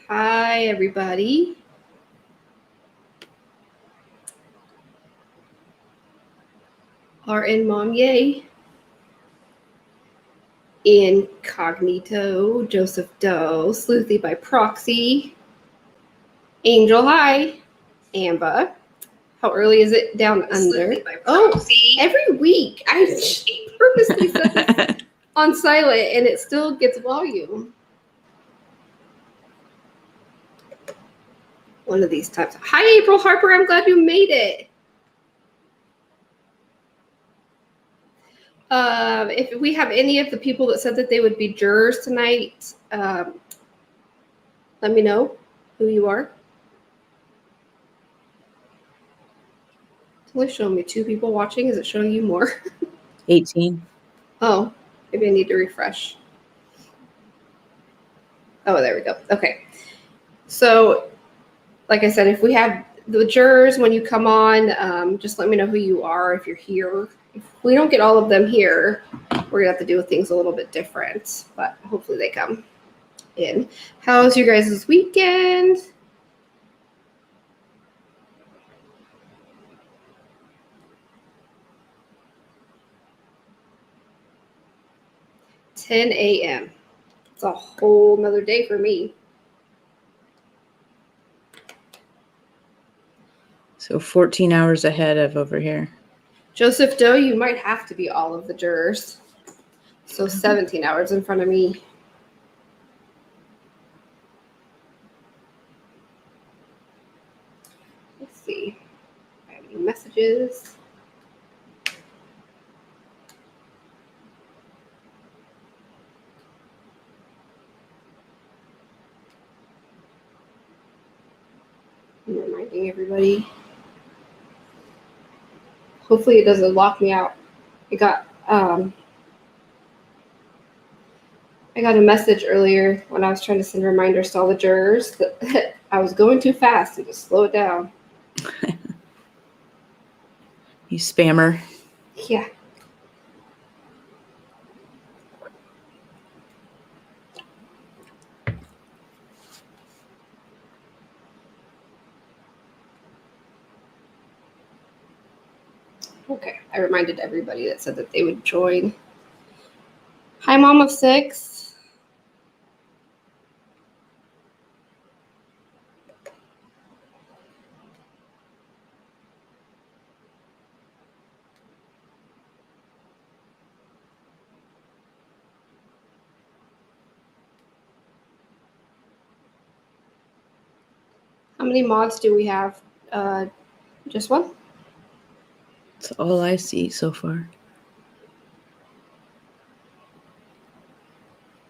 Hi, everybody. RN Mom Yay. Incognito, Joseph Doe, Sleuthy by Proxy, Angel Hi, Amba. How early is it down under? Oh, every week. I purposely set this on silent and it still gets volume. One of these times. Hi, April Harper. I'm glad you made it. If we have any of the people that said that they would be jurors tonight, let me know who you are. It's only showing me 2 people watching. Is it showing you more? 18. Oh, maybe I need to refresh. Oh, there we go. Okay. So, like I said, if we have the jurors, when you come on, just let me know who you are if you're here. If we don't get all of them here, we're going to have to do things a little bit different, but hopefully they come in. How's your guys' weekend? $10 a.m. It's a whole nother day for me. So 14 hours ahead of over here. Joseph Doe, you might have to be all of the jurors. So 17 hours in front of me. Let's see. I have any messages. I'm reminding everybody. Hopefully it doesn't lock me out. I got a message earlier when I was trying to send reminders to all the jurors that I was going too fast and just slow it down. You spammer. Yeah. Okay, I reminded everybody that said that they would join. Hi, Mom of 6. How many mods do we have? Just one? That's all I see so far.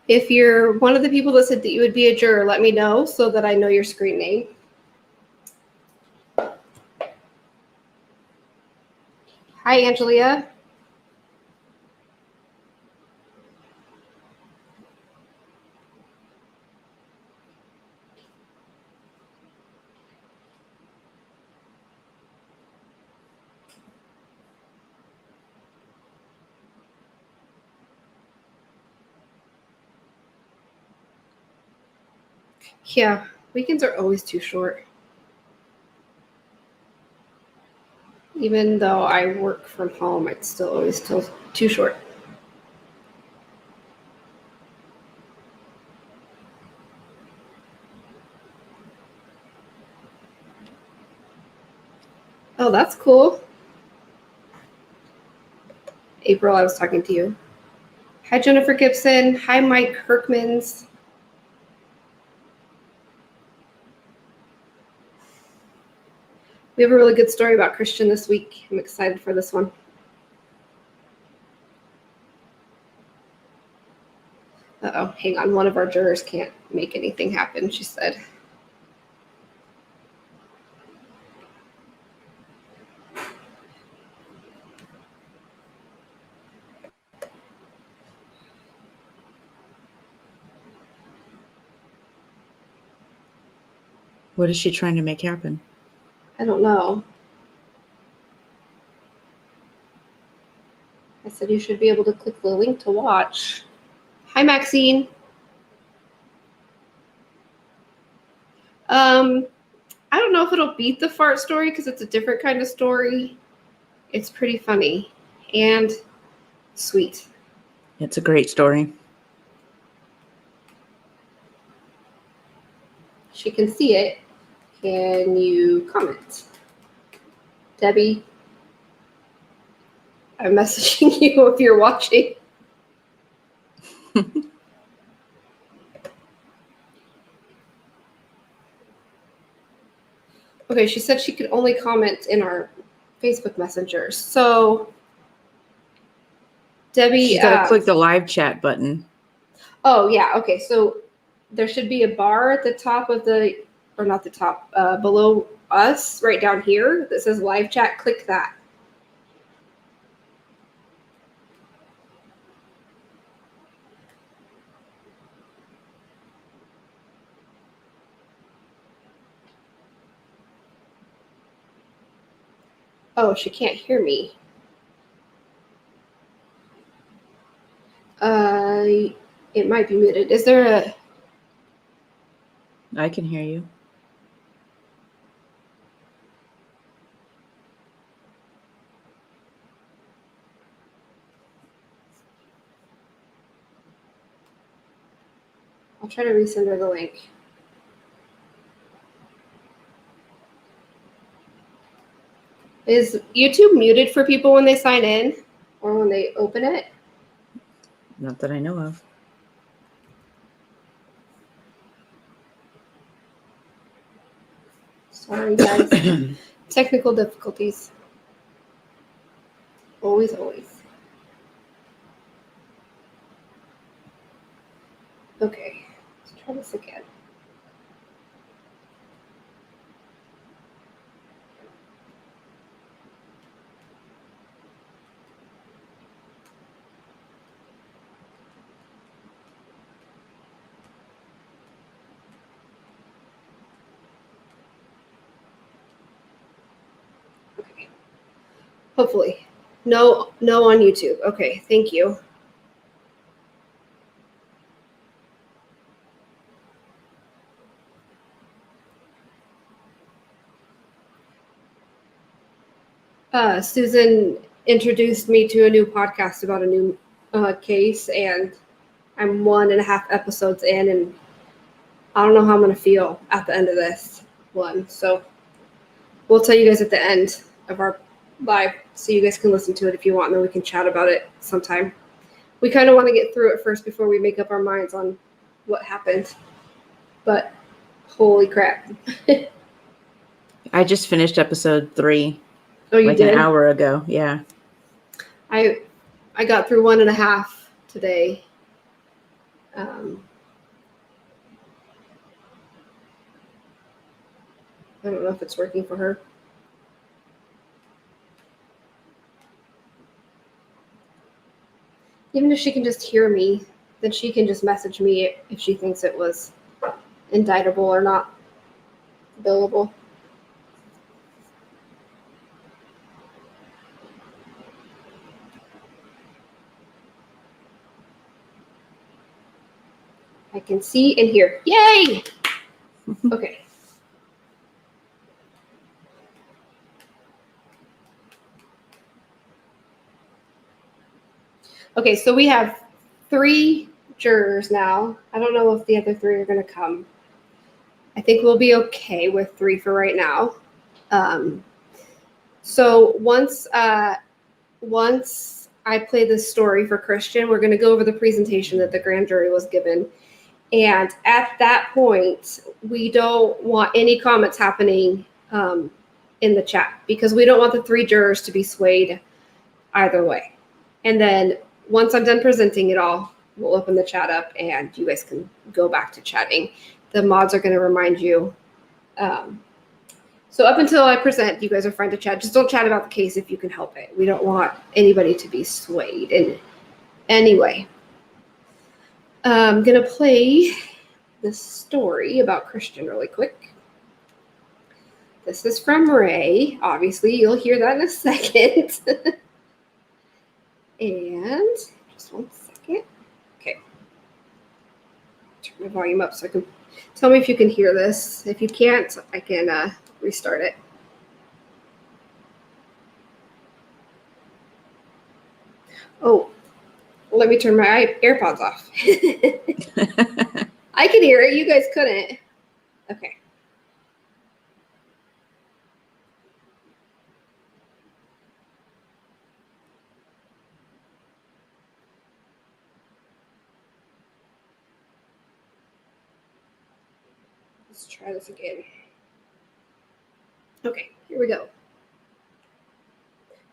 If you're one of the people that said that you would be a juror, let me know so that I know your screen name. Hi, Angelia. Yeah, weekends are always too short. Even though I work from home, it's still always too short. Oh, that's cool. April, I was talking to you. Hi, Jennifer Gibson. Hi, Mike Kirkmans. We have a really good story about Christian this week. I'm excited for this one. Uh-oh, hang on. One of our jurors can't make anything happen, she said. What is she trying to make happen? I don't know. I said you should be able to click the link to watch. Hi, Maxine. I don't know if it'll beat the fart story because it's a different kind of story. It's pretty funny and sweet. It's a great story. She can see it. Can you comment? Debbie, I'm messaging you if you're watching. Okay, she said she could only comment in our Facebook Messenger. So, Debbie, She's got to click the live chat button. Oh, yeah. Okay, so there should be a bar at the top of the, or not the top, below us, right down here that says live chat. Click that. Oh, she can't hear me. It might be muted. Is there a... I can hear you. I'll try to resend her the link. Is YouTube muted for people when they sign in or when they open it? Not that I know of. Sorry, guys. Technical difficulties. Always, always. Okay, let's try this again. Okay. Hopefully. No on YouTube. Okay, thank you. Susan introduced me to a new podcast about a new case, and I'm 1.5 episodes in, and I don't know how I'm going to feel at the end of this one. So we'll tell you guys at the end of our live so you guys can listen to it if you want, and then we can chat about it sometime. We kind of want to get through it first before we make up our minds on what happened. But holy crap. I just finished episode 3. Oh, you like did? an hour ago. Yeah. I got through 1.5 today. I don't know if it's working for her. Even if she can just hear me, then she can just message me if she thinks it was indictable or not billable. I can see and hear. Yay! Okay. Okay, so we have 3 jurors now. I don't know if the other 3 are going to come. I think we'll be okay with 3 for right now. So once I play this story for Christian, we're going to go over the presentation that the grand jury was given. And at that point, we don't want any comments happening in the chat because we don't want the 3 jurors to be swayed either way. And then once I'm done presenting it all, we'll open the chat up and you guys can go back to chatting. The mods are going to remind you. So up until I present, you guys are fine to chat. Just don't chat about the case if you can help it. We don't want anybody to be swayed in any way. I'm going to play this story about Christian really quick. This is from Ray. Obviously, you'll hear that in a second. And just one second. Okay. Turn my volume up so I can tell me if you can hear this. If you can't, I can restart it. Oh, let me turn my AirPods off. I could hear it. You guys couldn't. Okay. Let's try this again. Okay, here we go.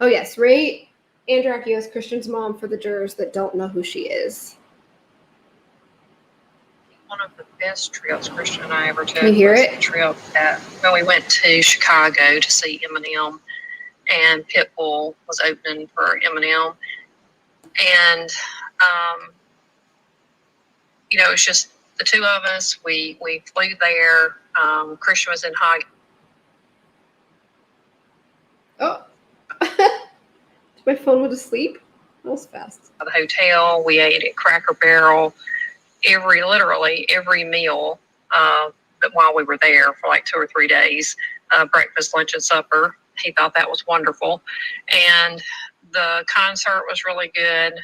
Oh yes, Ray Andreacchio is Christian's mom for the jurors that don't know who she is. One of the best trips Christian and I ever took Can you hear was it? the trip that when we went to Chicago to see Eminem, and Pitbull was opening for Eminem, and you know, it was just the two of us. We flew there. Christian was in high. Oh, my phone went to sleep. That was fast. The hotel. We ate at Cracker Barrel literally every meal while we were there for like 2 or 3 days, breakfast, lunch, and supper. He thought that was wonderful. And the concert was really good.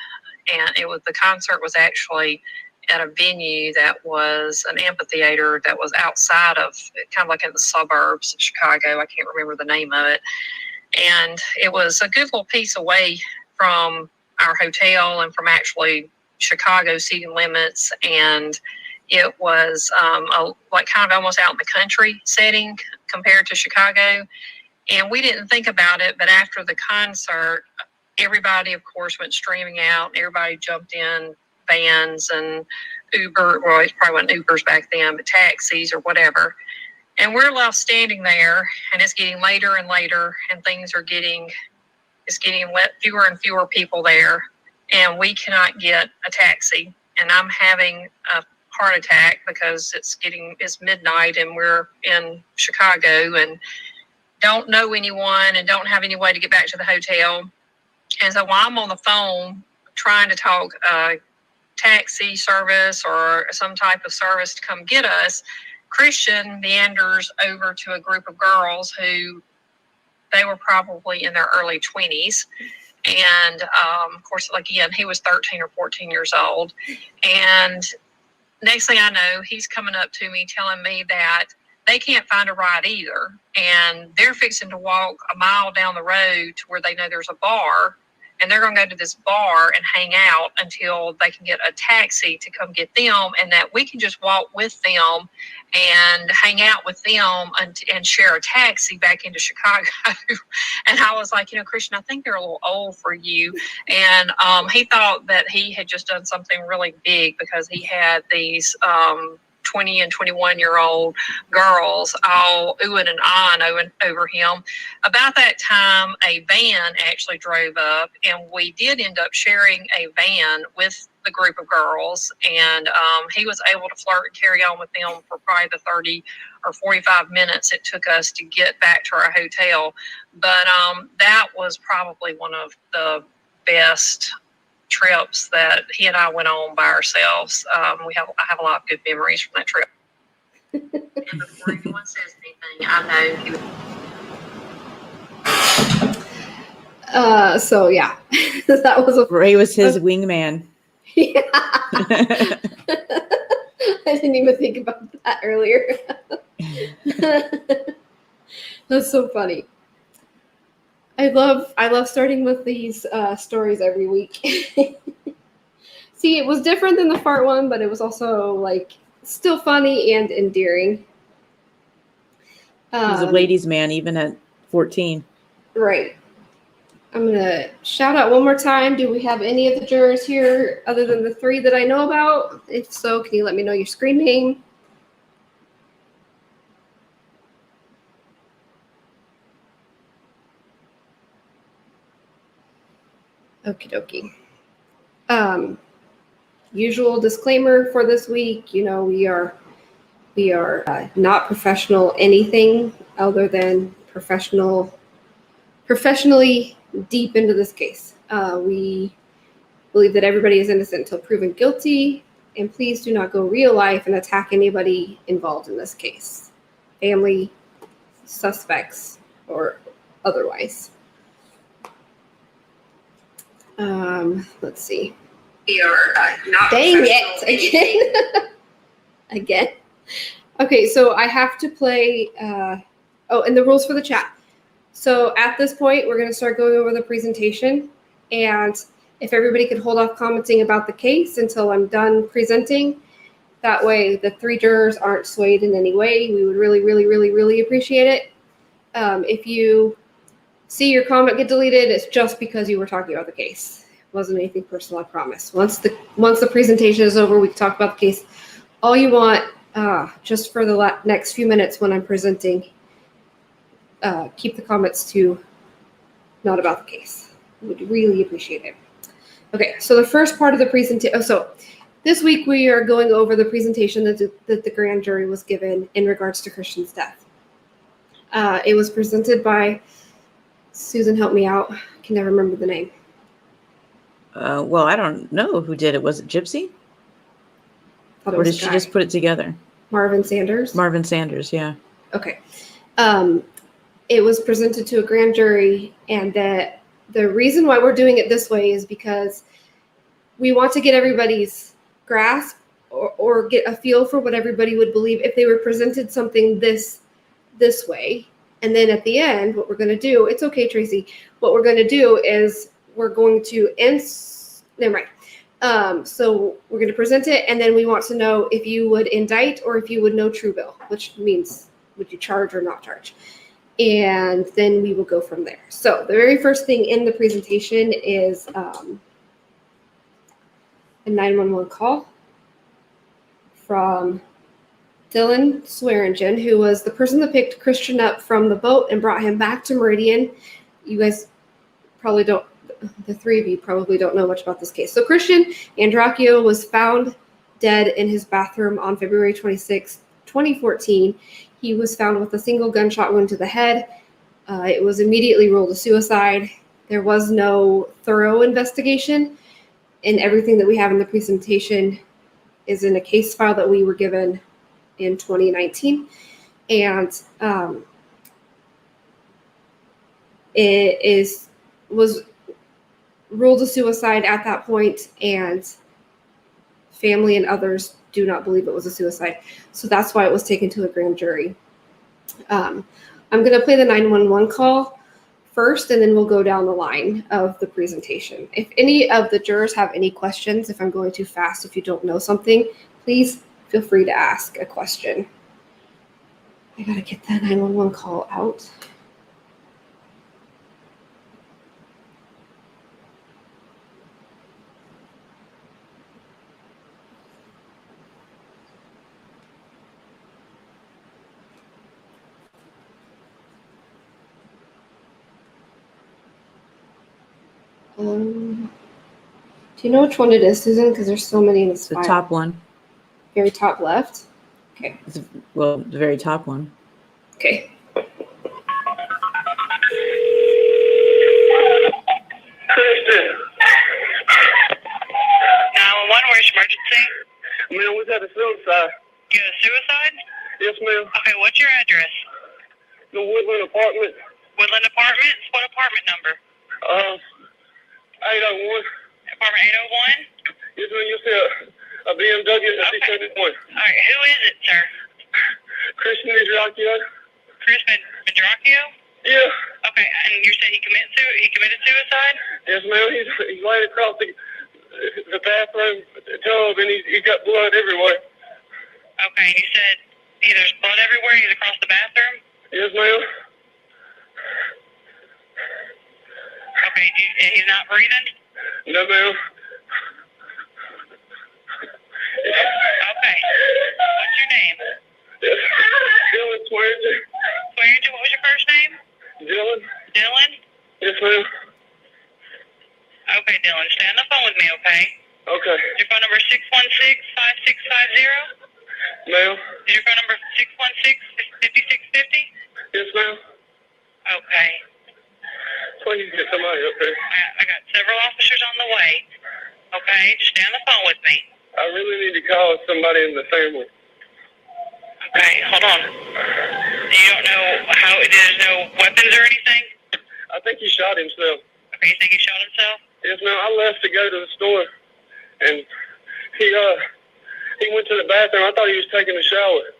And the concert was actually at a venue that was an amphitheater that was outside of, kind of like in the suburbs of Chicago. I can't remember the name of it. And it was a good little piece away from our hotel and from actually Chicago city limits. And it was like kind of almost out in the country setting compared to Chicago. And we didn't think about it, but after the concert, everybody, of course, went streaming out. Everybody jumped in vans and Uber. Well, it probably wasn't Ubers back then, but taxis or whatever. And we're left standing there, and it's getting later and later, and it's getting fewer and fewer people there, and we cannot get a taxi. And I'm having a heart attack because it's midnight, and we're in Chicago, and don't know anyone, and don't have any way to get back to the hotel. And so while I'm on the phone trying to talk taxi service or some type of service to come get us, Christian meanders over to a group of girls who they were probably in their early 20s. And of course, again, he was 13 or 14 years old. And next thing I know, he's coming up to me telling me that they can't find a ride either. And they're fixing to walk a mile down the road to where they know there's a bar. And they're going to go to this bar and hang out until they can get a taxi to come get them, and that we can just walk with them and hang out with them and share a taxi back into Chicago. And I was like, Christian, I think they're a little old for you. And he thought that he had just done something really big because he had these 20 and 21-year-old girls all oohing and ahhing over him. About that time, a van actually drove up, and we did end up sharing a van with the group of girls, and he was able to flirt and carry on with them for probably the 30 or 45 minutes it took us to get back to our hotel. But that was probably one of the best trips that he and I went on by ourselves. I have a lot of good memories from that trip. Before anyone says anything, I know. So yeah, that was Ray was his wingman. Yeah. I didn't even think about that earlier. That's so funny. I love starting with these stories every week. See, it was different than the fart one, but it was also like still funny and endearing. He's a ladies' man, even at 14. Right. I'm going to shout out one more time. Do we have any of the jurors here other than the 3 that I know about? If so, can you let me know your screen name? Okie dokie. Usual disclaimer for this week, we are not professional anything other than professionally deep into this case. We believe that everybody is innocent until proven guilty. And please do not go real life and attack anybody involved in this case. Family, suspects, or otherwise. Let's see. We are not. Dang it! Again. Okay, so I have to play. And the rules for the chat. So at this point, we're going to start going over the presentation. And if everybody could hold off commenting about the case until I'm done presenting, that way the 3 jurors aren't swayed in any way. We would really, really, really, really appreciate it. If you see your comment get deleted, it's just because you were talking about the case. It wasn't anything personal, I promise. Once the presentation is over, we can talk about the case all you want. Just for the next few minutes when I'm presenting, keep the comments to not about the case. Would really appreciate it. Okay, so the first part of the presentation. So this week we are going over the presentation that the grand jury was given in regards to Christian's death. It was presented by Susan. Help me out. I can never remember the name. Well, I don't know who did it. Was it Gypsy? Or did she just put it together? Marvin Sanders? Marvin Sanders, yeah. Okay. It was presented to a grand jury, and the reason why we're doing it this way is because we want to get everybody's grasp or get a feel for what everybody would believe if they were presented something this way. And then at the end, what we're going to do, it's okay, Tracy. What we're going to do is we're going to never mind. So we're going to present it, and then we want to know if you would indict or if you would no true bill, which means would you charge or not charge. And then we will go from there. So the very first thing in the presentation is a 911 call from Dylan Swearingen, who was the person that picked Christian up from the boat and brought him back to Meridian. You guys probably don't, the 3 of you probably don't know much about this case. So Christian Andreacchio was found dead in his bathroom on February 26, 2014. He was found with a single gunshot wound to the head. It was immediately ruled a suicide. There was no thorough investigation, and everything that we have in the presentation is in a case file that we were given in 2019. And was ruled a suicide at that point, and family and others do not believe it was a suicide. So that's why it was taken to a grand jury. I'm going to play the 911 call first, and then we'll go down the line of the presentation. If any of the jurors have any questions, if I'm going too fast, if you don't know something, please feel free to ask a question. I got to get that 911 call out. Do you know which one it is, Susan? Because there's so many in this The file. top one. Very top left. Okay. Well, the very top one. Okay. Christian. 911, where's your emergency? Ma'am, we had a suicide. You had a suicide? Yes, ma'am. Okay, what's your address? The Woodland apartment. Woodland Apartments? What apartment number? 801. Apartment 801? Yes, ma'am. You see a BMW at Okay. 671. All right, who is it, sir? Christian Andreacchio. Christian Andreacchio? Yeah. Okay, and you said he committed suicide? Yes, ma'am. He's laying across the bathroom tub, and he got blood everywhere. Okay, and you said there's blood everywhere, he's across the bathroom? Yes, ma'am. Okay, he's not breathing? No, ma'am. Okay, what's your name? Dylan Swearingen. Swearingen, what was your first name? Dylan. Dylan? Yes, ma'am. Okay, Dylan, stay on the phone with me, okay? Okay. Your phone number is 616-5650? Ma'am. Is your phone number 616-5650? Yes, ma'am. Okay. Please get somebody up there. I got several officers on the way. Okay, just stay on the phone with me. I really need to call somebody in the family. Okay, hold on. You don't know how, there's no weapons or anything? I think he shot himself. Okay, you think he shot himself? Yes, ma'am. I left to go to the store, and he went to the bathroom. I thought he was taking a shower.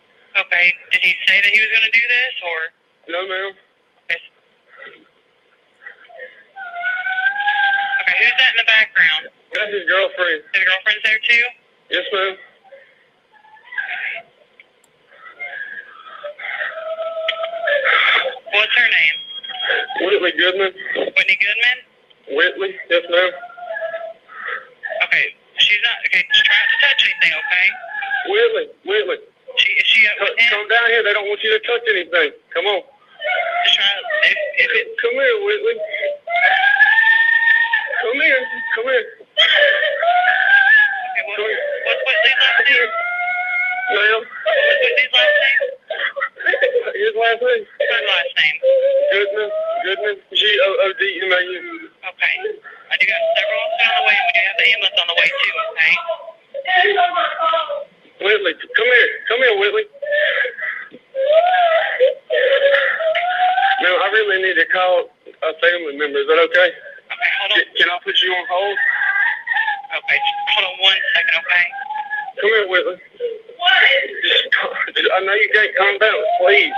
Okay, did he say that he was going to do this, or? No, ma'am. Okay. Okay, who's that in the background? That's his girlfriend. His girlfriend's there too? Yes, ma'am. What's her name? Whitley Goodman. Whitney Goodman? Whitley, yes, ma'am. Okay, she's not, okay, she's trying to touch anything, okay? Whitley. Is she up with him? Come down here. They don't want you to touch anything. Come on. Just trying to, if it, Come here, Whitley. Come here. okay, what's Whitley's last name? Ma'am. What's Whitley's last name? His last name? His last name. Goodman. Goodman. Okay. I do got several officers on the way, and we do have the ambulance on the way too, okay? Whitley, come here, Whitley. Now, I really need to call a family member. Is that okay? Okay, hold on. Can I put you on hold? Okay, hold on 1 second, okay? Come here, Whitley. I know you can't calm down. Please.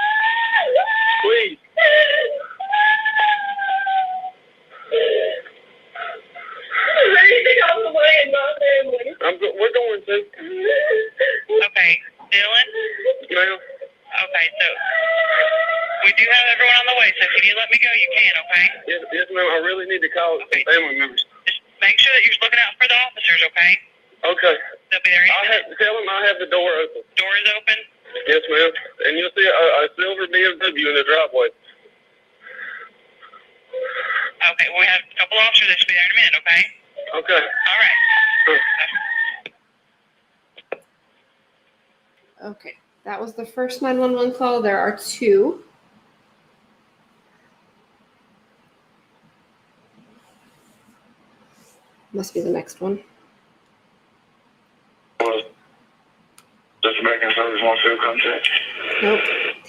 We're going to. Okay, Dylan? Ma'am. Okay, so we do have everyone on the way, so if you need to let me go, you can, okay? Yes, ma'am. I really need to call some family members. Just make sure that you're looking out for the officers, okay? Okay. They'll be there. Tell them I have the door open. Door is open? Yes, ma'am. And you'll see a silver BMW in the driveway. Okay, we have a couple officers that should be there in a minute, okay? Okay. All right. Okay, that was the first 911 call. There are 2. Must be the next one. Just making service on field contact. Nope.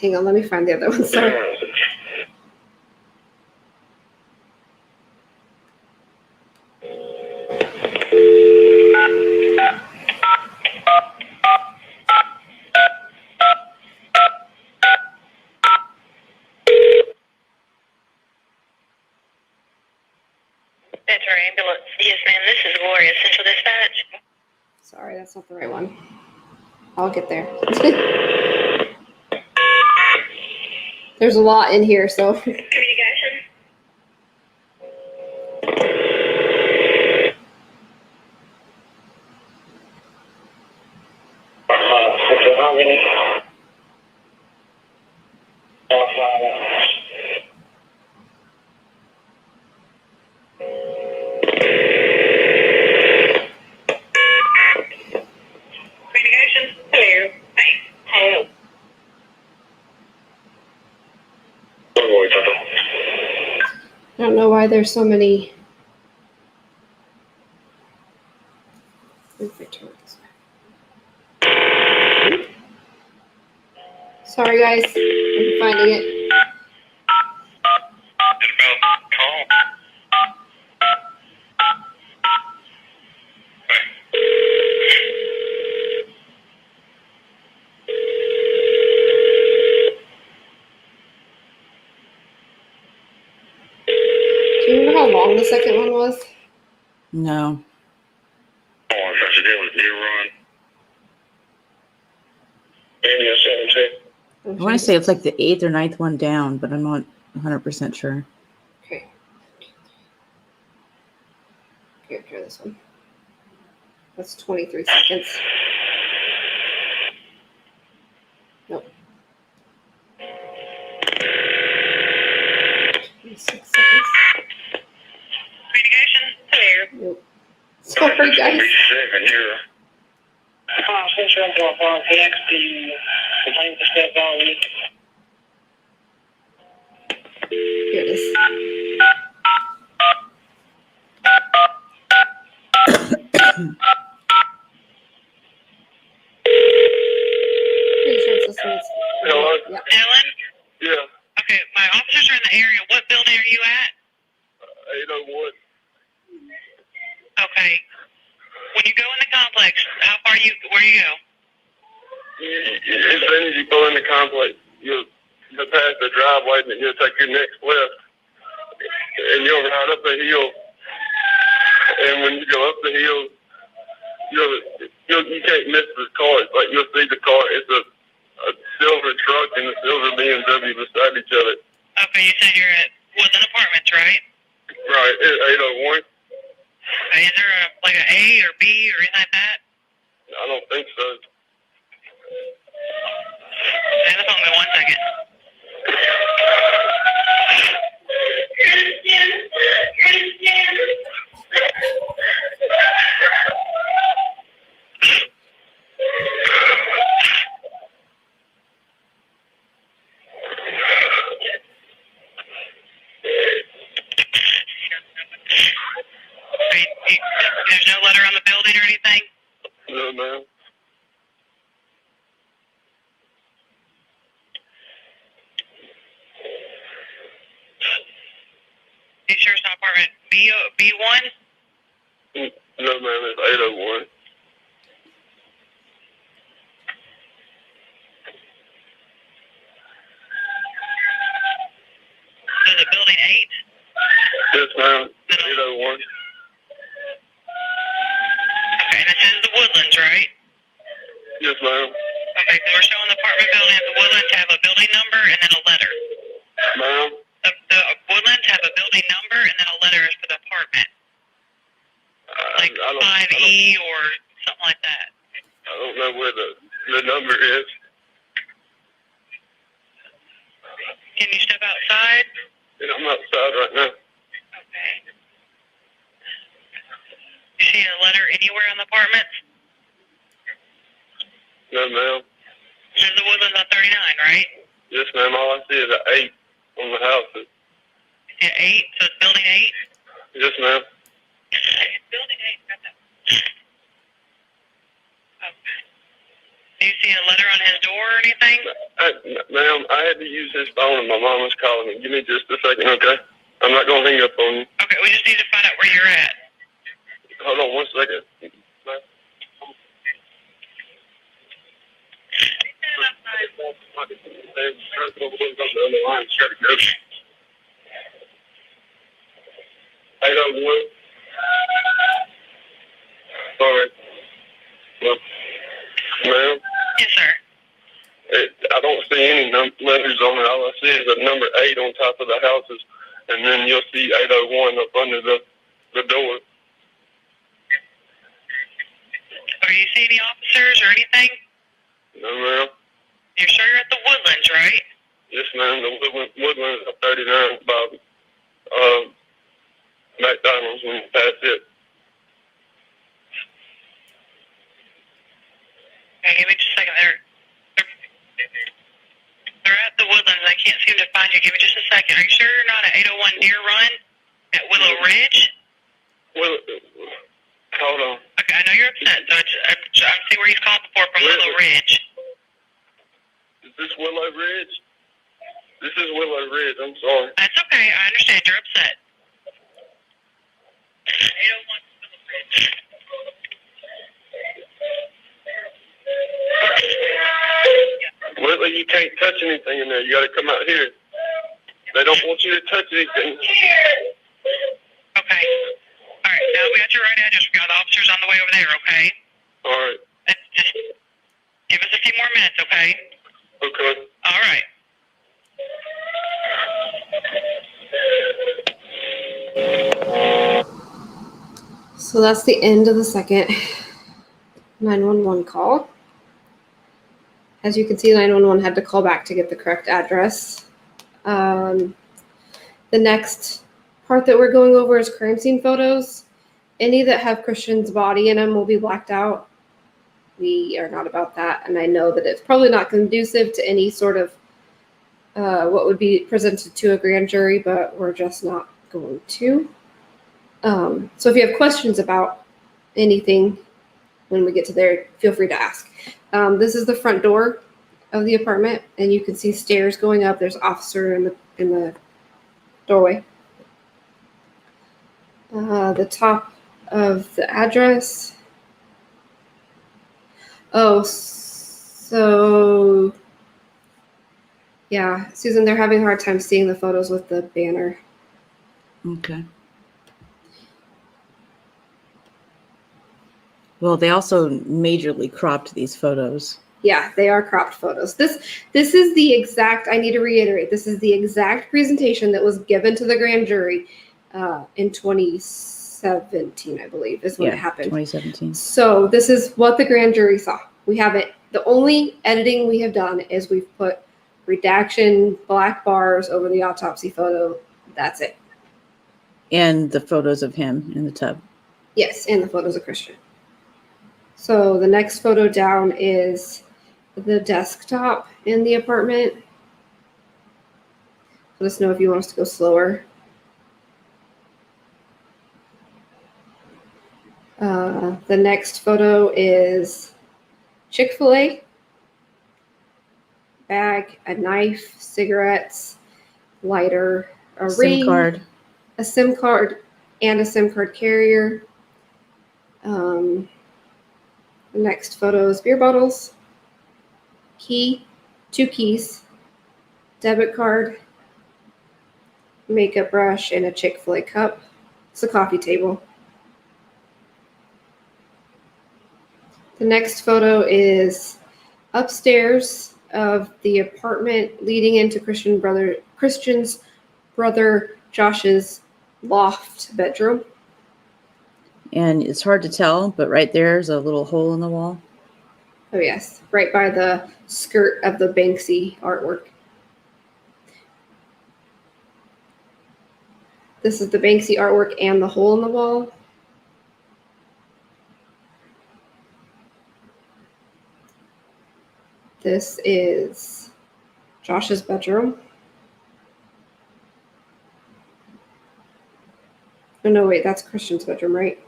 Hang on, let me find the other one. Sorry. That's our ambulance. Yes, ma'am. This is Gloria, Central Dispatch. Sorry, that's not the right one. I'll get there. There's a lot in here, so. Communication. Communication. Hello. Hello. I don't know why there's so many. Sorry, guys. I'm finding it. Do you remember how long the second one was? No. I want to say it's like the 8th or 9th one down, but I'm not 100% sure. Okay. Here, try this one. That's 23 seconds. Nope. 26 seconds. Communication. Hello. Nope. Sorry, guys. Here it is. questions. Hello? Yeah. Dylan? Yeah, Okay, my officers are in the area. What building are you at? 801. Okay. When you go in the complex, where do you go? As soon as you go in the complex, you'll pass the driveway and you'll take your next left. And you'll ride up the hill. And when you go up the hill, you can't miss the car. It's like you'll see the car. It's a silver truck and a silver BMW beside each other. Okay, you said you're at Woodland Apartments, right? Right, at 801. Okay, is there like an A or B or anything like that? I don't think so. Hang on me 1 second. There's no letter on the building or anything? No, ma'am. You sure it's not apartment B1? No, ma'am, it's 801. Is it building 8? Yes, ma'am, 801. Okay, and this is the Woodlands, right? Yes, ma'am. Okay, so we're showing the apartment building at the Woodlands have a building number and then a letter. Ma'am? The Woodlands have a building number and then a letter is for the apartment. Like 5E or something like that. I don't know where the number is. Can you step outside? And I'm outside right now. Okay. You see a letter anywhere on the apartments? No, ma'am. There's the Woodlands on 39, right? Yes, ma'am. All I see is an 8 on the houses. Yeah, 8. So it's building 8? Yes, ma'am. It's building 8. Got that. Okay. Do you see a letter on his door or anything? Ma'am, I had to use his phone and my mom was calling me. Give me just a second, okay? I'm not going to hang up on you. Okay, we just need to find out where you're at. Hold on 1 second. Sorry. Well, ma'am, Yes, sir. I don't see any letters on it. All I see is a number 8 on top of the houses, and then you'll see 801 up under the door. Are you seeing any officers or anything? No, ma'am. You're sure you're at the Woodlands, right? Yes, ma'am. The Woodlands up 39 by McDonald's when you pass it. Okay, give me just a second. They're at the Woodlands. I can't seem to find you. Give me just a second. Are you sure you're not at 801 Deer Run at Willow Ridge? Well, hold on. Okay, I know you're upset, so I see where he's called before from Willow Ridge. Is this Willow Ridge? This is Willow Ridge. I'm sorry. That's okay. I understand you're upset. 801 Willow Ridge. Whitley, you can't touch anything in there. You got to come out here. They don't want you to touch anything. Okay. All right. Now we got your right address. We got the officers on the way over there. Okay. All right. Just give us a few more minutes. Okay. Okay. All right. So that's the end of the second 911 call. As you can see, 911 had to call back to get the correct address. The next part that we're going over is crime scene photos. Any that have Christian's body in them will be blacked out. We are not about that, and I know that it's probably not conducive to any sort of what would be presented to a grand jury, but we're just not going to. So if you have questions about anything when we get to there, feel free to ask. This is the front door. of the apartment, and you can see stairs going up. There's an officer in the doorway. The top of the address. Oh, so yeah, Susan, they're having a hard time seeing the photos with the banner. Okay. Well, they also majorly cropped these photos. Yeah, they are cropped photos. This is the exact, I need to reiterate, this is the exact presentation that was given to the grand jury in 2017, I believe, is when it happened. 2017. So this is what the grand jury saw. We have it. The only editing we have done is we've put redaction, black bars over the autopsy photo. That's it. And the photos of him in the tub. Yes, and the photos of Christian. So the next photo down is the desktop in the apartment. Let us know if you want us to go slower. The next photo is Chick-fil-A. Bag, a knife, cigarettes, lighter, a ring, SIM card. a SIM card, and a SIM card carrier. The next photo is beer bottles, key, 2 keys, debit card, makeup brush, and a Chick-fil-A cup. It's a coffee table. The next photo is upstairs of the apartment leading into Christian's brother Josh's loft bedroom. And it's hard to tell, but right there's a little hole in the wall. Oh yes, right by the skirt of the Banksy artwork. This is the Banksy artwork and the hole in the wall. This is Josh's bedroom. Oh no, wait, that's Christian's bedroom, right?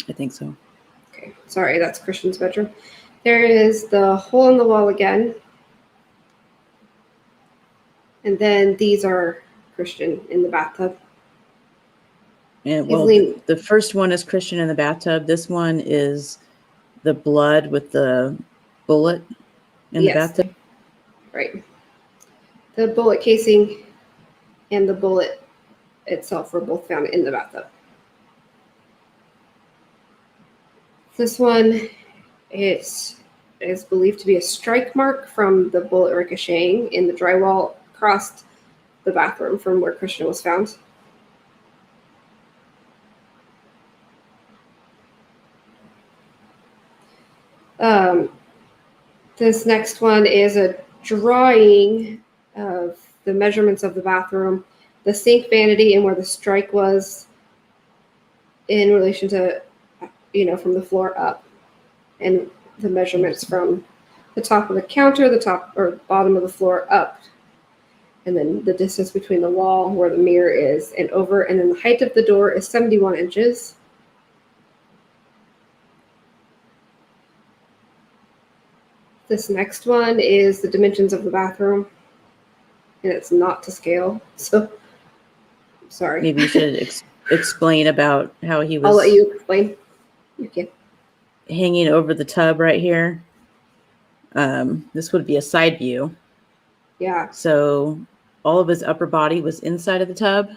I think so. Okay, sorry, that's Christian's bedroom. There is the hole in the wall again. And then these are Christian in the bathtub. And well, the first one is Christian in the bathtub. This one is the blood with the bullet in the bathtub. Right. The bullet casing and the bullet itself were both found in the bathtub. This one is believed to be a strike mark from the bullet ricocheting in the drywall across the bathroom from where Christian was found. This next one is a drawing of the measurements of the bathroom, the sink vanity, and where the strike was in relation to, from the floor up, and the measurements from the top of the counter, the top or bottom of the floor up, and then the distance between the wall where the mirror is and over, and then the height of the door is 71 inches. This next one is the dimensions of the bathroom, and it's not to scale, so I'm sorry. Maybe you should explain about how he was. I'll let you explain. You can. Hanging over the tub right here. This would be a side view. Yeah. So all of his upper body was inside of the tub,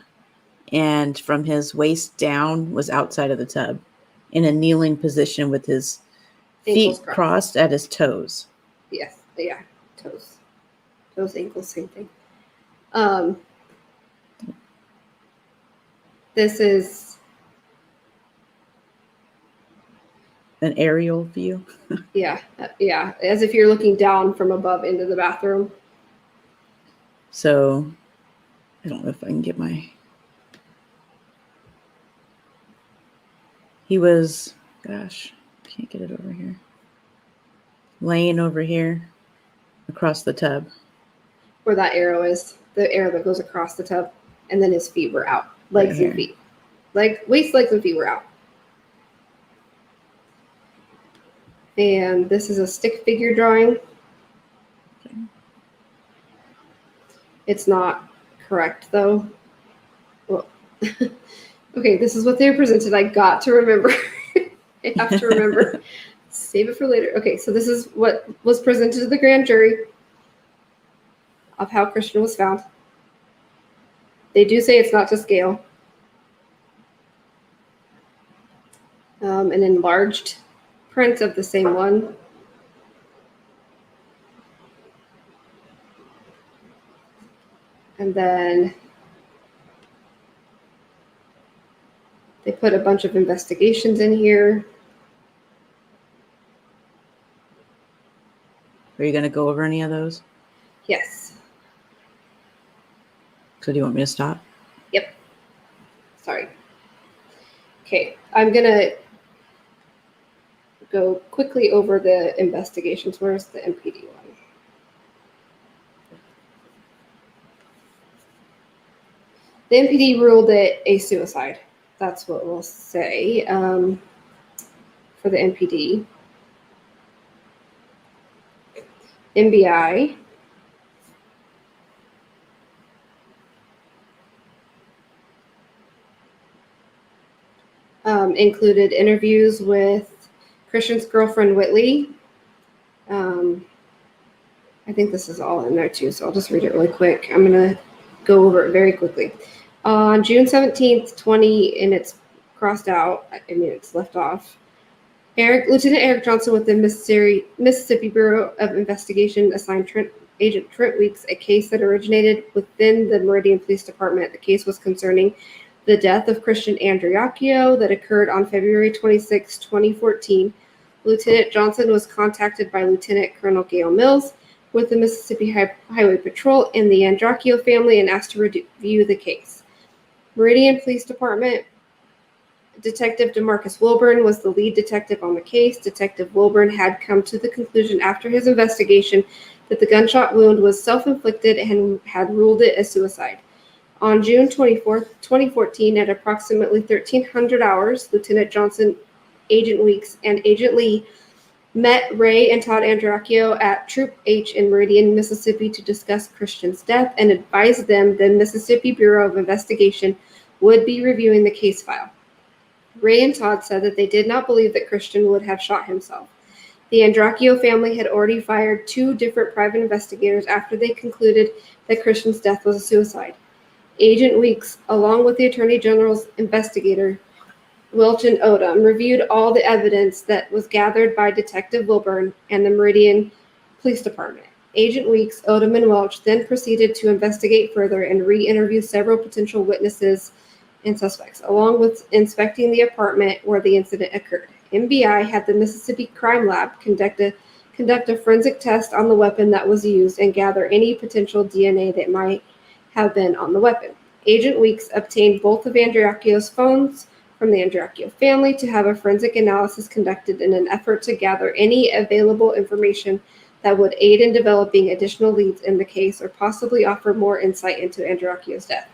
and from his waist down was outside of the tub in a kneeling position with his feet crossed at his toes. Yes. Yeah. Toes. Toes, ankles, same thing. This is an aerial view. Yeah. As if you're looking down from above into the bathroom. So I don't know if I can get my. He was, gosh, can't get it over here. Laying over here across the tub. Where that arrow is, the arrow that goes across the tub, and then his feet were out. Legs and feet. Waist, legs, and feet were out. And this is a stick figure drawing It's not correct, though. Well, okay, this is what they were presented. I got to remember. I have to remember. Save it for later. Okay, so this is what was presented to the grand jury of how Christian was found. They do say it's not to scale. An enlarged print of the same one. And then they put a bunch of investigations in here. Are you going to go over any of those? Yes. So do you want me to stop? Yep. Sorry. Okay, I'm going to go quickly over the investigations. Where's the MPD one? The MPD ruled it a suicide. That's what we'll say for the MPD. MBI. Included interviews with Christian's girlfriend, Whitley. I think this is all in there too, so I'll just read it really quick. I'm going to go over it very quickly. On June 17th, 20, and it's crossed out. I mean, it's left off. Lieutenant Eric Johnson with the Mississippi Bureau of Investigation assigned Agent Trent Weeks a case that originated within the Meridian Police Department. The case was concerning the death of Christian Andreacchio that occurred on February 26, 2014. Lieutenant Johnson was contacted by Lieutenant Colonel Gail Mills with the Mississippi Highway Patrol and the Andreacchio family and asked to review the case. Meridian Police Department Detective DeMarcus Wilburn was the lead detective on the case. Detective Wilburn had come to the conclusion after his investigation that the gunshot wound was self-inflicted and had ruled it a suicide. On June 24th, 2014, at approximately 1300 hours, Lieutenant Johnson, Agent Weeks, and Agent Lee met Ray and Todd Andreacchio at Troop H in Meridian, Mississippi to discuss Christian's death and advised them the Mississippi Bureau of Investigation would be reviewing the case file. Ray and Todd said that they did not believe that Christian would have shot himself. The Andreacchio family had already fired 2 different private investigators after they concluded that Christian's death was a suicide. Agent Weeks, along with the Attorney General's investigator, Welch and Odom, reviewed all the evidence that was gathered by Detective Wilburn and the Meridian Police Department. Agent Weeks, Odom, and Welch then proceeded to investigate further and re-interview several potential witnesses and suspects, along with inspecting the apartment where the incident occurred. MBI had the Mississippi Crime Lab conduct a forensic test on the weapon that was used and gather any potential DNA that might have been on the weapon. Agent Weeks obtained both of Andreacchio's phones from the Andreacchio family to have a forensic analysis conducted in an effort to gather any available information that would aid in developing additional leads in the case or possibly offer more insight into Andreacchio's death.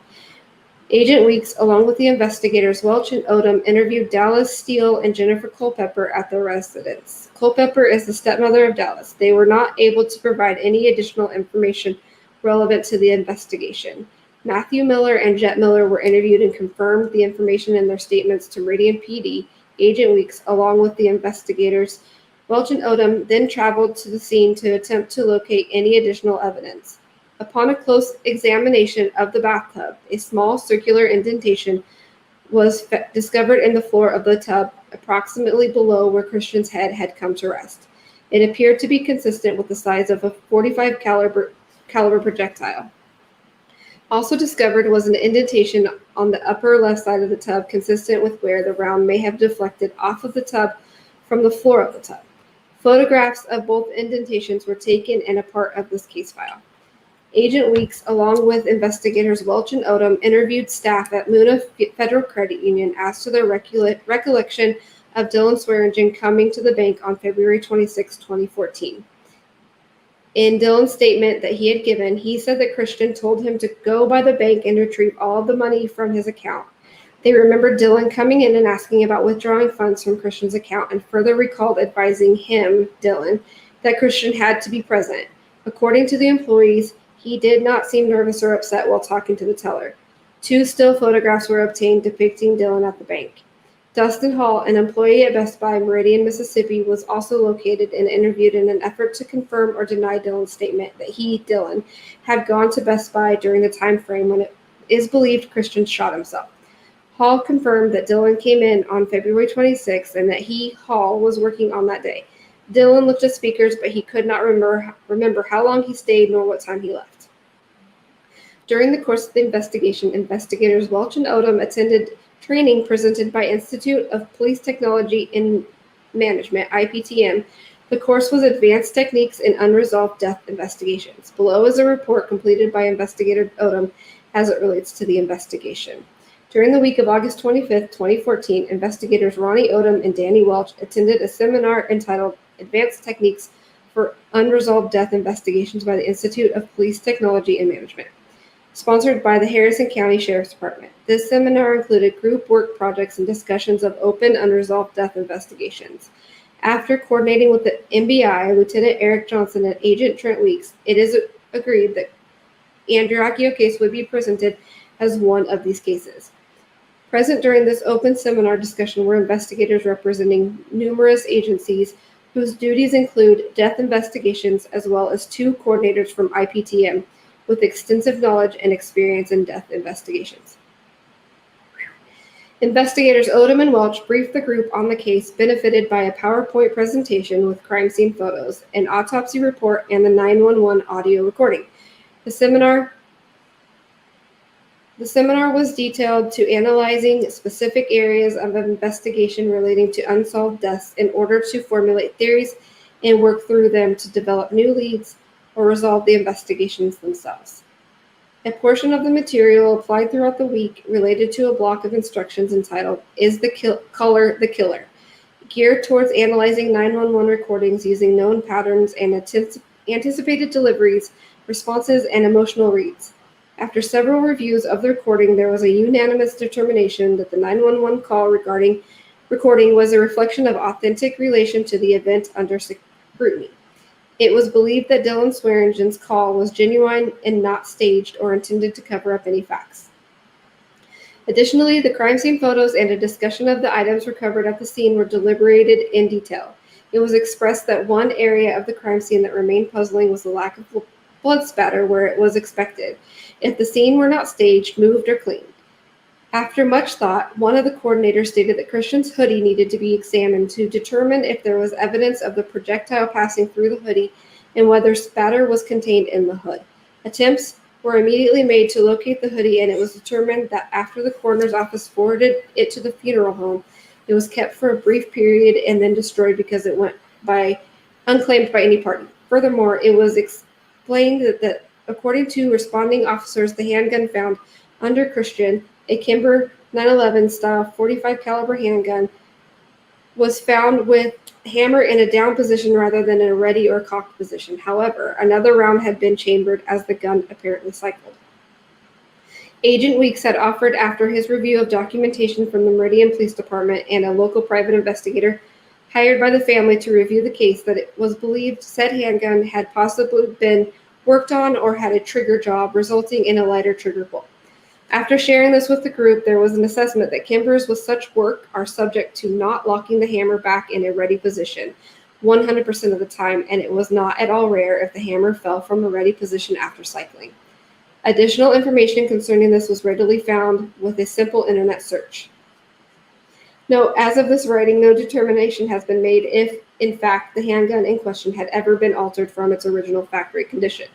Agent Weeks, along with the investigators Welch and Odom, interviewed Dallas Steele and Jennifer Culpepper at their residence. Culpepper is the stepmother of Dallas. They were not able to provide any additional information relevant to the investigation. Matthew Miller and Jet Miller were interviewed and confirmed the information in their statements to Meridian PD. Agent Weeks, along with the investigators Welch and Odom, then traveled to the scene to attempt to locate any additional evidence. Upon a close examination of the bathtub, a small circular indentation was discovered in the floor of the tub, approximately below where Christian's head had come to rest. It appeared to be consistent with the size of a .45 caliber projectile. Also discovered was an indentation on the upper left side of the tub, consistent with where the round may have deflected off of the tub from the floor of the tub. Photographs of both indentations were taken and a part of this case file. Agent Weeks, along with investigators Welch and Odom, interviewed staff at Muna Federal Credit Union as to their recollection of Dylan Swearingen coming to the bank on February 26, 2014. In Dylan's statement that he had given, he said that Christian told him to go by the bank and retrieve all of the money from his account. They remembered Dylan coming in and asking about withdrawing funds from Christian's account and further recalled advising him, Dylan, that Christian had to be present. According to the employees, He did not seem nervous or upset while talking to the teller. 2 still photographs were obtained depicting Dillon at the bank. Dustin Hall, an employee at Best Buy Meridian, Mississippi, was also located and interviewed in an effort to confirm or deny Dillon's statement that he, Dillon, had gone to Best Buy during the time frame when it is believed Christian shot himself. Hall confirmed that Dillon came in on February 26th and that he, Hall, was working on that day. Dillon looked at speakers, but he could not remember how long he stayed nor what time he left. During the course of the investigation, investigators Welch and Odom attended training presented by Institute of Police Technology and Management, IPTM. The course was Advanced Techniques in Unresolved Death Investigations. Below is a report completed by Investigator Odom as it relates to the investigation. During the week of August 25, 2014, investigators Ronnie Odom and Danny Welch attended a seminar entitled Advanced Techniques for Unresolved Death Investigations by the Institute of Police Technology and Management, sponsored by the Harrison County Sheriff's Department. This seminar included group work projects and discussions of open, unresolved death investigations. After coordinating with the NBI, Lieutenant Eric Johnson and Agent Trent Weeks, it is agreed that Andreacchio case would be presented as one of these cases. Present during this open seminar discussion were investigators representing numerous agencies whose duties include death investigations, as well as 2 coordinators from IPTM with extensive knowledge and experience in death investigations. Investigators Odom and Welch briefed the group on the case, benefited by a PowerPoint presentation with crime scene photos, an autopsy report, and the 911 audio recording. The seminar was detailed to analyzing specific areas of investigation relating to unsolved deaths in order to formulate theories and work through them to develop new leads or resolve the investigations themselves. A portion of the material applied throughout the week related to a block of instructions entitled, Is the Color the Killer?, geared towards analyzing 911 recordings using known patterns and anticipated deliveries, responses, and emotional reads. After several reviews of the recording, there was a unanimous determination that the 911 call recording was a reflection of authentic relation to the event under scrutiny. It was believed that Dillon Swearingen's call was genuine and not staged or intended to cover up any facts. Additionally, the crime scene photos and a discussion of the items recovered at the scene were deliberated in detail. It was expressed that one area of the crime scene that remained puzzling was the lack of blood spatter where it was expected, if the scene were not staged, moved, or cleaned. After much thought, one of the coordinators stated that Christian's hoodie needed to be examined to determine if there was evidence of the projectile passing through the hoodie and whether spatter was contained in the hood. Attempts were immediately made to locate the hoodie, and it was determined that after the coroner's office forwarded it to the funeral home, it was kept for a brief period and then destroyed because it went unclaimed by any party. Furthermore, it was explained that according to responding officers, the handgun found under Christian, a Kimber 911 style 45 caliber handgun, was found with hammer in a down position rather than in a ready or cocked position. However, another round had been chambered as the gun apparently cycled. Agent Weeks had offered, after his review of documentation from the Meridian Police Department and a local private investigator hired by the family to review the case, that it was believed said handgun had possibly been worked on or had a trigger job, resulting in a lighter trigger pull. After sharing this with the group, there was an assessment that Kimbers with such work are subject to not locking the hammer back in a ready position 100% of the time, and it was not at all rare if the hammer fell from a ready position after cycling. Additional information concerning this was readily found with a simple internet search. Note, as of this writing, no determination has been made if, in fact, the handgun in question had ever been altered from its original factory condition.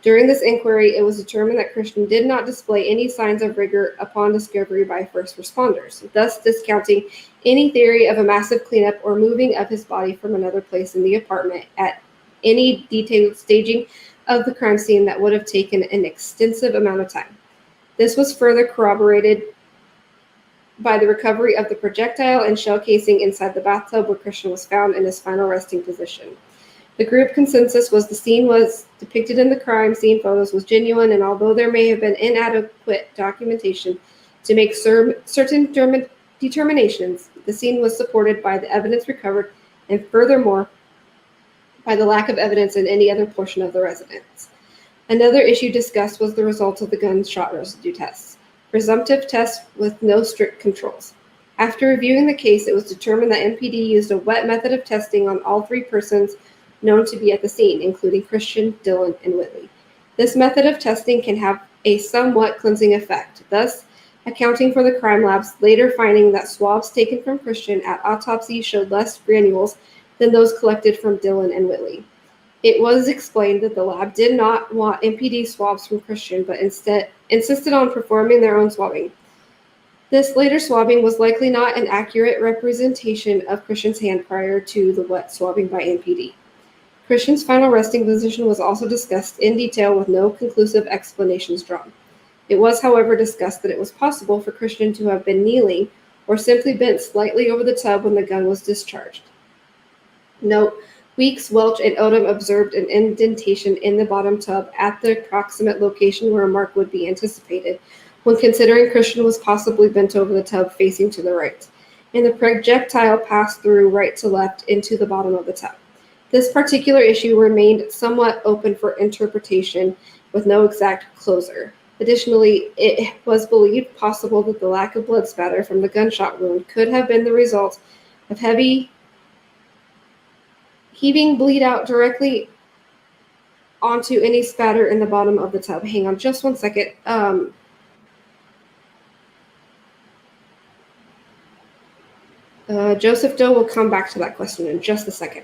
During this inquiry, it was determined that Christian did not display any signs of rigor upon discovery by first responders, thus discounting any theory of a massive cleanup or moving of his body from another place in the apartment at any detailed staging of the crime scene that would have taken an extensive amount of time. This was further corroborated by the recovery of the projectile and shell casing inside the bathtub where Christian was found in his final resting position. The group consensus was the scene was depicted in the crime scene photos was genuine, and although there may have been inadequate documentation to make certain determinations, the scene was supported by the evidence recovered and furthermore by the lack of evidence in any other portion of the residence. Another issue discussed was the results of the gunshot residue tests, presumptive tests with no strict controls. After reviewing the case, it was determined that MPD used a wet method of testing on all 3 persons known to be at the scene, including Christian, Dylan, and Whitley. This method of testing can have a somewhat cleansing effect, thus accounting for the crime lab's later finding that swabs taken from Christian at autopsy showed less granules than those collected from Dylan and Whitley. It was explained that the lab did not want MPD swabs from Christian, but instead insisted on performing their own swabbing. This later swabbing was likely not an accurate representation of Christian's hand prior to the wet swabbing by MPD. Christian's final resting position was also discussed in detail with no conclusive explanations drawn. It was, however, discussed that it was possible for Christian to have been kneeling or simply bent slightly over the tub when the gun was discharged. Note, Weeks, Welch, and Odom observed an indentation in the bottom tub at the approximate location where a mark would be anticipated, when considering Christian was possibly bent over the tub facing to the right, and the projectile passed through right to left into the bottom of the tub. This particular issue remained somewhat open for interpretation with no exact closure. Additionally, it was believed possible that the lack of blood spatter from the gunshot wound could have been the result of heaving bleed out directly onto any spatter in the bottom of the tub. Hang on just one second. Joseph Doe will come back to that question in just a second.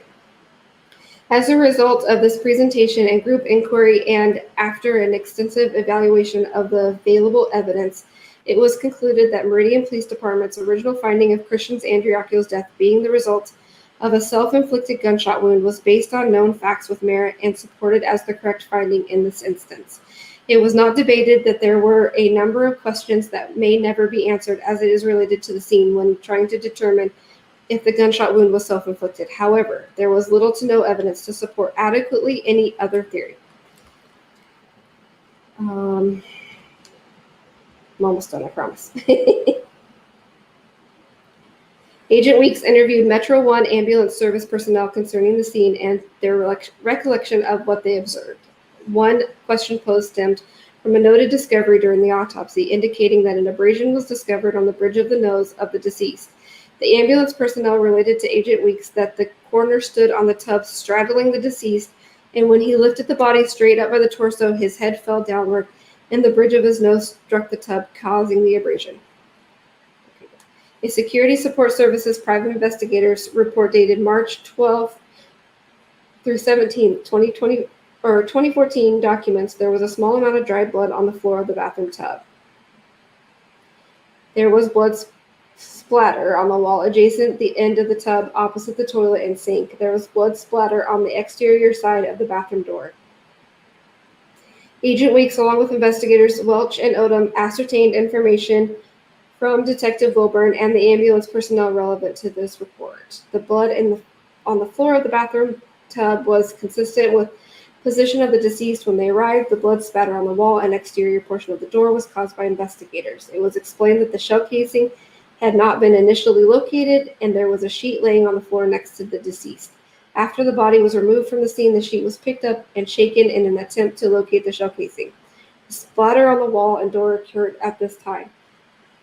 As a result of this presentation and group inquiry, and after an extensive evaluation of the available evidence, it was concluded that Meridian Police Department's original finding of Christian Andreacchio's death being the result of a self-inflicted gunshot wound was based on known facts with merit and supported as the correct finding in this instance. It was not debated that there were a number of questions that may never be answered as it is related to the scene when trying to determine if the gunshot wound was self-inflicted. However, there was little to no evidence to support adequately any other theory. I'm almost done, I promise. Agent Weeks interviewed Metro 1 ambulance service personnel concerning the scene and their recollection of what they observed. One question posed stemmed from a noted discovery during the autopsy, indicating that an abrasion was discovered on the bridge of the nose of the deceased. The ambulance personnel related to Agent Weeks that the coroner stood on the tub straddling the deceased, and when he lifted the body straight up by the torso, his head fell downward, and the bridge of his nose struck the tub, causing the abrasion. A Security Support Services private investigators report dated March 12th through 17th, 2014 documents there was a small amount of dry blood on the floor of the bathroom tub. There was blood splatter on the wall adjacent the end of the tub opposite the toilet and sink. There was blood splatter on the exterior side of the bathroom door. Agent Weeks, along with investigators Welch and Odom, ascertained information from Detective Wilburn and the ambulance personnel relevant to this report. The blood on the floor of the bathroom tub was consistent with position of the deceased when they arrived. The blood spatter on the wall and exterior portion of the door was caused by investigators. It was explained that the shell casing had not been initially located, and there was a sheet laying on the floor next to the deceased. After the body was removed from the scene, the sheet was picked up and shaken in an attempt to locate the shell casing. The splatter on the wall and door occurred at this time.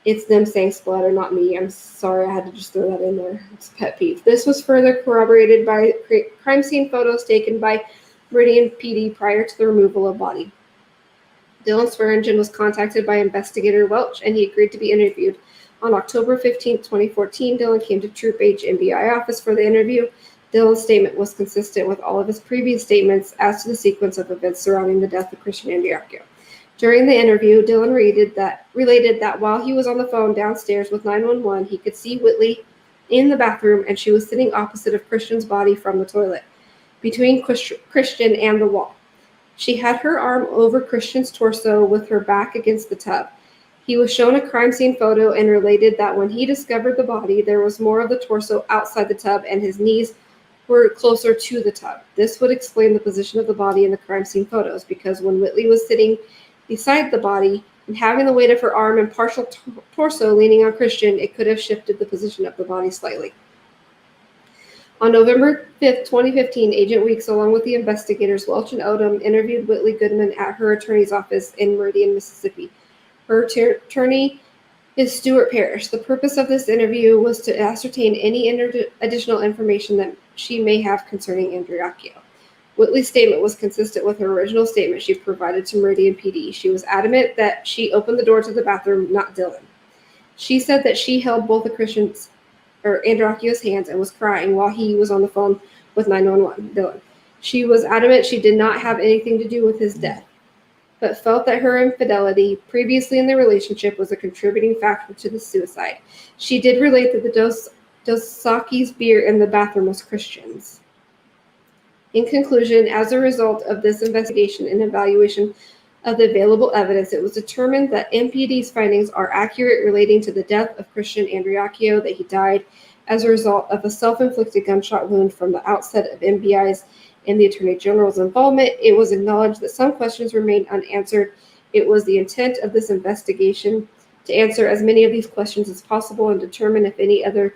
It's them saying splatter, not me. I'm sorry, I had to just throw that in there. It's a pet peeve. This was further corroborated by crime scene photos taken by Meridian PD prior to the removal of body. Dylan Swearingen was contacted by investigator Welch, and he agreed to be interviewed. On October 15, 2014, Dylan came to Troop H MBI office for the interview. Dylan's statement was consistent with all of his previous statements as to the sequence of events surrounding the death of Christian Andreacchio. During the interview, Dylan related that while he was on the phone downstairs with 911, he could see Whitley in the bathroom, and she was sitting opposite of Christian's body from the toilet, between Christian and the wall. She had her arm over Christian's torso with her back against the tub. He was shown a crime scene photo and related that when he discovered the body, there was more of the torso outside the tub and his knees were closer to the tub. This would explain the position of the body in the crime scene photos, because when Whitley was sitting beside the body and having the weight of her arm and partial torso leaning on Christian, it could have shifted the position of the body slightly. On November 5th, 2015, Agent Weeks, along with the investigators Welch and Odom, interviewed Whitley Goodman at her attorney's office in Meridian, Mississippi. Her attorney is Stuart Parrish. The purpose of this interview was to ascertain any additional information that she may have concerning Andreacchio. Whitley's statement was consistent with her original statement she provided to Meridian PD. She was adamant that she opened the door to the bathroom, not Dylan. She said that she held both of Andreacchio's hands and was crying while he was on the phone with 911, Dylan. She was adamant she did not have anything to do with his death, but felt that her infidelity previously in the relationship was a contributing factor to the suicide. She did relate that the Dos beer in the bathroom was Christian's. In conclusion, as a result of this investigation and evaluation of the available evidence, it was determined that MPD's findings are accurate relating to the death of Christian Andreacchio, that he died as a result of a self-inflicted gunshot wound from the outset of MBI's and the Attorney General's involvement. It was acknowledged that some questions remained unanswered. It was the intent of this investigation to answer as many of these questions as possible and determine if any other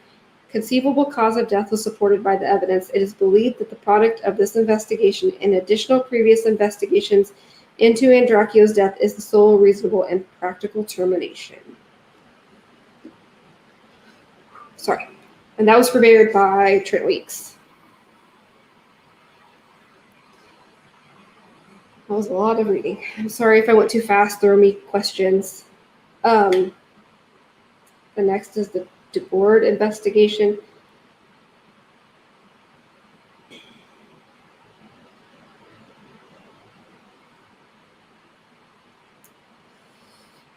conceivable cause of death was supported by the evidence. It is believed that the product of this investigation and additional previous investigations into Andreacchio's death is the sole reasonable and practical termination. Sorry. And that was prepared by Trent Weeks. That was a lot of reading. I'm sorry if I went too fast. Throw me questions. The next is the board investigation.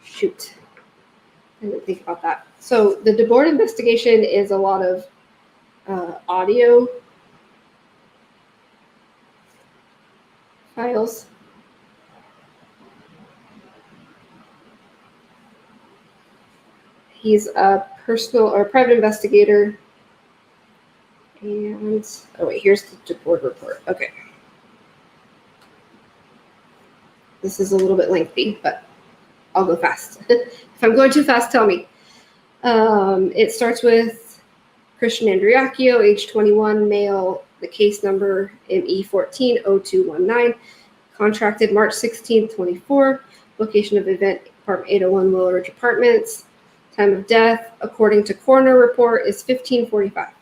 Shoot. I didn't think about that. So the DeBoard investigation is a lot of audio files. He's a personal or private investigator. And, oh wait, here's the DeBoard report. Okay. This is a little bit lengthy, but I'll go fast. If I'm going too fast, tell me. It starts with Christian Andreacchio, age 21, male, the case number ME140219, contracted March 16, 24, location of event, apartment 801 Willow Ridge Apartments. Time of death, according to coroner report, is 15:45.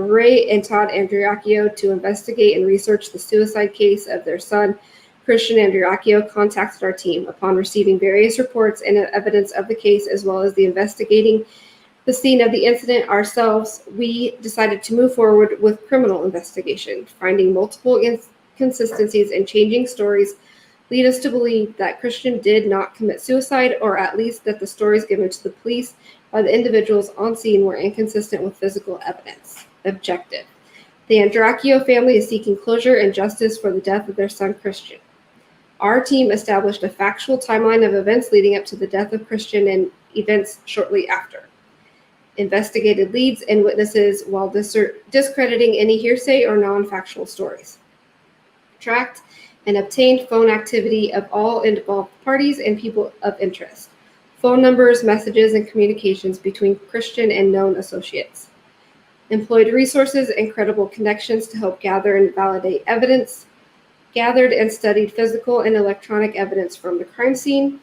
Ray and Todd Andreacchio, to investigate and research the suicide case of their son, Christian Andreacchio, contacted our team. Upon receiving various reports and evidence of the case, as well as the investigating the scene of the incident ourselves, we decided to move forward with criminal investigation. Finding multiple inconsistencies and changing stories lead us to believe that Christian did not commit suicide, or at least that the stories given to the police by the individuals on scene were inconsistent with physical evidence. Objective. The Andreacchio family is seeking closure and justice for the death of their son, Christian. Our team established a factual timeline of events leading up to the death of Christian and events shortly after. Investigated leads and witnesses while discrediting any hearsay or non-factual stories. Tracked and obtained phone activity of all involved parties and people of interest. Phone numbers, messages, and communications between Christian and known associates. Employed resources and credible connections to help gather and validate evidence. Gathered and studied physical and electronic evidence from the crime scene.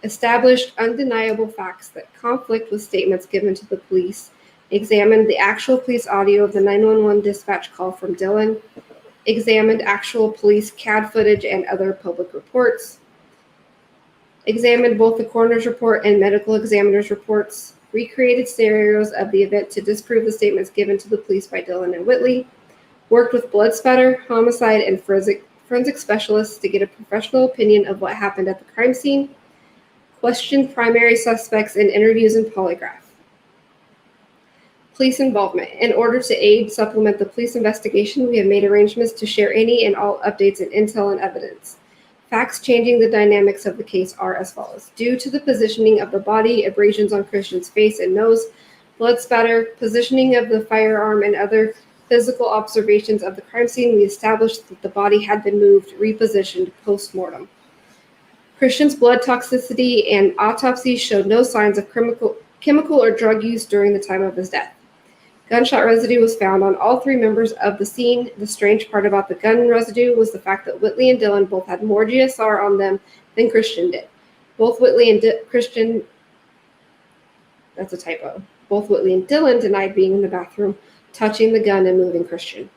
Established undeniable facts that conflict with statements given to the police. Examined the actual police audio of the 911 dispatch call from Dylan. Examined actual police CAD footage and other public reports. Examined both the coroner's report and medical examiner's reports. Recreated scenarios of the event to disprove the statements given to the police by Dylan and Whitley. Worked with blood spatter, homicide, and forensic specialists to get a professional opinion of what happened at the crime scene. Questioned primary suspects in interviews and polygraph. Police involvement. In order to aid supplement the police investigation, we have made arrangements to share any and all updates and intel and evidence. Facts changing the dynamics of the case are as follows. Due to the positioning of the body, abrasions on Christian's face and nose, blood spatter, positioning of the firearm, and other physical observations of the crime scene, we established that the body had been moved, repositioned post-mortem. Christian's blood toxicity and autopsy showed no signs of chemical or drug use during the time of his death. Gunshot residue was found on all three members of the scene. The strange part about the gun residue was the fact that Whitley and Dylan both had more GSR on them than Christian did. Both Whitley and Christian, that's a typo. Both Whitley and Dylan denied being in the bathroom, touching the gun and moving Christian.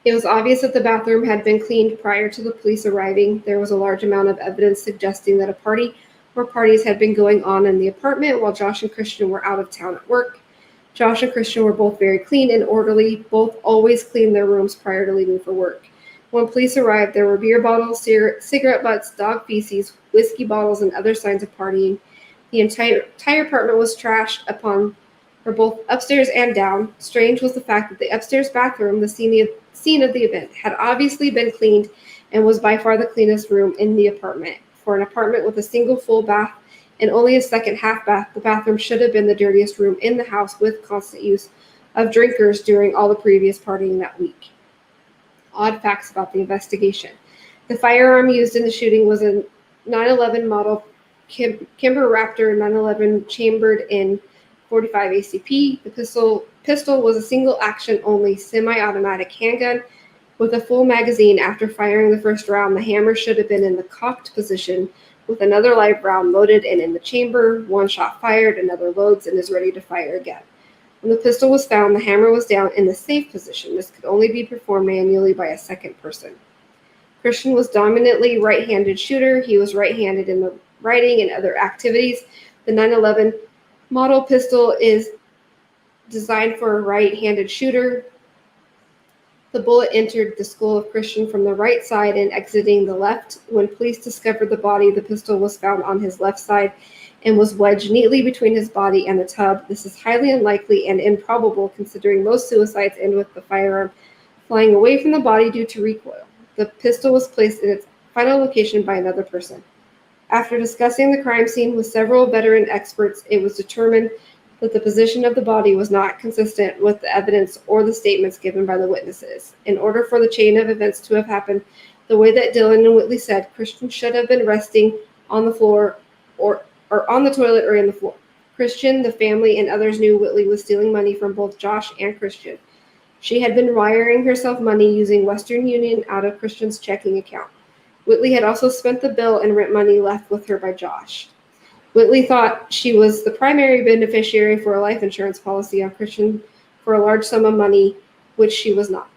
It was obvious that the bathroom had been cleaned prior to the police arriving. There was a large amount of evidence suggesting that a party or parties had been going on in the apartment while Josh and Christian were out of town at work. Josh and Christian were both very clean and orderly. Both always cleaned their rooms prior to leaving for work. When police arrived, there were beer bottles, cigarette butts, dog feces, whiskey bottles, and other signs of partying. The entire apartment was trashed upon her both upstairs and down. Strange was the fact that the upstairs bathroom, the scene of the event, had obviously been cleaned and was by far the cleanest room in the apartment. For an apartment with a single full bath and only a second half bath, the bathroom should have been the dirtiest room in the house, with constant use of drinkers during all the previous partying that week. Odd facts about the investigation. The firearm used in the shooting was a 911 model Kimber Raptor 911 chambered in .45 ACP. The pistol was a single action only semi-automatic handgun with a full magazine. After firing the first round, the hammer should have been in the cocked position with another live round loaded and in the chamber. One shot fired, another loads and is ready to fire again. When the pistol was found, the hammer was down in the safe position. This could only be performed manually by a second person. Christian was dominantly right-handed shooter. He was right-handed in the writing and other activities. The 911 model pistol is designed for a right-handed shooter. The bullet entered the skull of Christian from the right side and exiting the left. When police discovered the body, the pistol was found on his left side and was wedged neatly between his body and the tub. This is highly unlikely and improbable, considering most suicides end with the firearm flying away from the body due to recoil. The pistol was placed in its final location by another person. After discussing the crime scene with several veteran experts, it was determined that the position of the body was not consistent with the evidence or the statements given by the witnesses. In order for the chain of events to have happened the way that Dylan and Whitley said, Christian should have been resting on the floor or on the toilet or in the floor. Christian, the family, and others knew Whitley was stealing money from both Josh and Christian. She had been wiring herself money using Western Union out of Christian's checking account. Whitley had also spent the bill and rent money left with her by Josh. Whitley thought she was the primary beneficiary for a life insurance policy on Christian for a large sum of money, which she was not.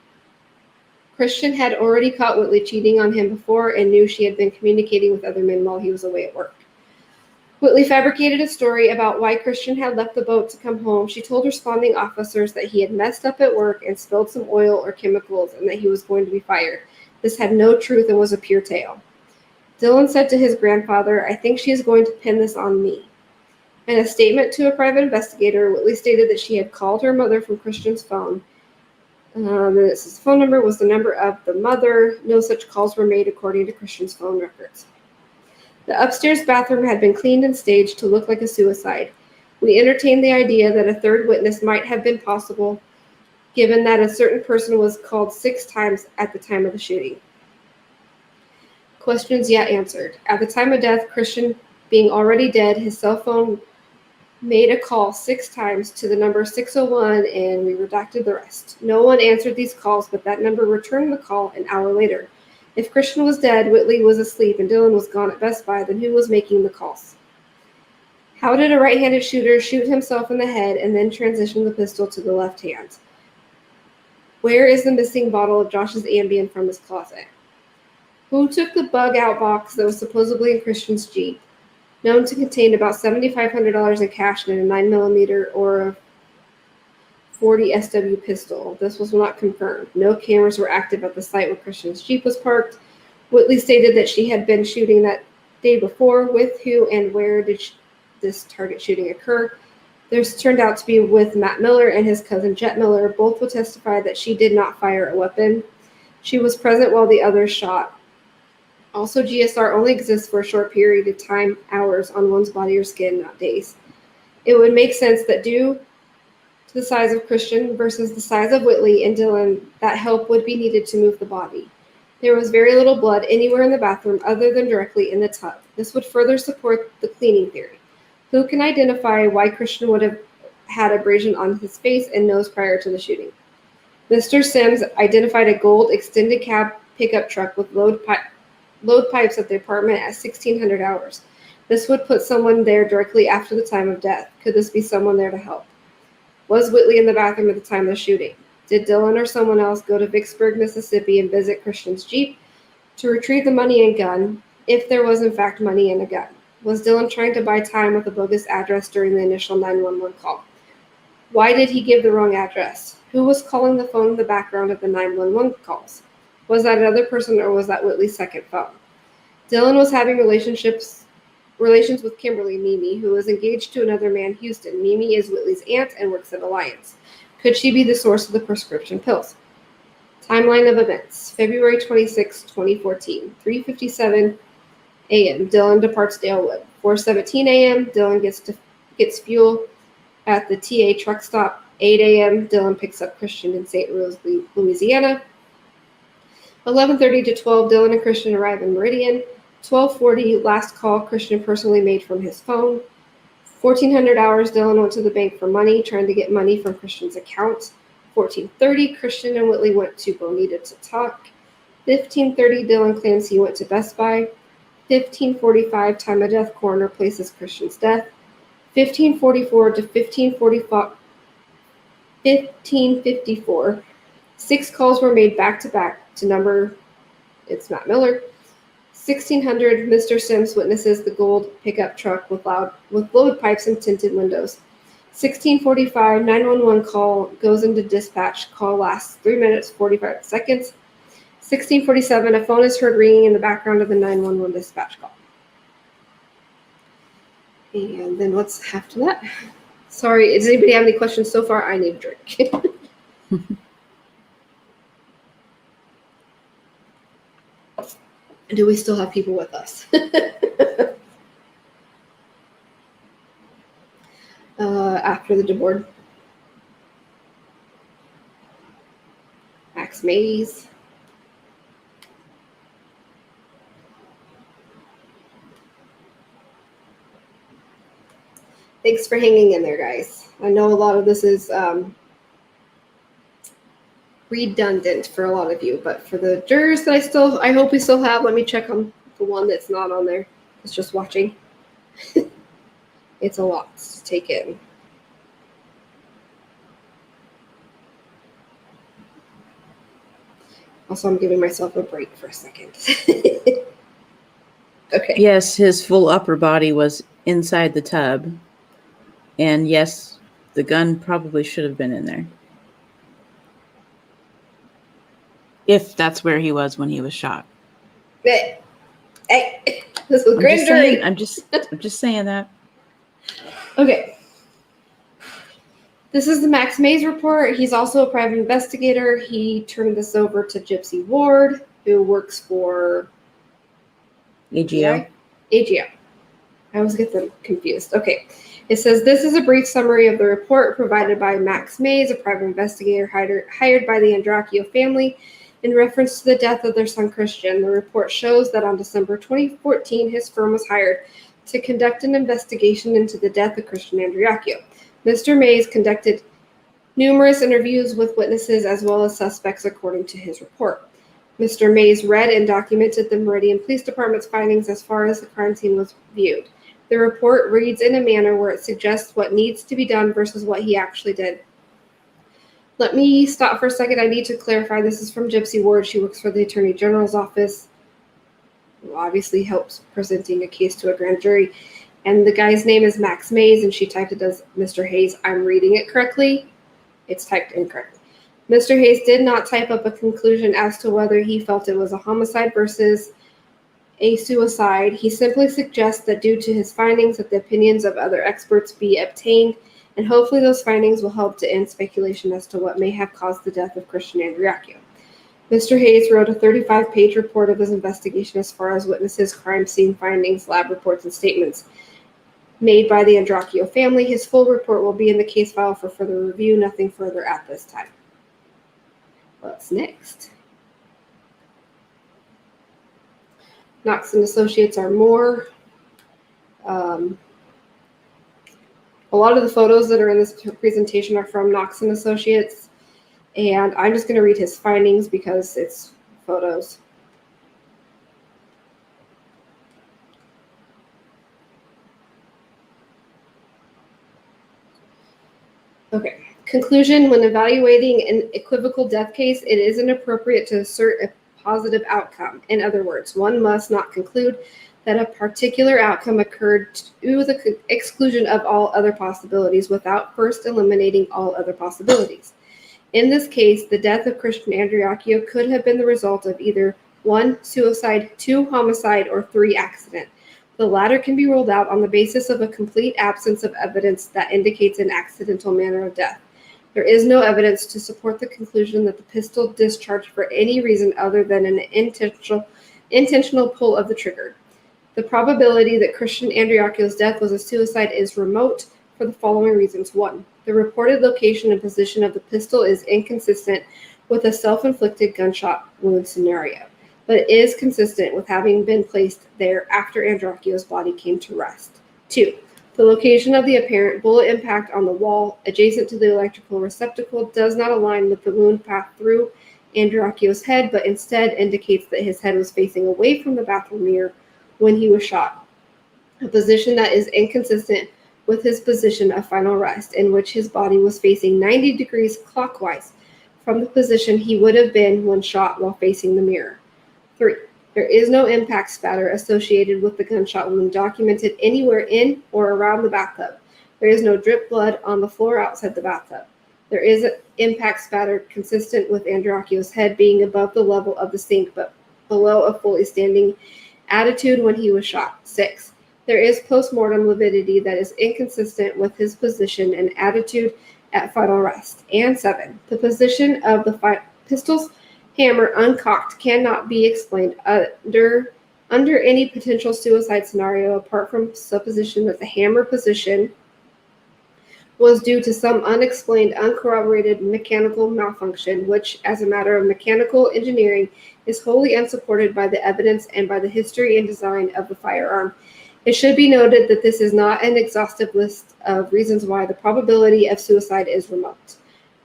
Christian had already caught Whitley cheating on him before and knew she had been communicating with other men while he was away at work. Whitley fabricated a story about why Christian had left the boat to come home. She told responding officers that he had messed up at work and spilled some oil or chemicals and that he was going to be fired. This had no truth and was a pure tale. Dylan said to his grandfather, "I think she is going to pin this on me." In a statement to a private investigator, Whitley stated that she had called her mother from Christian's phone. His phone number was the number of the mother. No such calls were made according to Christian's phone records. The upstairs bathroom had been cleaned and staged to look like a suicide. We entertained the idea that a third witness might have been possible, given that a certain person was called 6 times at the time of the shooting. Questions yet answered. At the time of death, Christian being already dead, his cell phone made a call 6 times to the number 601, and we redacted the rest. No one answered these calls, but that number returned the call an hour later. If Christian was dead, Whitley was asleep, and Dylan was gone at Best Buy, then who was making the calls? How did a right-handed shooter shoot himself in the head and then transition the pistol to the left hand? Where is the missing bottle of Josh's Ambien from his closet? Who took the bug-out box that was supposedly in Christian's Jeep, known to contain about $7,500 in cash and a 9mm or a .40 SW pistol? This was not confirmed. No cameras were active at the site where Christian's Jeep was parked. Whitley stated that she had been shooting that day before. With who and where did this target shooting occur? This turned out to be with Matt Miller and his cousin Jet Miller. Both will testify that she did not fire a weapon. She was present while the others shot. Also, GSR only exists for a short period of time, hours, on one's body or skin, not days. It would make sense that due to the size of Christian versus the size of Whitley and Dylan, that help would be needed to move the body. There was very little blood anywhere in the bathroom other than directly in the tub. This would further support the cleaning theory. Who can identify why Christian would have had abrasion on his face and nose prior to the shooting. Mr. Sims identified a gold extended cab pickup truck with load pipes at the apartment at 1600 hours. This would put someone there directly after the time of death. Could this be someone there to help? Was Whitley in the bathroom at the time of the shooting? Did Dylan or someone else go to Vicksburg, Mississippi and visit Christian's Jeep to retrieve the money and gun, if there was in fact money and a gun? Was Dylan trying to buy time with a bogus address during the initial 911 call? Why did he give the wrong address? Who was calling the phone in the background of the 911 calls? Was that another person or was that Whitley's second phone? Dylan was having relations with Kimberly, Mimi, who was engaged to another man, Houston. Mimi is Whitley's aunt and works at Alliance. Could she be the source of the prescription pills? Timeline of events. February 26, 2014, 3:57 a.m. Dylan departs Dalewood. 4:17 a.m. Dylan gets fuel at the TA truck stop. 8 a.m. Dylan picks up Christian in St. Louis, Louisiana. 11:30 to 12, Dylan and Christian arrive in Meridian. 12:40, last call Christian personally made from his phone. 1400 hours, Dylan went to the bank for money, trying to get money from Christian's account. 14:30, Christian and Whitley went to Bonita to talk. 15:30, Dylan claims he went to Best Buy. 15:45, time of death, coroner places Christian's death. 15:44 to 15:54, 6 calls were made back-to-back to number, it's Matt Miller. 1600, Mr. Sims witnesses the gold pickup truck with load pipes and tinted windows. 16:45, 911 call goes into dispatch. Call lasts 3 minutes, 45 seconds. 16:47, a phone is heard ringing in the background of the 911 dispatch call. And then what's after that? Sorry, does anybody have any questions so far? I need a drink. Do we still have people with us? After the board. Max Mays. Thanks for hanging in there, guys. I know a lot of this is redundant for a lot of you, but for the jurors that I hope we still have, let me check on the one that's not on there. It's just watching. It's a lot to take in. Also, I'm giving myself a break for a second. Okay. Yes, his full upper body was inside the tub. And yes, the gun probably should have been in there. If that's where he was when he was shot. Hey, this was grand jury. I'm just saying that. Okay. This is the Max Mays report. He's also a private investigator. He turned this over to Gypsy Ward, who works for AGO. AGO. I always get them confused. Okay. It says, this is a brief summary of the report provided by Max Mays, a private investigator hired by the Andreacchio family in reference to the death of their son Christian. The report shows that on December 2014, his firm was hired to conduct an investigation into the death of Christian Andreacchio. Mr. Mays conducted numerous interviews with witnesses as well as suspects according to his report. Mr. Mays read and documented the Meridian Police Department's findings as far as the crime scene was viewed. The report reads in a manner where it suggests what needs to be done versus what he actually did. Let me stop for a second. I need to clarify. This is from Gypsy Ward. She works for the Attorney General's office, who obviously helps presenting a case to a grand jury. And the guy's name is Max Mays, and she typed it as Mr. Hayes. I'm reading it correctly. It's typed incorrectly. Mr. Hayes did not type up a conclusion as to whether he felt it was a homicide versus a suicide. He simply suggests that due to his findings that the opinions of other experts be obtained, and hopefully those findings will help to end speculation as to what may have caused the death of Christian Andreacchio. Mr. Hayes wrote a 35-page report of his investigation as far as witnesses, crime scene findings, lab reports, and statements made by the Andreacchio family. His full report will be in the case file for further review. Nothing further at this time. What's next? Knox and Associates are more. A lot of the photos that are in this presentation are from Knox and Associates, and I'm just going to read his findings because it's photos. Okay. Conclusion: when evaluating an equivocal death case, it is inappropriate to assert a positive outcome. In other words, one must not conclude that a particular outcome occurred to the exclusion of all other possibilities without first eliminating all other possibilities. In this case, the death of Christian Andreacchio could have been the result of either 1. Suicide, 2. Homicide, or 3. Accident. The latter can be ruled out on the basis of a complete absence of evidence that indicates an accidental manner of death. There is no evidence to support the conclusion that the pistol discharged for any reason other than an intentional pull of the trigger. The probability that Christian Andreacchio's death was a suicide is remote for the following reasons. 1. The reported location and position of the pistol is inconsistent with a self-inflicted gunshot wound scenario, but it is consistent with having been placed there after Andreacchio's body came to rest. 2. The location of the apparent bullet impact on the wall adjacent to the electrical receptacle does not align with the wound path through Andreacchio's head, but instead indicates that his head was facing away from the bathroom mirror when he was shot, a position that is inconsistent with his position of final rest, in which his body was facing 90 degrees clockwise from the position he would have been when shot while facing the mirror. 3. There is no impact spatter associated with the gunshot wound documented anywhere in or around the bathtub. There is no drip blood on the floor outside the bathtub. There is an impact spatter consistent with Andreacchio's head being above the level of the sink but below a fully standing attitude when he was shot. 6. There is post-mortem lividity that is inconsistent with his position and attitude at final rest. And 7. The position of the pistol's hammer uncocked cannot be explained under any potential suicide scenario apart from supposition that the hammer position was due to some unexplained, uncorroborated mechanical malfunction, which, as a matter of mechanical engineering, is wholly unsupported by the evidence and by the history and design of the firearm. It should be noted that this is not an exhaustive list of reasons why the probability of suicide is remote.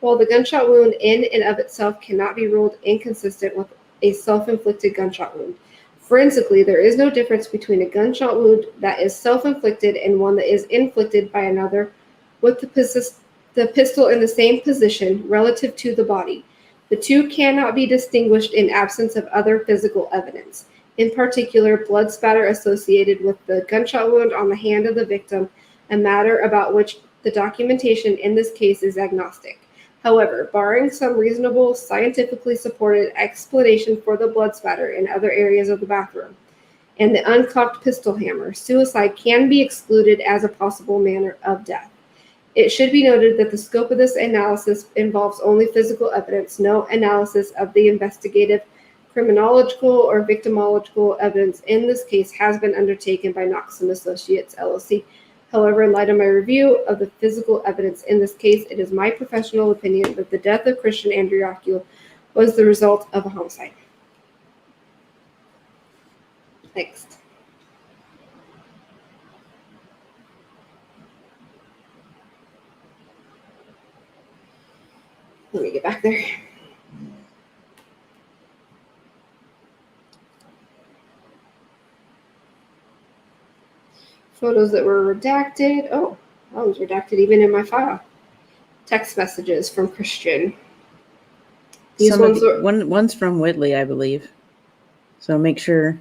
While the gunshot wound in and of itself cannot be ruled inconsistent with a self-inflicted gunshot wound, forensically, there is no difference between a gunshot wound that is self-inflicted and one that is inflicted by another with the pistol in the same position relative to the body. The two cannot be distinguished in absence of other physical evidence, in particular blood spatter associated with the gunshot wound on the hand of the victim, a matter about which the documentation in this case is agnostic. However, barring some reasonable, scientifically supported explanation for the blood spatter in other areas of the bathroom and the uncocked pistol hammer, suicide can be excluded as a possible manner of death. It should be noted that the scope of this analysis involves only physical evidence. No analysis of the investigative, criminological, or victimological evidence in this case has been undertaken by Knox and Associates, LLC. However, in light of my review of the physical evidence in this case, it is my professional opinion that the death of Christian Andreacchio was the result of a homicide. Next. Let me get back there. Photos that were redacted. Oh, that was redacted even in my file. Text messages from Christian. These one's from Whitley, I believe. So make sure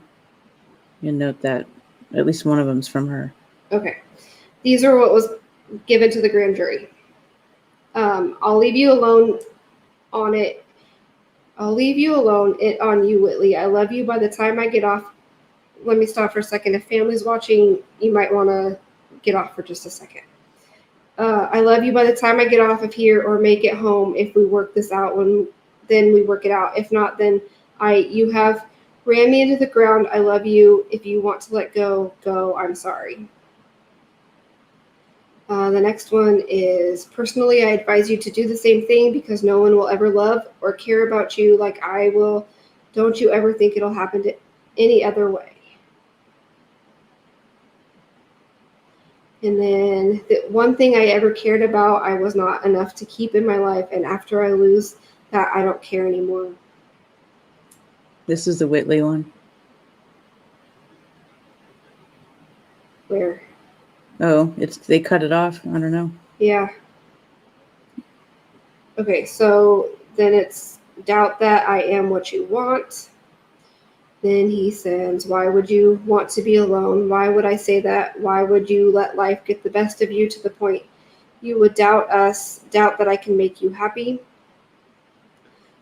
you note that at least one of them's from her. Okay. These are what was given to the grand jury. I'll leave you alone on it. I'll leave you alone on you, Whitley. I love you. By the time I get off, let me stop for a second. If family's watching, you might want to get off for just a second. I love you by the time I get off of here or make it home. If we work this out, then we work it out. If not, then you have ran me into the ground. I love you. If you want to let go, go. I'm sorry. The next one is, personally, I advise you to do the same thing because no one will ever love or care about you like I will. Don't you ever think it'll happen to any other way. And then the one thing I ever cared about, I was not enough to keep in my life. And after I lose that, I don't care anymore. This is the Whitley one. Where? Oh, they cut it off. I don't know. Yeah. Okay, so then it's doubt that I am what you want. Then he says, why would you want to be alone? Why would I say that? Why would you let life get the best of you to the point you would doubt us, doubt that I can make you happy?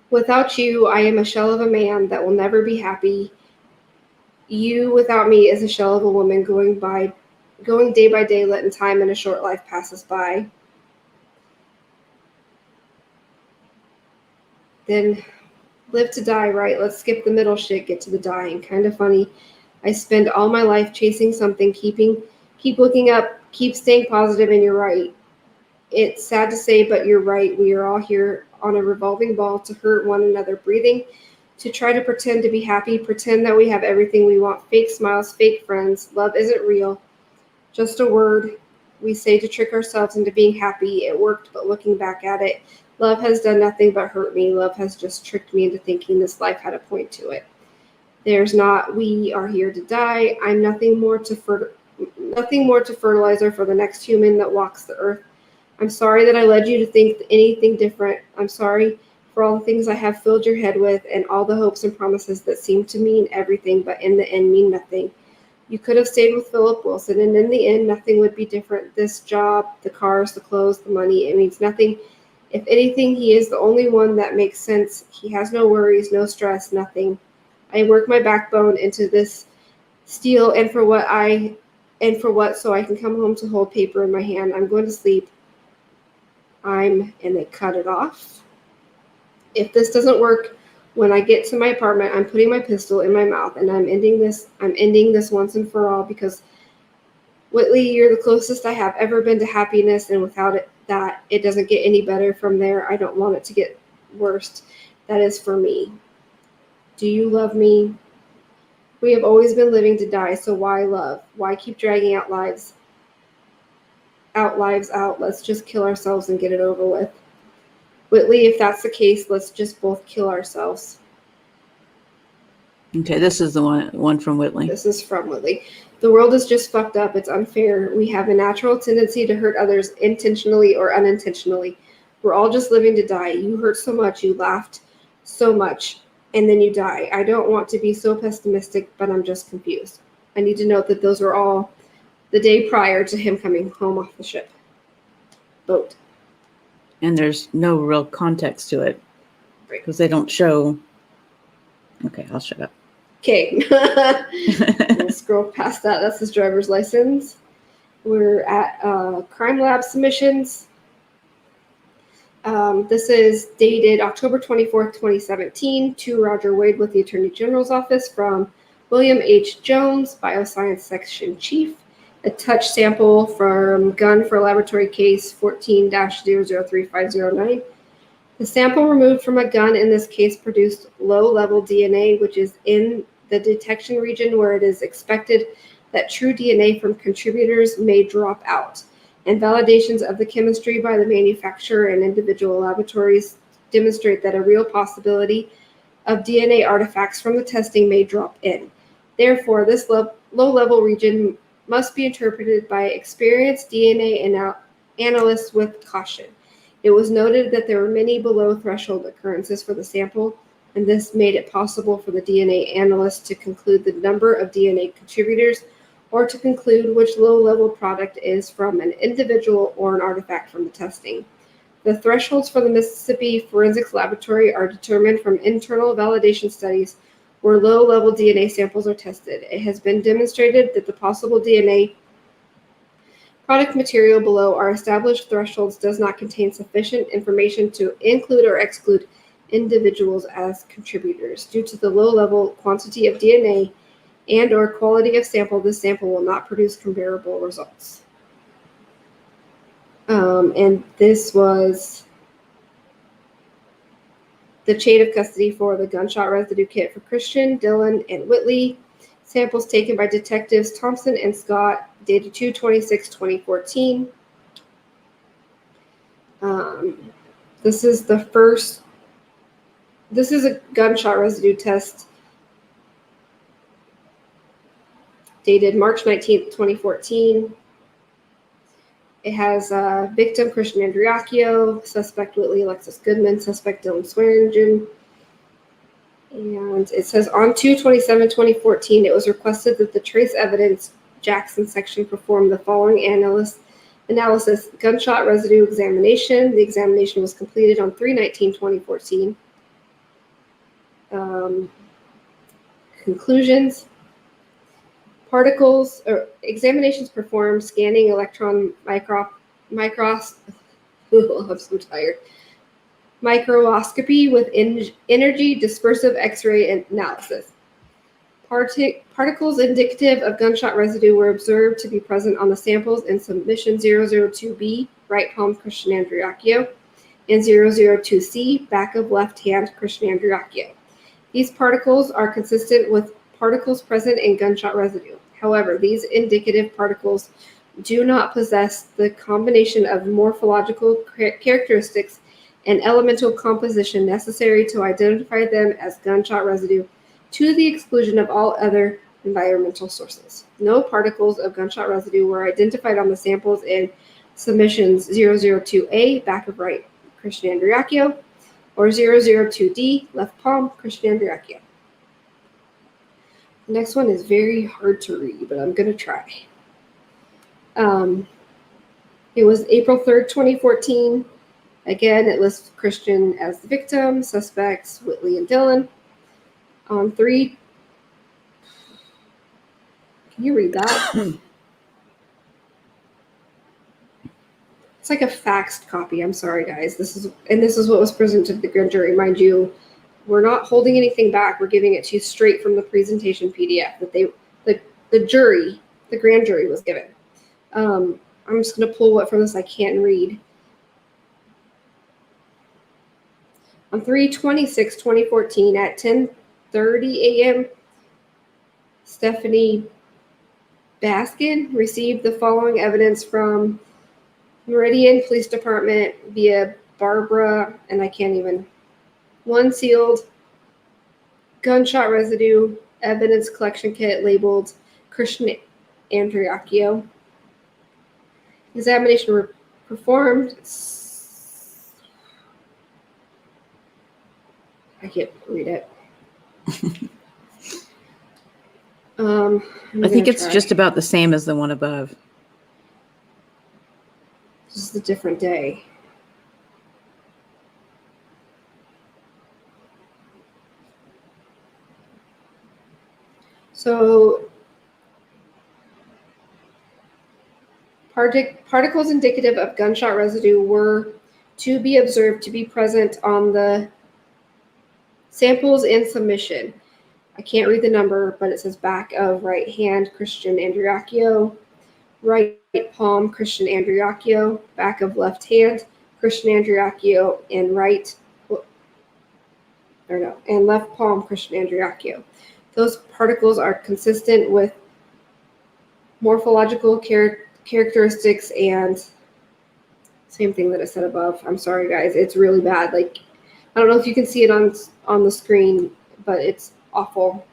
Without you, I am a shell of a man that will never be happy. You without me is a shell of a woman going day by day, letting time in a short life pass us by. Then live to die, right? Let's skip the middle shit, get to the dying. Kind of funny. I spend all my life chasing something, keep looking up, keep staying positive, and you're right. It's sad to say, but you're right. We are all here on a revolving ball to hurt one another, breathing, to try to pretend to be happy, pretend that we have everything we want, fake smiles, fake friends. Love isn't real. Just a word we say to trick ourselves into being happy. It worked, but looking back at it, love has done nothing but hurt me. Love has just tricked me into thinking this life had a point to it. There's not, we are here to die. I'm nothing more to fertilizer for the next human that walks the earth. I'm sorry that I led you to think anything different. I'm sorry for all the things I have filled your head with and all the hopes and promises that seem to mean everything, but in the end mean nothing. You could have stayed with Philip Wilson, and in the end, nothing would be different. This job, the cars, the clothes, the money, it means nothing. If anything, he is the only one that makes sense. He has no worries, no stress, nothing. I work my backbone into this steel, and for what, so I can come home to hold paper in my hand. I'm going to sleep. And they cut it off. If this doesn't work, when I get to my apartment, I'm putting my pistol in my mouth and I'm ending this once and for all, because Whitley, you're the closest I have ever been to happiness, and without that, it doesn't get any better from there. I don't want it to get worse. That is for me. Do you love me? We have always been living to die, so why love? Why keep dragging out lives? Let's just kill ourselves and get it over with. Whitley, if that's the case, let's just both kill ourselves. Okay, this is the one from Whitley. This is from Whitley. The world is just fucked up. It's unfair. We have a natural tendency to hurt others intentionally or unintentionally. We're all just living to die. You hurt so much. You laughed so much. And then you die. I don't want to be so pessimistic, but I'm just confused. I need to note that those were all the day prior to him coming home off the boat. And there's no real context to it. Right. Because they don't show. Okay, I'll shut up. Okay. We'll scroll past that. That's his driver's license. We're at crime lab submissions. This is dated October 24th, 2017, to Roger Wade with the Attorney General's Office from William H. Jones, Bioscience Section Chief. A touch sample from gun for laboratory case 14-003509. The sample removed from a gun in this case produced low-level DNA, which is in the detection region where it is expected that true DNA from contributors may drop out. And validations of the chemistry by the manufacturer and individual laboratories demonstrate that a real possibility of DNA artifacts from the testing may drop in. Therefore, this low-level region must be interpreted by experienced DNA analysts with caution. It was noted that there were many below threshold occurrences for the sample, and this made it possible for the DNA analyst to conclude the number of DNA contributors or to conclude which low-level product is from an individual or an artifact from the testing. The thresholds for the Mississippi Forensics Laboratory are determined from internal validation studies where low-level DNA samples are tested. It has been demonstrated that the possible DNA product material below our established thresholds does not contain sufficient information to include or exclude individuals as contributors. Due to the low-level quantity of DNA and or quality of sample, this sample will not produce comparable results. And this was the chain of custody for the gunshot residue kit for Christian, Dylan, and Whitley. Samples taken by Detectives Thompson and Scott, dated 2/26/2014. This is the first. This is a gunshot residue test dated March 19th, 2014. It has victim Christian Andreacchio, suspect Whitley Alexis Goodman, suspect Dylan Swearingen. And it says on 2/27/2014, it was requested that the Trace Evidence Jackson section perform the following analysis: gunshot residue examination. The examination was completed on 3/19/2014. Conclusions. Particles or examinations performed: scanning, electron I'm so tired. Microscopy with energy dispersive X-ray analysis. Particles indicative of gunshot residue were observed to be present on the samples in submission 002B, right palm Christian Andreacchio, and 002C, back of left hand Christian Andreacchio. These particles are consistent with particles present in gunshot residue. However, these indicative particles do not possess the combination of morphological characteristics and elemental composition necessary to identify them as gunshot residue, to the exclusion of all other environmental sources. No particles of gunshot residue were identified on the samples in submissions 002A, back of right Christian Andreacchio, or 002D, left palm Christian Andreacchio. The next one is very hard to read, but I'm going to try. It was April 3rd, 2014. Again, it lists Christian as the victim, suspects Whitley and Dylan. On 3, can you read that? It's like a faxed copy. I'm sorry, guys. This is what was presented to the grand jury. Mind you, we're not holding anything back. We're giving it to you straight from the presentation PDF that the jury, the grand jury, was given. I'm just going to pull what from this I can't read. On 3/26/2014 at 10:30 a.m., Stephanie Baskin received the following evidence from Meridian Police Department via Barbara, and I can't even, one sealed gunshot residue evidence collection kit labeled Christian Andreacchio. Examination performed. I can't read it. I think it's just about the same as the one above. Just a different day. So particles indicative of gunshot residue were to be observed to be present on the samples in submission. I can't read the number, but it says back of right hand Christian Andreacchio, right palm Christian Andreacchio, back of left hand Christian Andreacchio, and and left palm Christian Andreacchio. Those particles are consistent with morphological characteristics and same thing that I said above. I'm sorry, guys. It's really bad. Like, I don't know if you can see it on the screen, but it's awful.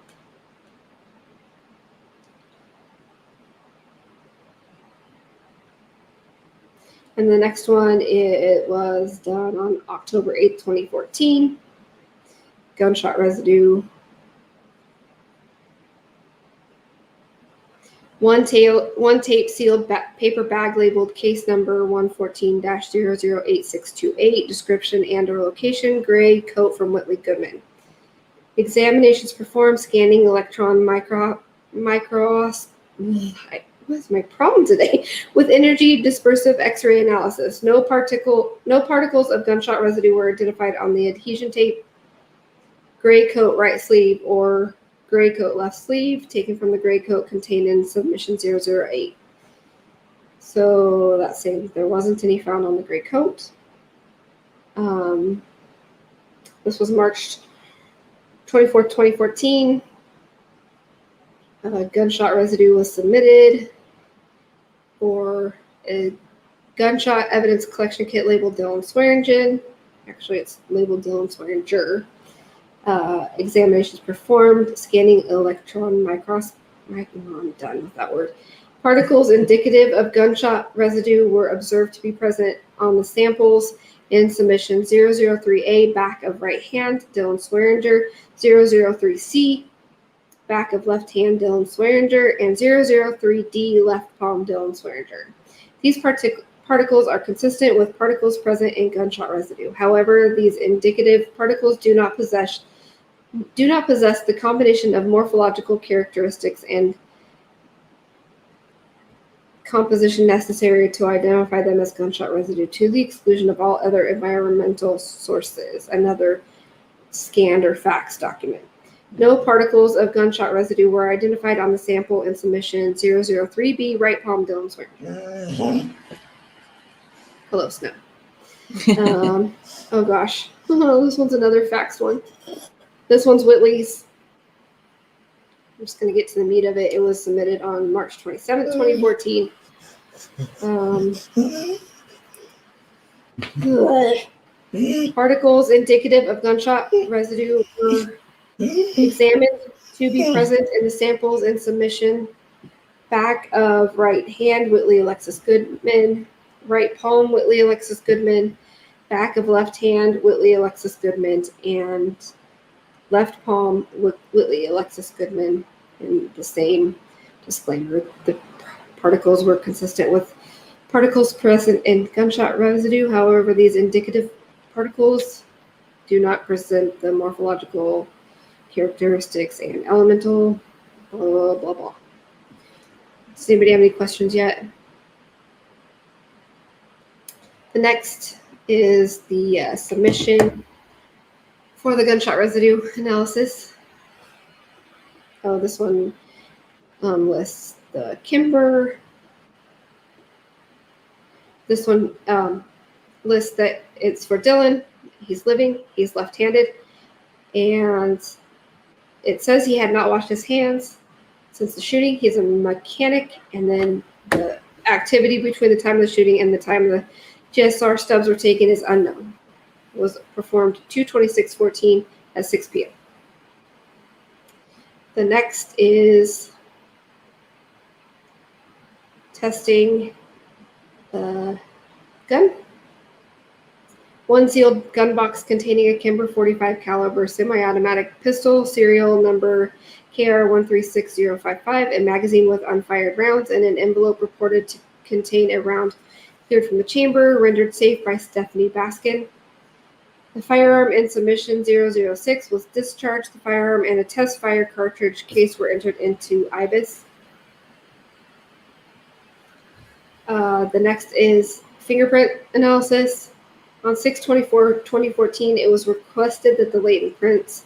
And the next one, it was done on October 8th, 2014. Gunshot residue. One tape sealed paper bag labeled case number 114-008628, description and or location, gray coat from Whitley Goodman. Examinations performed, scanning, electron what's my problem today? With energy dispersive X-ray analysis. No particles of gunshot residue were identified on the adhesion tape, gray coat right sleeve, or gray coat left sleeve, taken from the gray coat contained in submission 008. So that's saying there wasn't any found on the gray coat. This was March 24th, 2014. Gunshot residue was submitted for a gunshot evidence collection kit labeled Dylan Swearingen. Actually, it's labeled Dylan Swearinger. Examinations performed, scanning electron microscopy. I'm done with that word. Particles indicative of gunshot residue were observed to be present on the samples in submission 003A, back of right hand, Dylan Swearinger, 003C, back of left hand, Dylan Swearinger, and 003D, left palm, Dylan Swearinger. These particles are consistent with particles present in gunshot residue. However, these indicative particles do not possess the combination of morphological characteristics and composition necessary to identify them as gunshot residue, to the exclusion of all other environmental sources. Another scanned or faxed document. No particles of gunshot residue were identified on the sample in submission 003B, right palm, Dylan Swearinger. Hello, Snow. Oh gosh. Oh, this one's another faxed one. This one's Whitley's. I'm just going to get to the meat of it. It was submitted on March 27th, 2014. Particles indicative of gunshot residue were examined to be present in the samples in submission. Back of right hand, Whitley Alexis Goodman. Right palm, Whitley Alexis Goodman. Back of left hand, Whitley Alexis Goodman. And left palm, Whitley Alexis Goodman. And the same disclaimer. The particles were consistent with particles present in gunshot residue. However, these indicative particles do not present the morphological characteristics and elemental blah, blah, blah. Does anybody have any questions yet? The next is the submission for the gunshot residue analysis. Oh, this one lists the Kimber. This one lists that it's for Dylan. He's living. He's left-handed. And it says he had not washed his hands since the shooting. He's a mechanic. And then the activity between the time of the shooting and the time the GSR stubs were taken is unknown. It was performed 2/26/14 at 6 p.m. The next is testing the gun. One sealed gun box containing a Kimber .45 caliber semi-automatic pistol, serial number KR136055, a magazine with unfired rounds, and an envelope reported to contain a round cleared from the chamber, rendered safe by Stephanie Baskin. The firearm in submission 006 was discharged. The firearm and a test fire cartridge case were entered into IBIS. The next is fingerprint analysis. On 6/24/2014, it was requested that the latent prints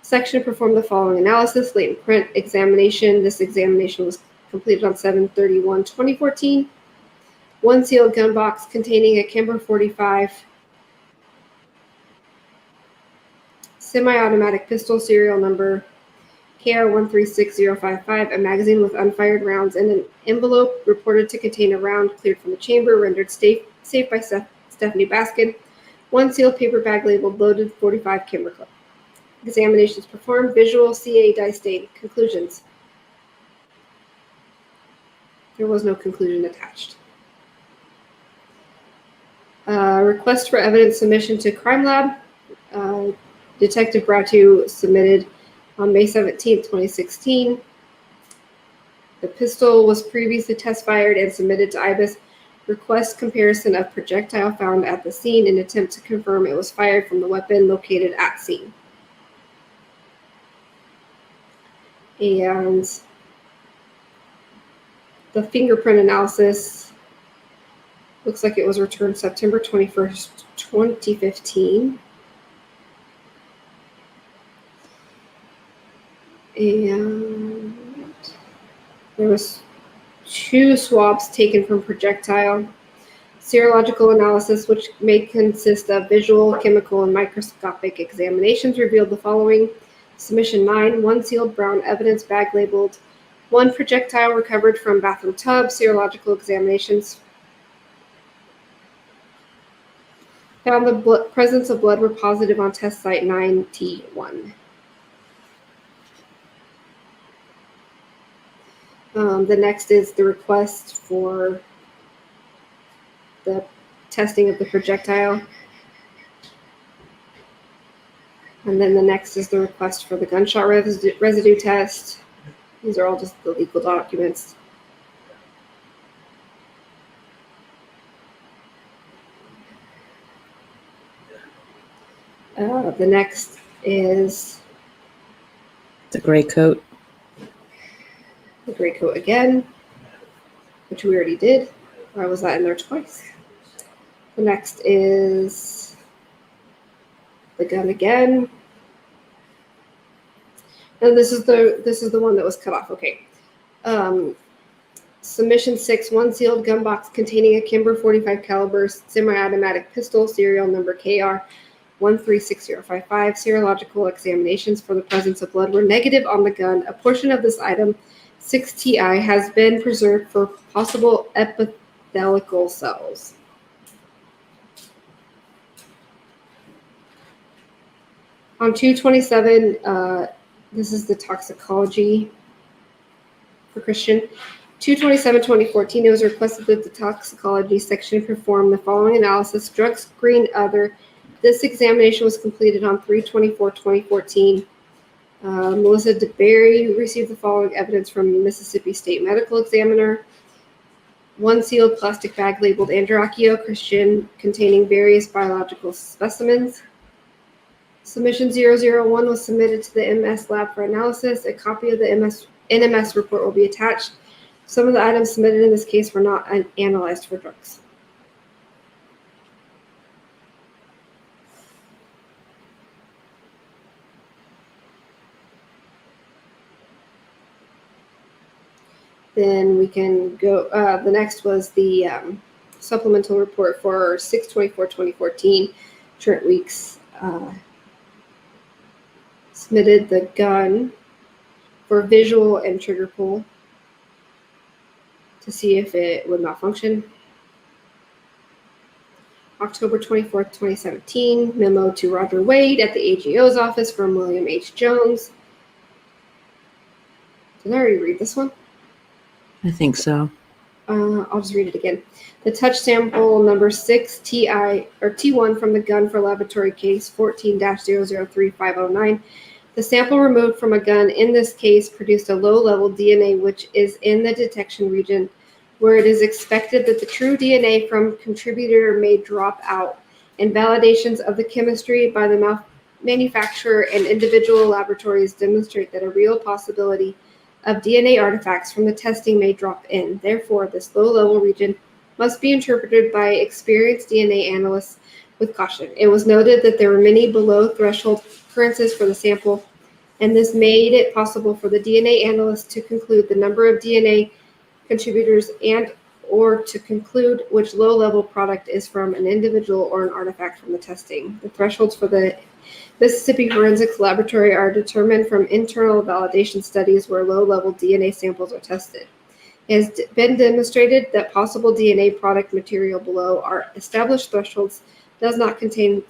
section perform the following analysis. Latent print examination. This examination was completed on 7/31/2014. One sealed gun box containing a Kimber .45 semi-automatic pistol, serial number KR136055, a magazine with unfired rounds, and an envelope reported to contain a round cleared from the chamber, rendered safe by Stephanie Baskin. One sealed paper bag labeled loaded .45 Kimber clip. Examinations performed. Visual CA dye stain. Conclusions. There was no conclusion attached. Request for evidence submission to Crime Lab. Detective Bratu submitted on May 17, 2016. The pistol was previously test fired and submitted to IBIS. Request comparison of projectile found at the scene in attempt to confirm it was fired from the weapon located at scene. And the fingerprint analysis looks like it was returned September 21st, 2015. And there was 2 swabs taken from projectile. Serological analysis, which may consist of visual, chemical, and microscopic examinations, revealed the following. Submission 9, one sealed brown evidence bag labeled 1 projectile recovered from bathroom tub. Serological examinations found the presence of blood were positive on test site 9T1. The next is the request for the testing of the projectile. And then the next is the request for the gunshot residue test. These are all just the legal documents. The next is The gray coat. the gray coat again, which we already did. Why was that in there twice? The next is the gun again. And this is the one that was cut off. Okay. Submission 6, 1 sealed gun box containing a Kimber 45 caliber semi-automatic pistol, serial number KR 136055. Serological examinations for the presence of blood were negative on the gun. A portion of this item, 6TI, has been preserved for possible epithelial cells. On 227, this is the toxicology for Christian. 227-2014, it was requested that the toxicology section perform the following analysis: drug screen other. This examination was completed on 3/24/2014. Melissa DeBerry received the following evidence from Mississippi State Medical Examiner. 1 sealed plastic bag labeled Andreacchio Christian containing various biological specimens. Submission 001 was submitted to the MS lab for analysis. A copy of the NMS report will be attached. Some of the items submitted in this case were not analyzed for drugs. Then we can go, the next was the supplemental report for 6/24/2014. Trent Weeks submitted the gun for visual and trigger pull to see if it would malfunction. October 24th, 2017, memo to Roger Wade at the AGO's office from William H. Jones. Did I already read this one? I think so. I'll just read it again. The touch sample number 6 TI or T1 from the gun for laboratory case 14-003509. The sample removed from a gun in this case produced a low-level DNA, which is in the detection region, where it is expected that the true DNA from contributor may drop out, and validations of the chemistry by the manufacturer and individual laboratories demonstrate that a real possibility of DNA artifacts from the testing may drop in. Therefore, this low-level region must be interpreted by experienced DNA analysts with caution. It was noted that there were many below-threshold occurrences for the sample, and this made it possible for the DNA analyst to conclude the number of DNA contributors and or to conclude which low-level product is from an individual or an artifact from the testing. The thresholds for the Mississippi Forensics Laboratory are determined from internal validation studies where low-level DNA samples are tested. It has been demonstrated that possible DNA product material below our established thresholds does not contain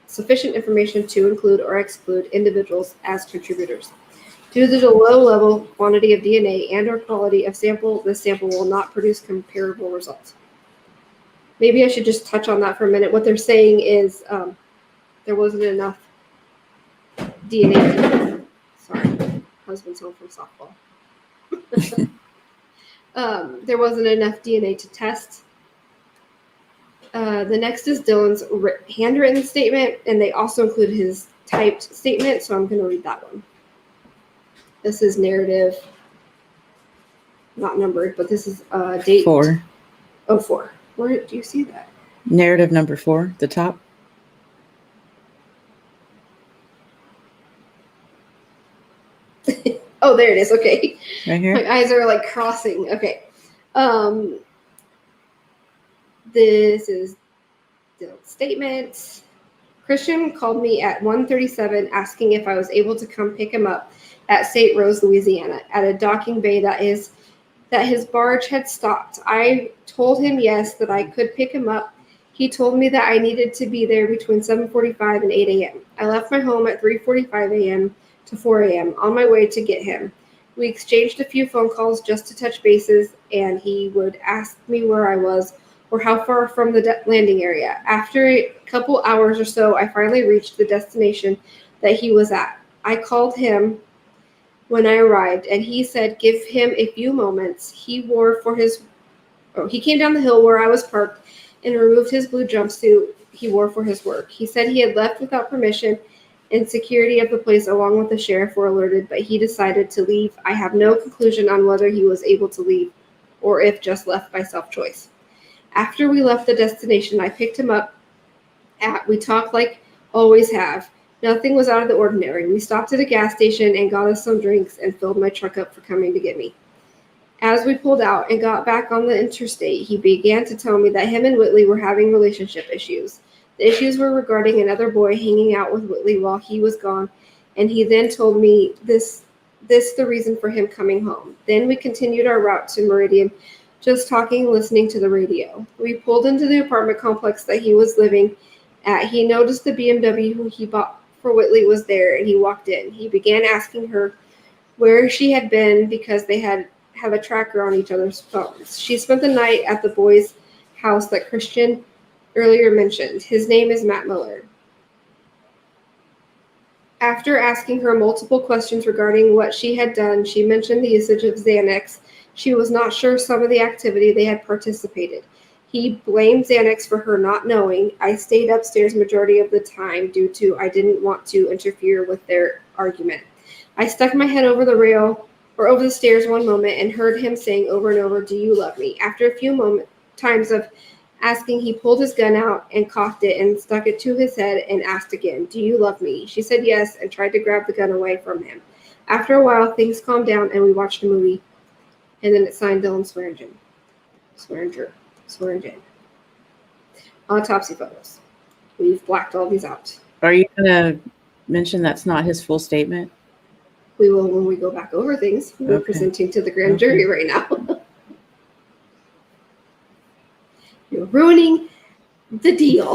sufficient information to include or exclude individuals as contributors. Due to the low-level quantity of DNA and or quality of sample, this sample will not produce comparable results. Maybe I should just touch on that for a minute. What they're saying is there wasn't enough DNA. Sorry, husband's home from softball. There wasn't enough DNA to test. The next is Dylan's handwritten statement, and they also include his typed statement, so I'm going to read that one. This is narrative, not numbered, but this is date 4. Oh, 4. Where do you see that? Narrative number 4, the top. Oh, there it is. Okay. Right here. My eyes are like crossing. Okay. This is the statement. Christian called me at 1:37 asking if I was able to come pick him up at St. Rose, Louisiana, at a docking bay that his barge had stopped. I told him yes, that I could pick him up. He told me that I needed to be there between 7:45 and 8 a.m. I left my home at 3:45 a.m. to 4 a.m. on my way to get him. We exchanged a few phone calls just to touch bases, and he would ask me where I was or how far from the landing area. After a couple hours or so, I finally reached the destination that he was at. I called him when I arrived, and he said give him a few moments. He came down the hill where I was parked and removed his blue jumpsuit he wore for his work. He said he had left without permission, and security of the place along with the sheriff were alerted, but he decided to leave. I have no conclusion on whether he was able to leave or if just left by self-choice. After we left the destination, I picked him up. We talked like always have. Nothing was out of the ordinary. We stopped at a gas station and got us some drinks and filled my truck up for coming to get me. As we pulled out and got back on the interstate, he began to tell me that him and Whitley were having relationship issues. The issues were regarding another boy hanging out with Whitley while he was gone, and he then told me this the reason for him coming home. Then we continued our route to Meridian, just talking and listening to the radio. We pulled into the apartment complex that he was living at. He noticed the BMW he bought for Whitley was there, and he walked in. He began asking her where she had been because they have a tracker on each other's phones. She spent the night at the boy's house that Christian earlier mentioned. His name is Matt Miller. After asking her multiple questions regarding what she had done, she mentioned the usage of Xanax. She was not sure some of the activity they had participated. He blamed Xanax for her not knowing. I stayed upstairs majority of the time due to I didn't want to interfere with their argument. I stuck my head over the rail or over the stairs one moment and heard him saying over and over, "Do you love me?" After a few times of asking, he pulled his gun out and cocked it and stuck it to his head and asked again, "Do you love me?" She said yes and tried to grab the gun away from him. After a while, things calmed down and we watched a movie. And then it signed Dylan Swearingen. Autopsy photos. We've blacked all these out. Are you going to mention that's not his full statement? We will when we go back over things. We're presenting to the grand jury right now. You're ruining the deal.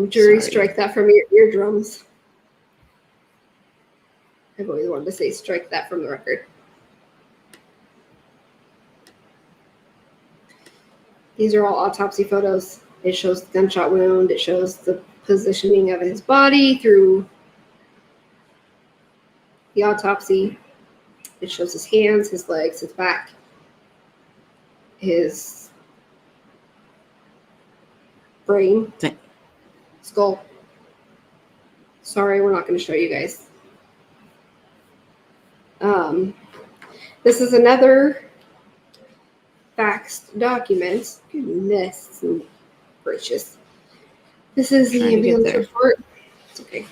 Jury, Sorry. strike that from your eardrums. I've always wanted to say strike that from the record. These are all autopsy photos. It shows the gunshot wound. It shows the positioning of his body through the autopsy. It shows his hands, his legs, his back, his brain, skull. Sorry, we're not going to show you guys. This is another faxed document. Goodness gracious. This is the ambulance report. It's okay.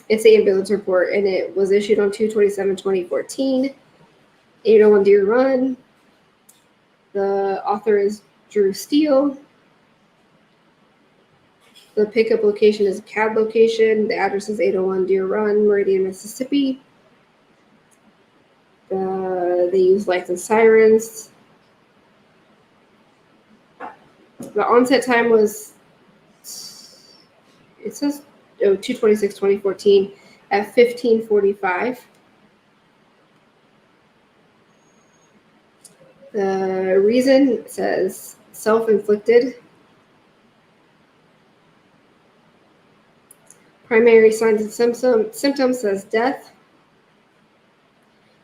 It's the ambulance report, and it was issued on 2/27/2014. 801 Deer Run. The author is Drew Steele. The pickup location is a cab location. The address is 801 Deer Run, Meridian, Mississippi. They use lights and sirens. The onset time was, it says 2/26/2014 at 15:45. The reason says self-inflicted. Primary signs and symptoms says death.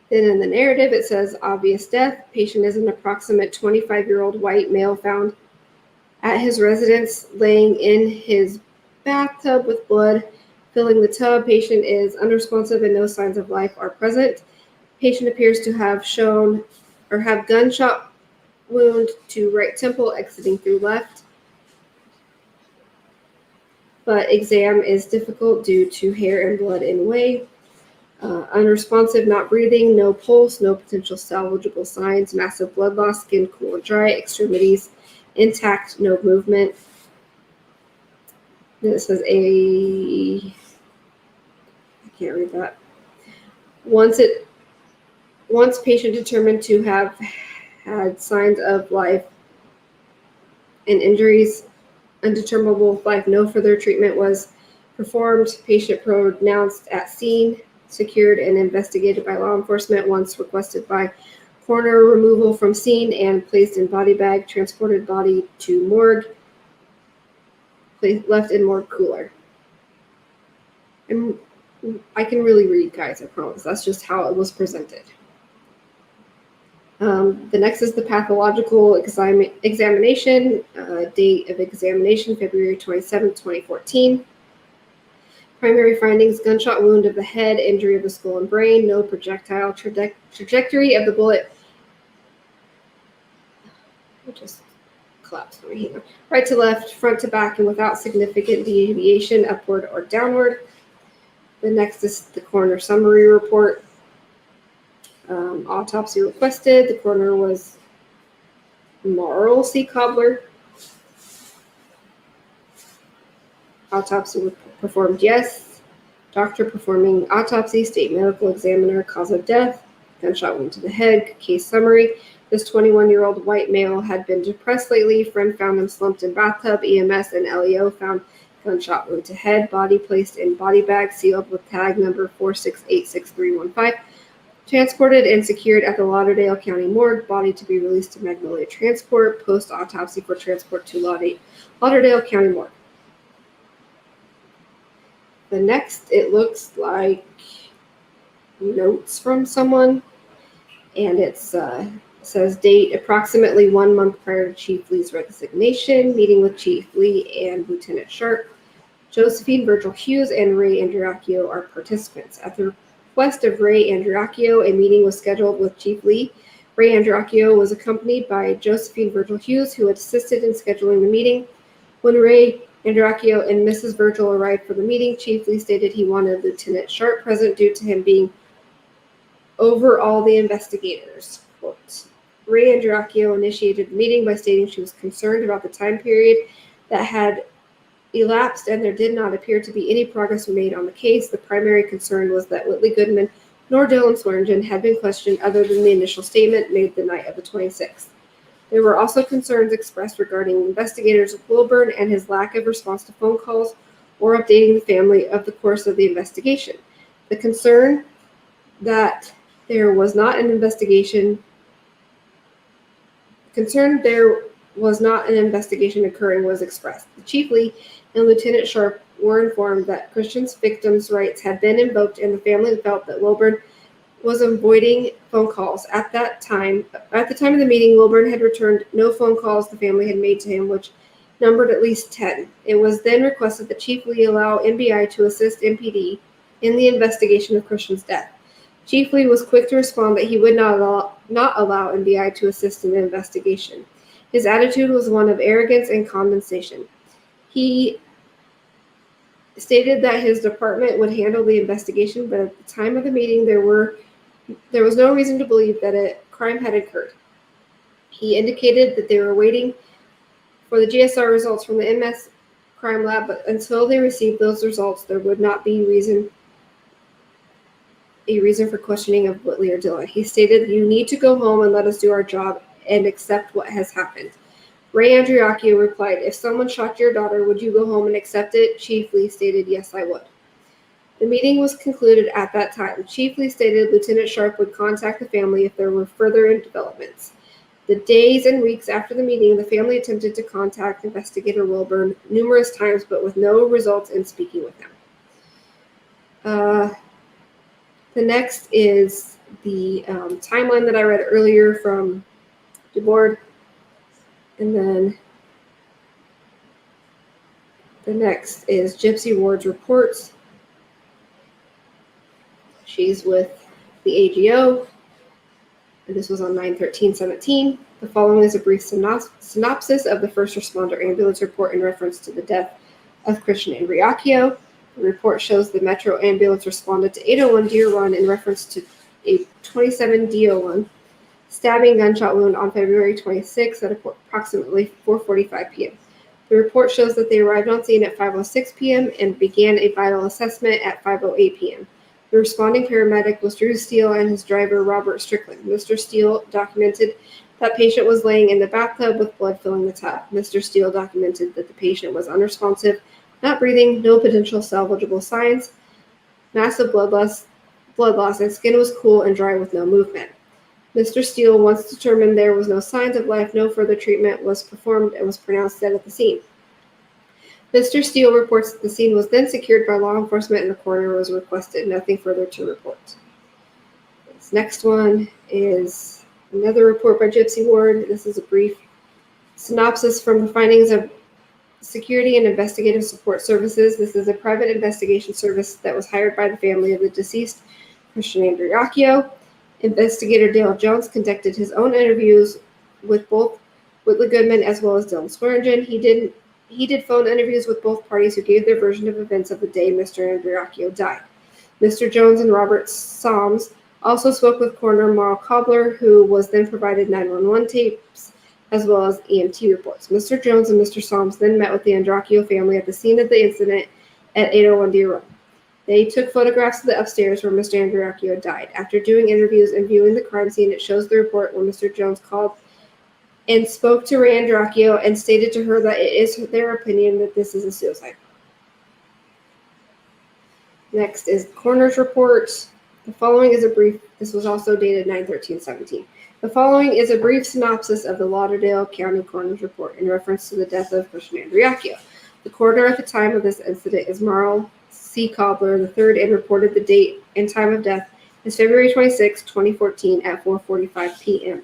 Then in the narrative, it says obvious death. Patient is an approximate 25-year-old white male found at his residence laying in his bathtub with blood filling the tub. Patient is unresponsive and no signs of life are present. Patient appears to have shown or have gunshot wound to right temple exiting through left. But exam is difficult due to hair and blood in way. Unresponsive, not breathing, no pulse, no potential salvageable signs, massive blood loss, skin cool and dry, extremities intact, no movement. Then it says I can't read that. Once patient determined to have had signs of life and injuries undeterminable with life, no further treatment was performed. Patient pronounced at scene, secured and investigated by law enforcement. Once requested by coroner, removal from scene and placed in body bag, transported body to morgue, left in morgue cooler. And I can really read, guys, I promise. That's just how it was presented. The next is the pathological examination. Date of examination, February 27, 2014. Primary findings, gunshot wound of the head, injury of the skull and brain, no projectile trajectory of the bullet. It just collapsed over here. Right to left, front to back, and without significant deviation upward or downward. The next is the coroner summary report. Autopsy requested. The coroner was Marl C. Cobbler. Autopsy performed, yes. Doctor performing autopsy, state medical examiner, cause of death, gunshot wound to the head. Case summary. This 21-year-old white male had been depressed lately. Friend found him slumped in bathtub. EMS and LEO found gunshot wound to head. Body placed in body bag, sealed with tag number 4686315. Transported and secured at the Lauderdale County Morgue. Body to be released to Magnolia Transport. Post-autopsy for transport to Lauderdale County Morgue. The next, it looks like notes from someone. And it says date approximately 1 month prior to Chief Lee's resignation. Meeting with Chief Lee and Lieutenant Sharp. Josephine Virgil Hughes and Ray Andreacchio are participants. At the request of Ray Andreacchio, a meeting was scheduled with Chief Lee. Ray Andreacchio was accompanied by Josephine Virgil Hughes, who had assisted in scheduling the meeting. When Ray Andreacchio and Mrs. Virgil arrived for the meeting, Chief Lee stated he wanted Lieutenant Sharp present due to him being over all the investigators. Quote, Ray Andreacchio initiated the meeting by stating she was concerned about the time period that had elapsed and there did not appear to be any progress made on the case. The primary concern was that Whitley Goodman nor Dylan Swearingen had been questioned other than the initial statement made the night of the 26th. There were also concerns expressed regarding investigators Wilburn and his lack of response to phone calls or updating the family of the course of the investigation. The concern that there was not an investigation occurring was expressed. The Chief Lee and Lieutenant Sharp were informed that Christian's victims' rights had been invoked and the family felt that Wilburn was avoiding phone calls. At the time of the meeting, Wilburn had returned no phone calls the family had made to him, which numbered at least 10. It was then requested that Chief Lee allow NBI to assist MPD in the investigation of Christian's death. Chief Lee was quick to respond that he would not allow NBI to assist in the investigation. His attitude was one of arrogance and condescension. He stated that his department would handle the investigation, but at the time of the meeting, there was no reason to believe that a crime had occurred. He indicated that they were waiting for the GSR results from the MS crime lab, but until they received those results, there would not be a reason for questioning of Whitley or Dylan. He stated, "You need to go home and let us do our job and accept what has happened." Ray Andreacchio replied, "If someone shot your daughter, would you go home and accept it?" Chief Lee stated, "Yes, I would." The meeting was concluded at that time. Chief Lee stated Lieutenant Sharp would contact the family if there were further developments. The days and weeks after the meeting, the family attempted to contact Investigator Wilburn numerous times, but with no results in speaking with him. The next is the timeline that I read earlier from DeBoard. And then the next is Gypsy Ward's reports. She's with the AGO. And this was on 9/13/17. The following is a brief synopsis of the first responder ambulance report in reference to the death of Christian Andreacchio. The report shows the Metro ambulance responded to 801 Deer Run in reference to a 27 DO1 stabbing gunshot wound on February 26 at approximately 4:45 p.m. The report shows that they arrived on scene at 5:06 p.m. and began a vital assessment at 5:08 p.m. The responding paramedic was Drew Steele and his driver, Robert Strickland. Mr. Steele documented that patient was laying in the bathtub with blood filling the tub. Mr. Steele documented that the patient was unresponsive, not breathing, no potential salvageable signs, massive blood loss, and skin was cool and dry with no movement. Mr. Steele, once determined there was no signs of life, no further treatment was performed and was pronounced dead at the scene. Mr. Steele reports that the scene was then secured by law enforcement and the coroner was requested. Nothing further to report. This next one is another report by Gypsy Ward. This is a brief synopsis from the findings of Security and Investigative Support Services. This is a private investigation service that was hired by the family of the deceased Christian Andreacchio. Investigator Dale Jones conducted his own interviews with both Whitley Goodman as well as Dylan Swearingen. He did phone interviews with both parties who gave their version of events of the day Mr. Andreacchio died. Mr. Jones and Robert Soms also spoke with coroner Marl Cobbler, who was then provided 911 tapes as well as EMT reports. Mr. Jones and Mr. Soms then met with the Andreacchio family at the scene of the incident at 801 Deer Run. They took photographs of the upstairs where Mr. Andreacchio died. After doing interviews and viewing the crime scene, it shows the report where Mr. Jones called and spoke to Ray Andreacchio and stated to her that it is their opinion that this is a suicide. Next is the coroner's report. The following is a brief, this was also dated 9/13/17. The following is a brief synopsis of the Lauderdale County Coroner's Report in reference to the death of Christian Andreacchio. The coroner at the time of this incident is Marl C. Cobbler III and reported the date and time of death is February 26, 2014 at 4:45 p.m.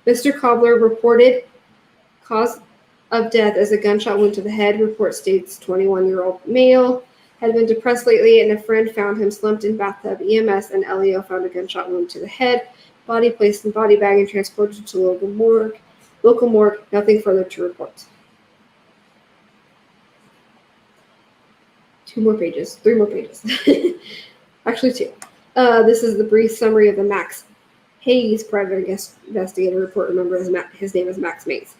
Mr. Cobbler reported cause of death as a gunshot wound to the head. Report states 21-year-old male had been depressed lately and a friend found him slumped in bathtub. EMS and LEO found a gunshot wound to the head. Body placed in body bag and transported to local morgue. Nothing further to report. 3 more pages. Actually 2. This is the brief summary of the Max Hayes private investigator report. Remember, his name is Max Mays.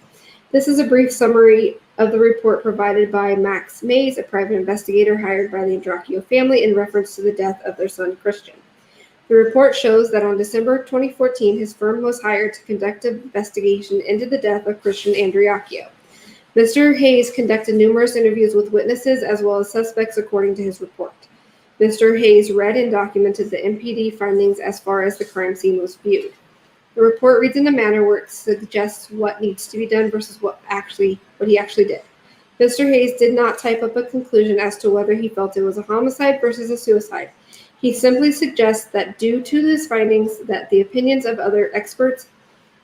This is a brief summary of the report provided by Max Mays, a private investigator hired by the Andreacchio family in reference to the death of their son, Christian. The report shows that on December 2014, his firm was hired to conduct an investigation into the death of Christian Andreacchio. Mr. Hayes conducted numerous interviews with witnesses as well as suspects according to his report. Mr. Hayes read and documented the MPD findings as far as the crime scene was viewed. The report reads in a manner where it suggests what needs to be done versus what he actually did. Mr. Hayes did not type up a conclusion as to whether he felt it was a homicide versus a suicide. He simply suggests that due to his findings that the opinions of other experts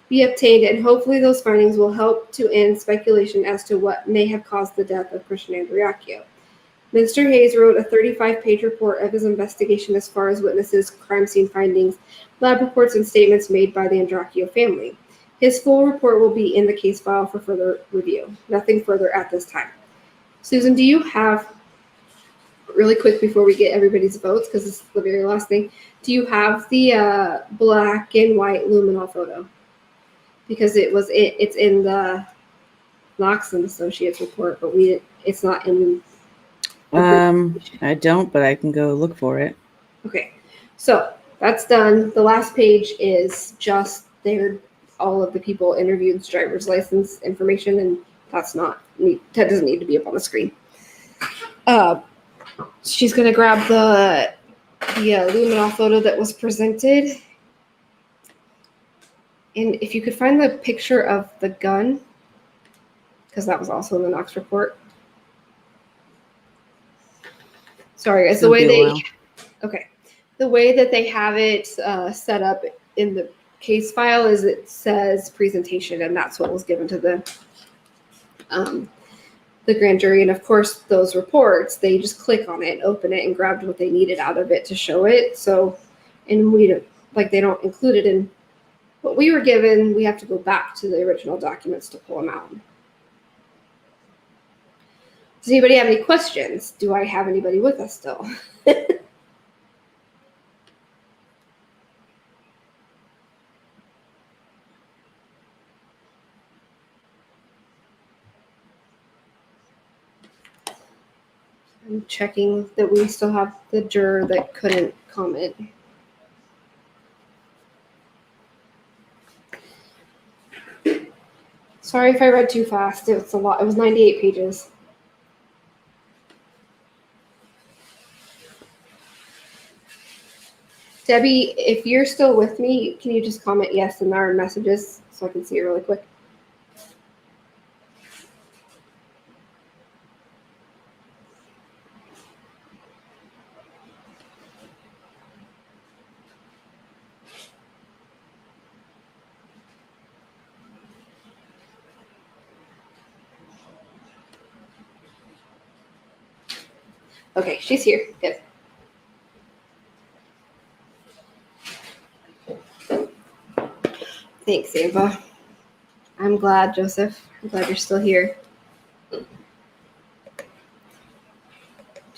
be obtained and hopefully those findings will help to end speculation as to what may have caused the death of Christian Andreacchio. Mr. Hayes wrote a 35-page report of his investigation as far as witnesses, crime scene findings, lab reports, and statements made by the Andreacchio family. His full report will be in the case file for further review. Nothing further at this time. Susan, do you have, really quick before we get everybody's votes, because this is the very last thing, do you have the black and white luminol photo? Because it's in the Knox and Associates report, but it's not in. I don't, but I can go look for it. Okay, so that's done. The last page is just all of the people interviewed, driver's license information, and that doesn't need to be up on the screen. She's gonna grab the luminol photo that was presented. And if you could find the picture of the gun, because that was also in the Knox report. Sorry, guys. The way that they have it set up in the case file is it says presentation, and that's what was given to the grand jury. And of course, those reports, they just click on it, open it, and grabbed what they needed out of it to show it. So, and they don't include it in what we were given. We have to go back to the original documents to pull them out. Does anybody have any questions? Do I have anybody with us still? I'm checking that we still have the juror that couldn't comment. Sorry if I read too fast. It was a lot. It was 98 pages. Debbie, if you're still with me, can you just comment yes in our messages so I can see it really quick? Okay, she's here. Good. Thanks, Ava. I'm glad, Joseph. I'm glad you're still here.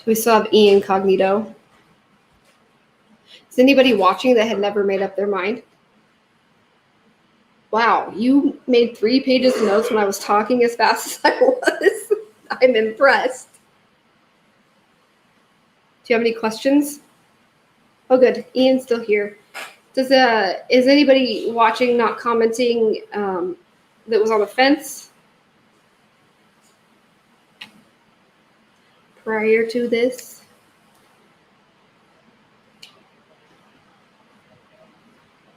We still have E incognito. Is anybody watching that had never made up their mind? Wow, you made 3 pages of notes when I was talking as fast as I was. I'm impressed. Do you have any questions? Oh, good. Ian's still here. Is anybody watching not commenting that was on the fence prior to this?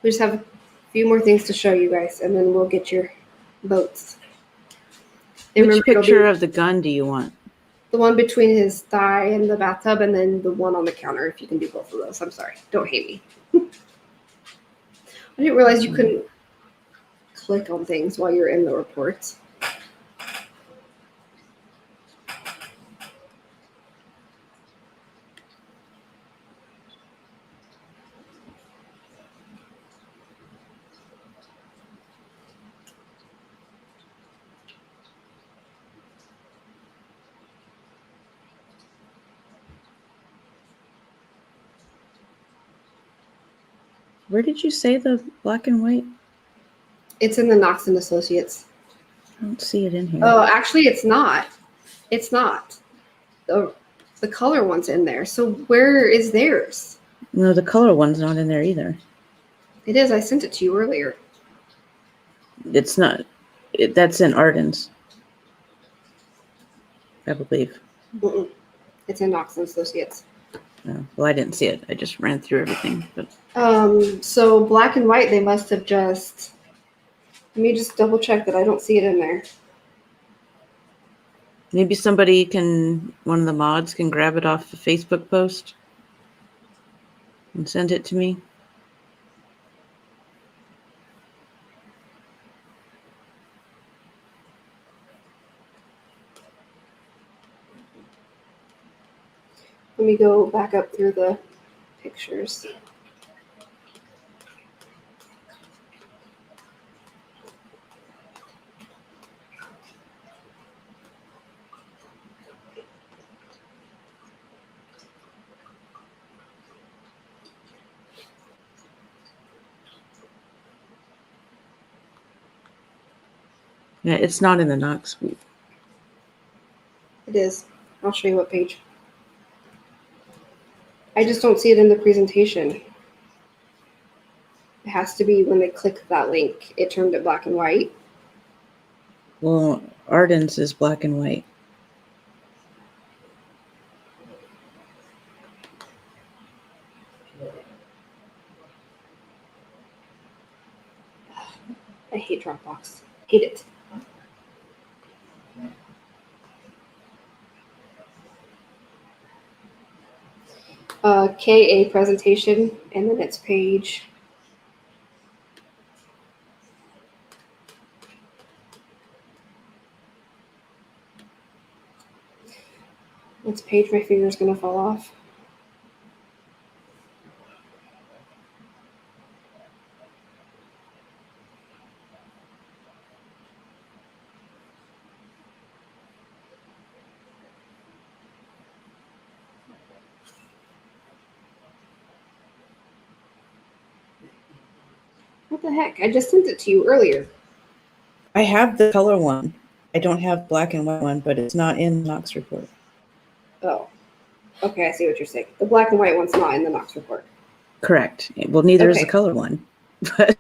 We just have a few more things to show you guys, and then we'll get your votes. And Which remember, picture of the gun do you want? the one between his thigh and the bathtub, and then the one on the counter, if you can do both of those. I'm sorry. Don't hate me. I didn't realize you couldn't click on things while you're in the reports. Where did you say the black and white? It's in the Knox and Associates. I don't see it in here. Oh, actually, it's not. It's not. The color one's in there. So where is theirs? No, the color one's not in there either. It is. I sent it to you earlier. It's not. That's in Arden's, I believe. Mm-mm. It's in Knox and Associates. Well, I didn't see it. I just ran through everything. But So black and white, they must have just. Let me just double check that I don't see it in there. maybe one of the mods can grab it off the Facebook post and send it to me. Let me go back up through the pictures. Yeah, it's not in the Knox. It is. I'll show you what page. I just don't see it in the presentation. It has to be when they click that link, it turned it black and white. Well, Arden's is black and white. I hate Dropbox. Hate it. KA presentation, and then it's page. It's page my finger's gonna fall off. What the heck? I just sent it to you earlier. I have the color one. I don't have black and white one, but it's not in the Knox report. Oh. Okay, I see what you're saying. The black and white one's not in the Knox report. Correct. Well, neither is the Okay. color one. But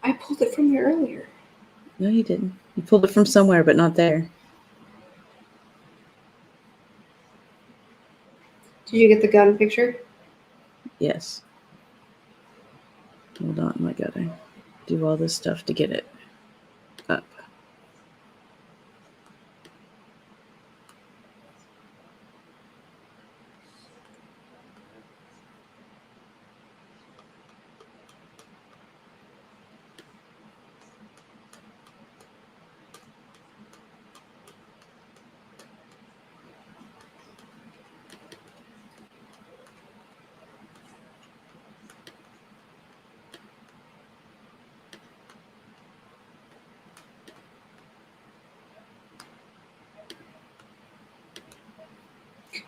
I pulled it from there earlier. no, you didn't. You pulled it from somewhere, but not there. Did you get the gun picture? Yes. Hold on. I gotta do all this stuff to get it up.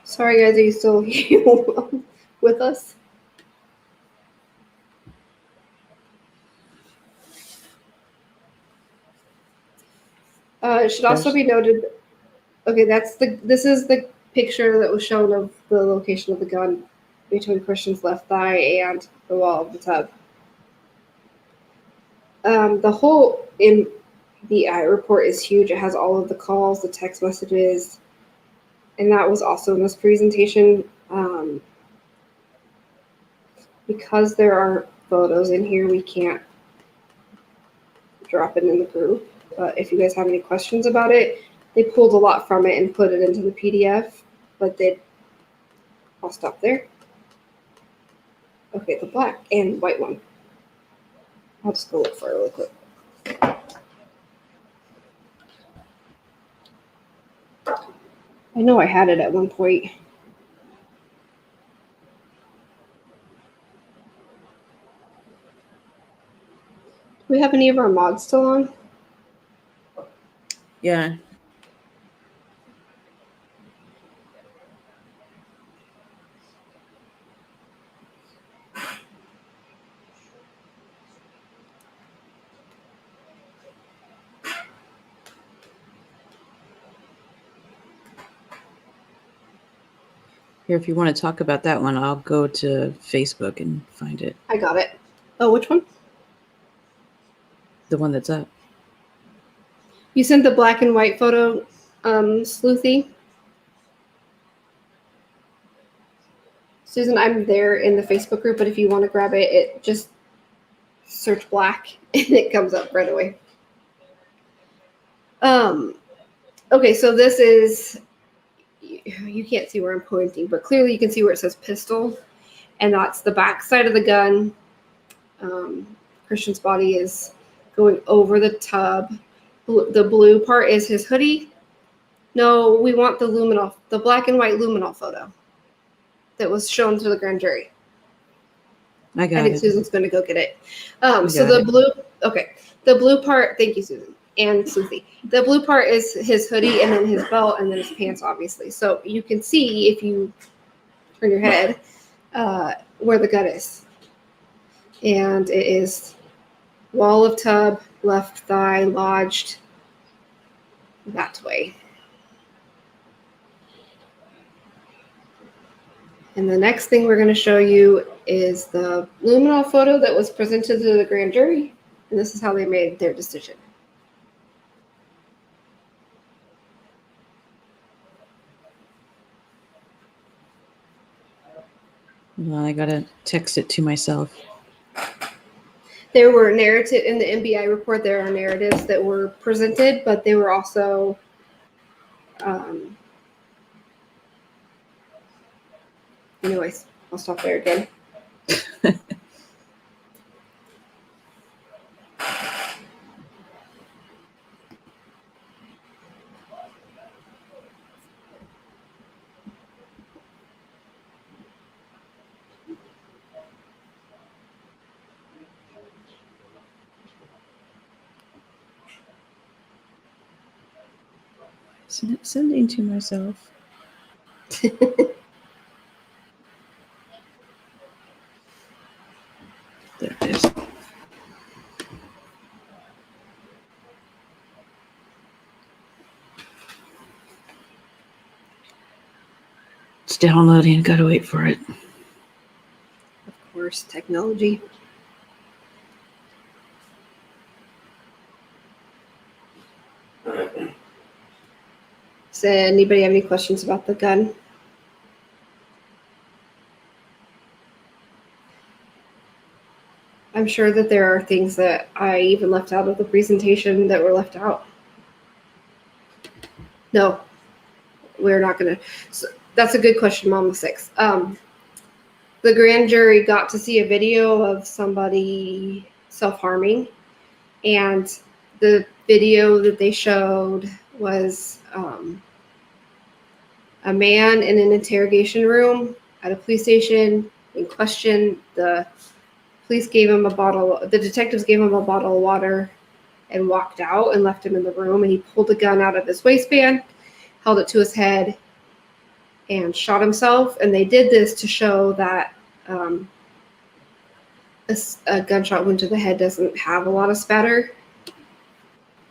Sorry, guys, are you still here with us? It should also be noted. Okay, this is the picture that was shown of the location of the gun between Christian's left thigh and the wall of the tub. The whole MBI report is huge. It has all of the calls, the text messages, and that was also in this presentation. Because there are photos in here, we can't drop it in the group. But if you guys have any questions about it, they pulled a lot from it and put it into the PDF. But I'll stop there. Okay, the black and white one. I'll just go look for it really quick. I know I had it at one point. Do we have any of our mods still on? Yeah. Here, if you want to talk about that one, I'll go to Facebook and find it. I got it. Oh, which one? The one that's up. You sent the black and white photo, Sleuthy. Susan, I'm there in the Facebook group, but if you want to grab it, just search black and it comes up right away. Okay, so this is, you can't see where I'm pointing, but clearly you can see where it says pistol, and that's the back side of the gun. Christian's body is going over the tub. The blue part is his hoodie. No, we want the luminol, the black and white luminol photo that was shown to the grand jury. I think it. Susan's going to go get it. So the blue, okay, the blue part, thank you, Susan, and Susie. The blue part is his hoodie and then his belt and then his pants, obviously. So you can see if you turn your head where the gun is. And it is wall of tub, left thigh, lodged that way. And the next thing we're going to show you is the luminol photo that was presented to the grand jury. And this is how they made their decision. Well, I got to text it to myself. There were narrative in the MBI report. There are narratives that were presented, but they were also anyways, I'll stop there again. Sending to myself. There it is. It's downloading. Gotta wait for it. Of course, technology. Does anybody have any questions about the gun? I'm sure that there are things that I even left out of the presentation that were left out. No, we're not going to. So that's a good question, Mama Six. The grand jury got to see a video of somebody self-harming, and the video that they showed was a man in an interrogation room at a police station in question. The detectives gave him a bottle of water and walked out and left him in the room, and he pulled a gun out of his waistband, held it to his head, and shot himself. And they did this to show that a gunshot wound to the head doesn't have a lot of spatter.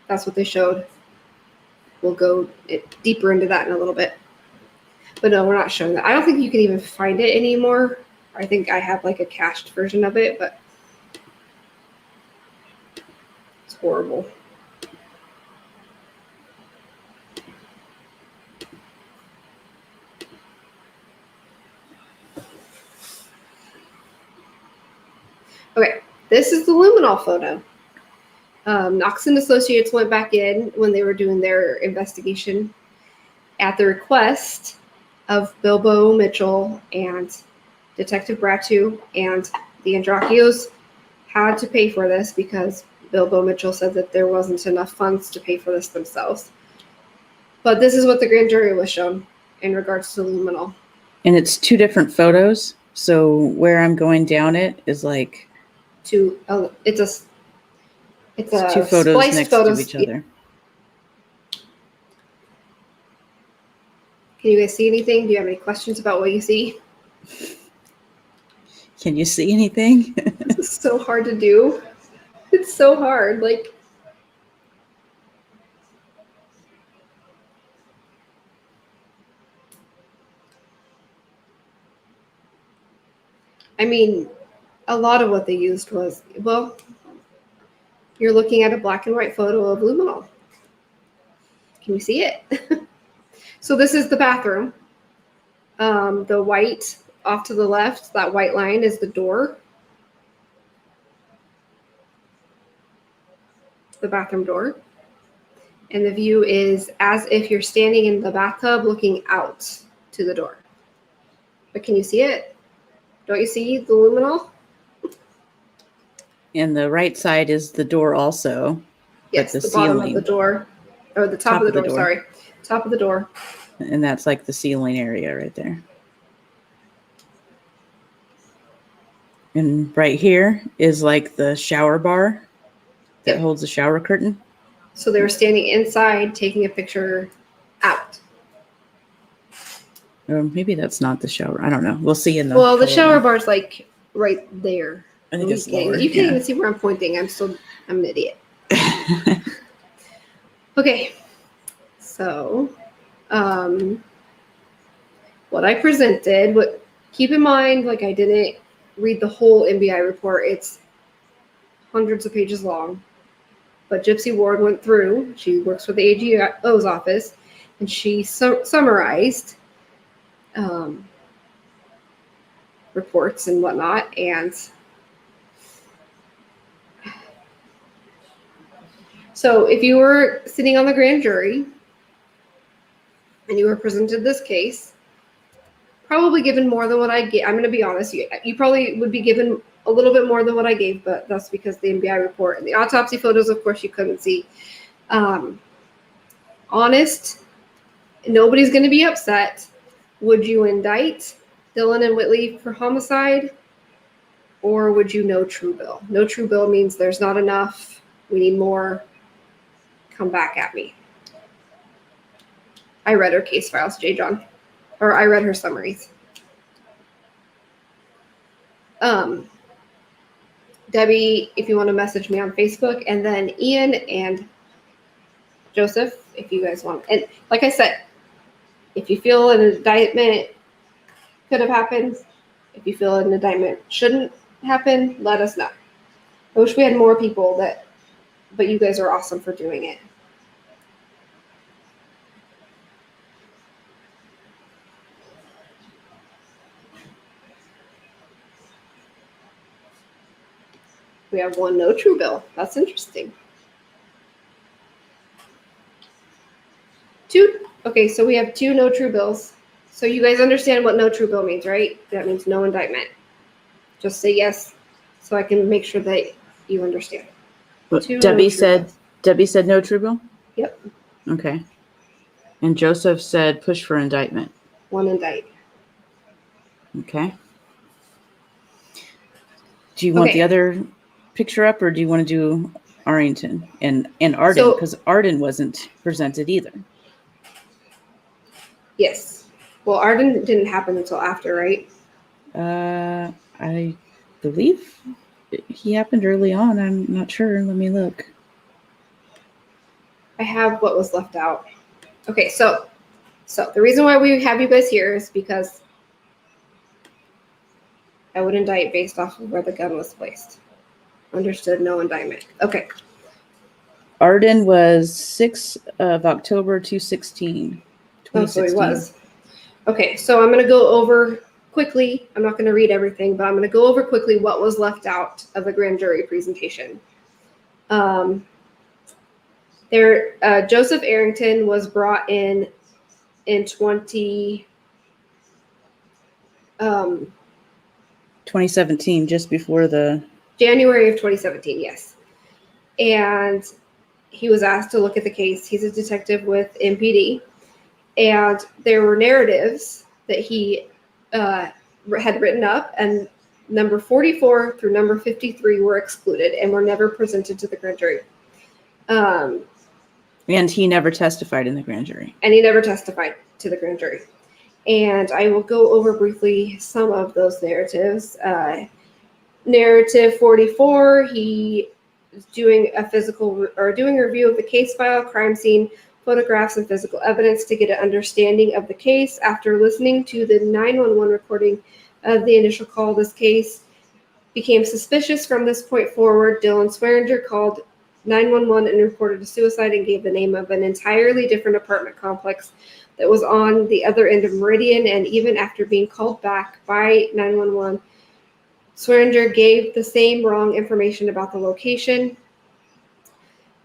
That's what they showed. We'll go deeper into that in a little bit. But no, we're not showing that. I don't think you can even find it anymore. I think I have like a cached version of it, but it's horrible. Okay, this is the luminol photo. Knox and Associates went back in when they were doing their investigation at the request of Bilbo Mitchell and Detective Bratu, and the Andreacchios had to pay for this because Bilbo Mitchell said that there wasn't enough funds to pay for this themselves. But this is what the grand jury was shown in regards to luminol. And it's two different photos. So where I'm going down it is like it's two photos next to each other. Can you guys see anything? Do you have any questions about what you see? Can you see anything? This is so hard to do. It's so hard. I mean, a lot of what they used was, well, you're looking at a black and white photo of luminol. Can you see it? So this is the bathroom. The white off to the left, that white line is the door. The bathroom door. And the view is as if you're standing in the bathtub looking out to the door. But can you see it? Don't you see the luminol? And the right side is the door also. Yes, the bottom ceiling. of the door. Or the top of the door, sorry. Top of the door. And that's like the ceiling area right there. And right here is like the shower bar that holds the shower curtain. So they were standing inside taking a picture out. Or maybe that's not the shower. I don't know. We'll see in the Well, the shower bar's like right there. I think it's lower. You can't even see where I'm pointing. I'm an idiot. Okay. So, what I presented, keep in mind, like I didn't read the whole MBI report. It's hundreds of pages long. But Gypsy Ward went through. She works for the AGO's office, and she summarized reports and whatnot. And so if you were sitting on the grand jury and you were presented this case, probably given more than what I gave. I'm going to be honest. You probably would be given a little bit more than what I gave, but that's because the MBI report and the autopsy photos, of course, you couldn't see. Honest, nobody's going to be upset. Would you indict Dylan and Whitley for homicide, or would you no true bill? No true bill means there's not enough. We need more. Come back at me. I read her case files, J. John, or I read her summaries. Debbie, if you want to message me on Facebook, and then Ian and Joseph, if you guys want. And like I said, if you feel an indictment could have happened. If you feel an indictment shouldn't happen, let us know. I wish we had more people but you guys are awesome for doing it. We have one no true bill. That's interesting. Okay, so we have 2 no true bills. So you guys understand what no true bill means, right? That means no indictment. Just say yes so I can make sure that you understand. Debbie said no true bill? Yep. Okay. And Joseph said push for indictment. 1 indict. Okay. Do you want the other picture up, or do you want to do Arlington and Arden? Because Arden wasn't presented either. Yes. Well, Arden didn't happen until after, right? I believe he happened early on. I'm not sure. Let me look. I have what was left out. Okay, so the reason why we have you guys here is because I would indict based off of where the gun was placed. Understood, no indictment. Okay. Arden was 6th of October 2016. Oh, so he was. Okay, so I'm going to go over quickly. I'm not going to read everything, but I'm going to go over quickly what was left out of the grand jury presentation. Joseph Arrington was brought in 2017, just before the January of 2017, yes. And he was asked to look at the case. He's a detective with MPD. And there were narratives that he had written up, and number 44 through number 53 were excluded and were never presented to the grand jury. And he never testified in the grand jury. And he never testified to the grand jury. And I will go over briefly some of those narratives. Narrative 44, he is doing a review of the case file, crime scene, photographs, and physical evidence to get an understanding of the case. After listening to the 911 recording of the initial call, this case became suspicious from this point forward. Dylan Swearinger called 911 and reported a suicide and gave the name of an entirely different apartment complex that was on the other end of Meridian. And even after being called back by 911, Swearinger gave the same wrong information about the location.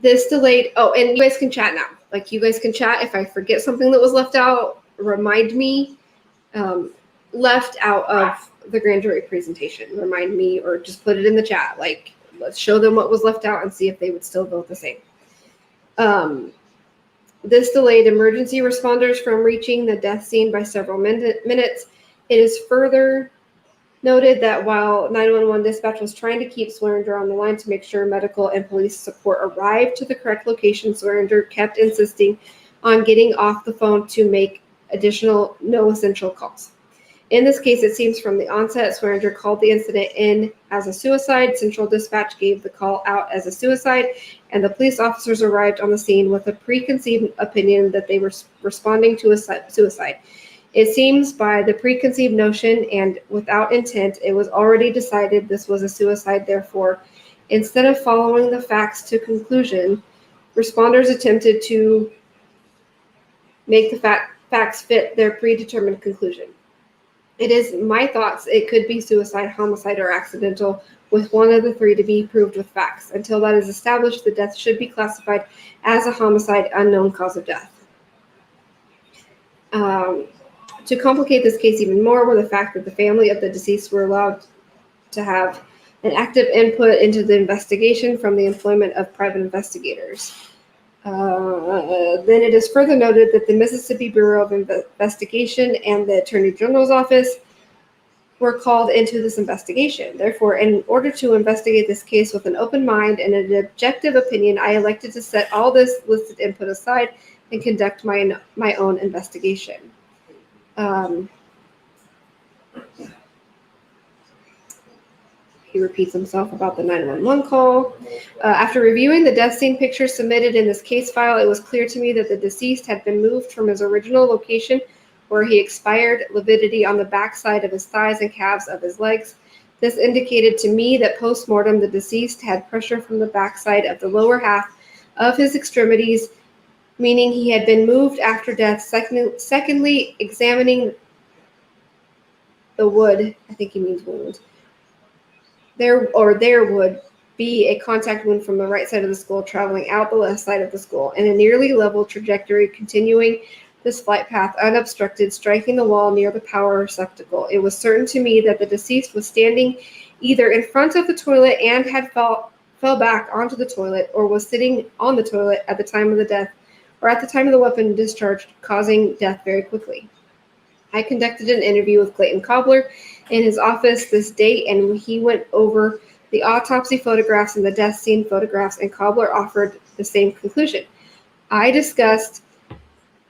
This delayed, and you guys can chat now. Like, you guys can chat. If I forget something that was left out, remind me. Left out of the grand jury presentation, remind me, or just put it in the chat. Like, let's show them what was left out and see if they would still vote the same. This delayed emergency responders from reaching the death scene by several minutes. It is further noted that while 911 dispatch was trying to keep Swearinger on the line to make sure medical and police support arrived to the correct location, Swearinger kept insisting on getting off the phone to make additional no-essential calls. In this case, it seems from the onset, Swearinger called the incident in as a suicide. Central Dispatch gave the call out as a suicide, and the police officers arrived on the scene with a preconceived opinion that they were responding to a suicide. It seems by the preconceived notion and without intent, it was already decided this was a suicide. Therefore, instead of following the facts to conclusion, responders attempted to make the facts fit their predetermined conclusion. It is my thoughts it could be suicide, homicide, or accidental, with one of the 3 to be proved with facts. Until that is established, the death should be classified as a homicide, unknown cause of death. To complicate this case even more were the fact that the family of the deceased were allowed to have an active input into the investigation from the employment of private investigators. Then it is further noted that the Mississippi Bureau of Investigation and the Attorney General's office were called into this investigation. Therefore, in order to investigate this case with an open mind and an objective opinion, I elected to set all this listed input aside and conduct my own investigation. He repeats himself about the 911 call. After reviewing the death scene pictures submitted in this case file, it was clear to me that the deceased had been moved from his original location where he expired, lividity on the backside of his thighs and calves of his legs. This indicated to me that post-mortem the deceased had pressure from the backside of the lower half of his extremities, meaning he had been moved after death. Secondly, examining the wood, I think he means wound, there would be a contact wound from the right side of the skull traveling out the left side of the skull in a nearly level trajectory, continuing this flight path unobstructed, striking the wall near the power receptacle. It was certain to me that the deceased was standing either in front of the toilet and had fell back onto the toilet, or was sitting on the toilet at the time of the death, or at the time of the weapon discharge, causing death very quickly. I conducted an interview with Clayton Cobbler in his office this date, and he went over the autopsy photographs and the death scene photographs, and Cobbler offered the same conclusion. I discussed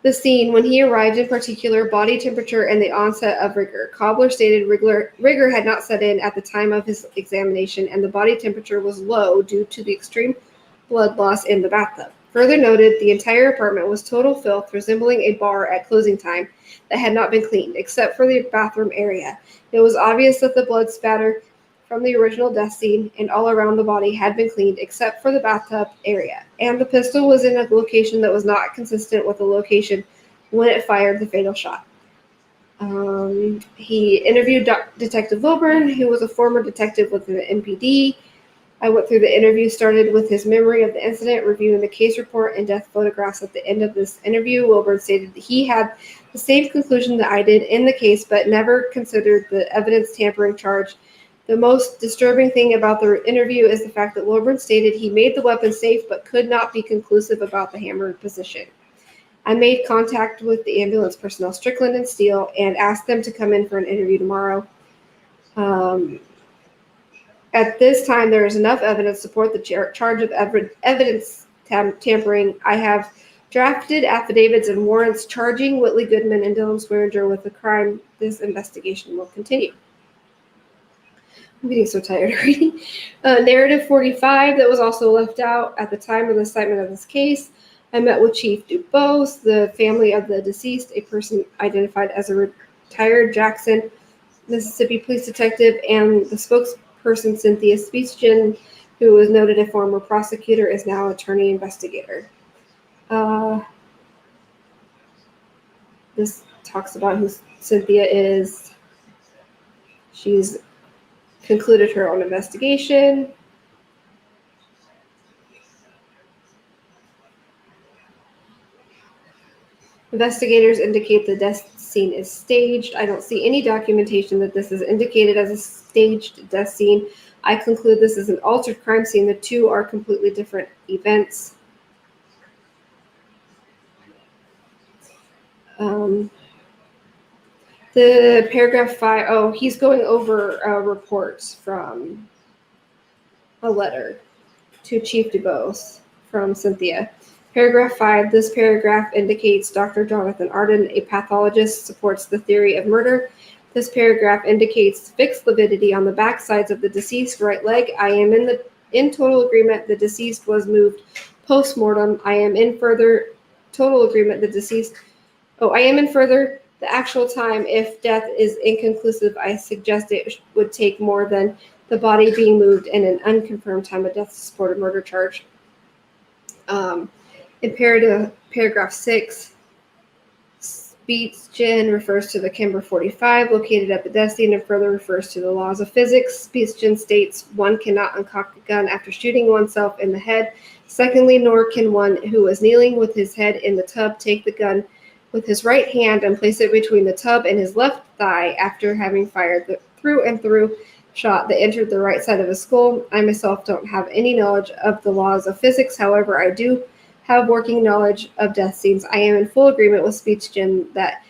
the scene when he arrived, in particular body temperature and the onset of rigor. Cobbler stated rigor had not set in at the time of his examination, and the body temperature was low due to the extreme blood loss in the bathtub. Further noted, the entire apartment was total filth, resembling a bar at closing time that had not been cleaned, except for the bathroom area. It was obvious that the blood spatter from the original death scene and all around the body had been cleaned, except for the bathtub area, and the pistol was in a location that was not consistent with the location when it fired the fatal shot. He interviewed Detective Wilburn, who was a former detective with the MPD. I went through the interview, started with his memory of the incident, reviewing the case report and death photographs. At the end of this interview, Wilburn stated that he had the same conclusion that I did in the case, but never considered the evidence tampering charge. The most disturbing thing about the interview is the fact that Wilburn stated he made the weapon safe but could not be conclusive about the hammer position. I made contact with the ambulance personnel, Strickland and Steele, and asked them to come in for an interview tomorrow. At this time, there is enough evidence to support the charge of evidence tampering. I have drafted affidavits and warrants charging Whitley Goodman and Dylan Swearinger with the crime. This investigation will continue. I'm getting so tired of reading. Narrative 45 that was also left out at the time of the assignment of this case. I met with Chief Dubose, the family of the deceased, a person identified as a retired Jackson, Mississippi police detective, and the spokesperson Cynthia Speechgen, who was noted a former prosecutor, is now attorney investigator. This talks about who Cynthia is. She's concluded her own investigation. Investigators indicate the death scene is staged. I don't see any documentation that this is indicated as a staged death scene. I conclude this is an altered crime scene. The two are completely different events. The paragraph 5, he's going over reports from a letter to Chief Dubose from Cynthia. Paragraph 5, this paragraph indicates Dr. Jonathan Arden, a pathologist, supports the theory of murder. This paragraph indicates fixed lividity on the back sides of the deceased right leg. I am in total agreement the deceased was moved post-mortem. I am in further total agreement the actual time. If death is inconclusive, I suggest it would take more than the body being moved in an unconfirmed time of death to support a murder charge. In paragraph 6, Speechgen refers to the Kimber 45 located at the death scene and further refers to the laws of physics. Speechgen states one cannot uncock a gun after shooting oneself in the head. Secondly, nor can one who is kneeling with his head in the tub take the gun with his right hand and place it between the tub and his left thigh after having fired the through shot that entered the right side of his skull. I myself don't have any knowledge of the laws of physics. However, I do have working knowledge of death scenes. I am in full agreement with Speechgen that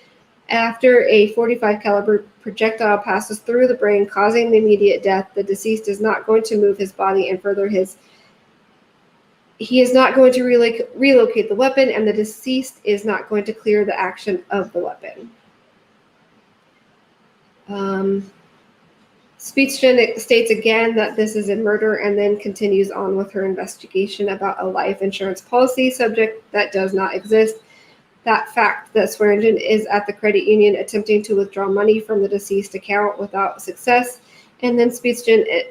after a .45 caliber projectile passes through the brain, causing the immediate death, the deceased is not going to move his body and further he is not going to relocate the weapon, and the deceased is not going to clear the action of the weapon. Speechgen states again that this is a murder and then continues on with her investigation about a life insurance policy subject that does not exist. that fact that Swearingen is at the credit union attempting to withdraw money from the deceased account without success. And then Speetsgen's,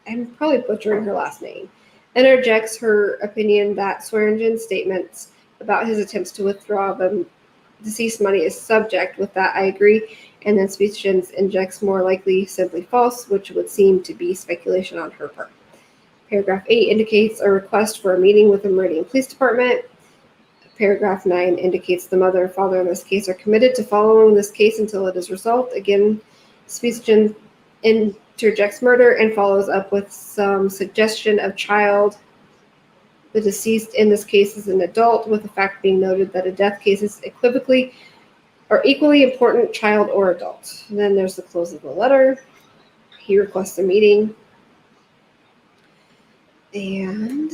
I'm probably butchering her last name, interjects her opinion that Swearingen's statements about his attempts to withdraw the deceased money is subject. With that, I agree. And then Speetsgen's injects more likely simply false, which would seem to be speculation on her part. Paragraph 8 indicates a request for a meeting with the Meridian Police Department. Paragraph 9 indicates the mother and father in this case are committed to following this case until it is resolved. Again, Speetsgen interjects murder and follows up with some suggestion of child. The deceased in this case is an adult, with the fact being noted that a death case is equally important, child or adult. And then there's the close of the letter. He requests a meeting. And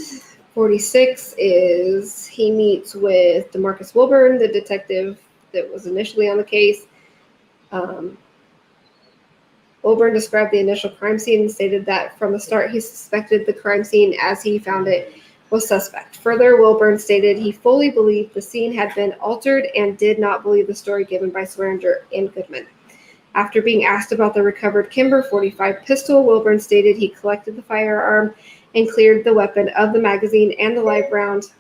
46 is he meets with DeMarcus Wilburn, the detective that was initially on the case. Wilburn described the initial crime scene and stated that from the start he suspected the crime scene as he found it was suspect. Further, Wilburn stated he fully believed the scene had been altered and did not believe the story given by Swearinger and Goodman. After being asked about the recovered Kimber .45 pistol, Wilburn stated he collected the firearm and cleared the weapon of the magazine and the live round.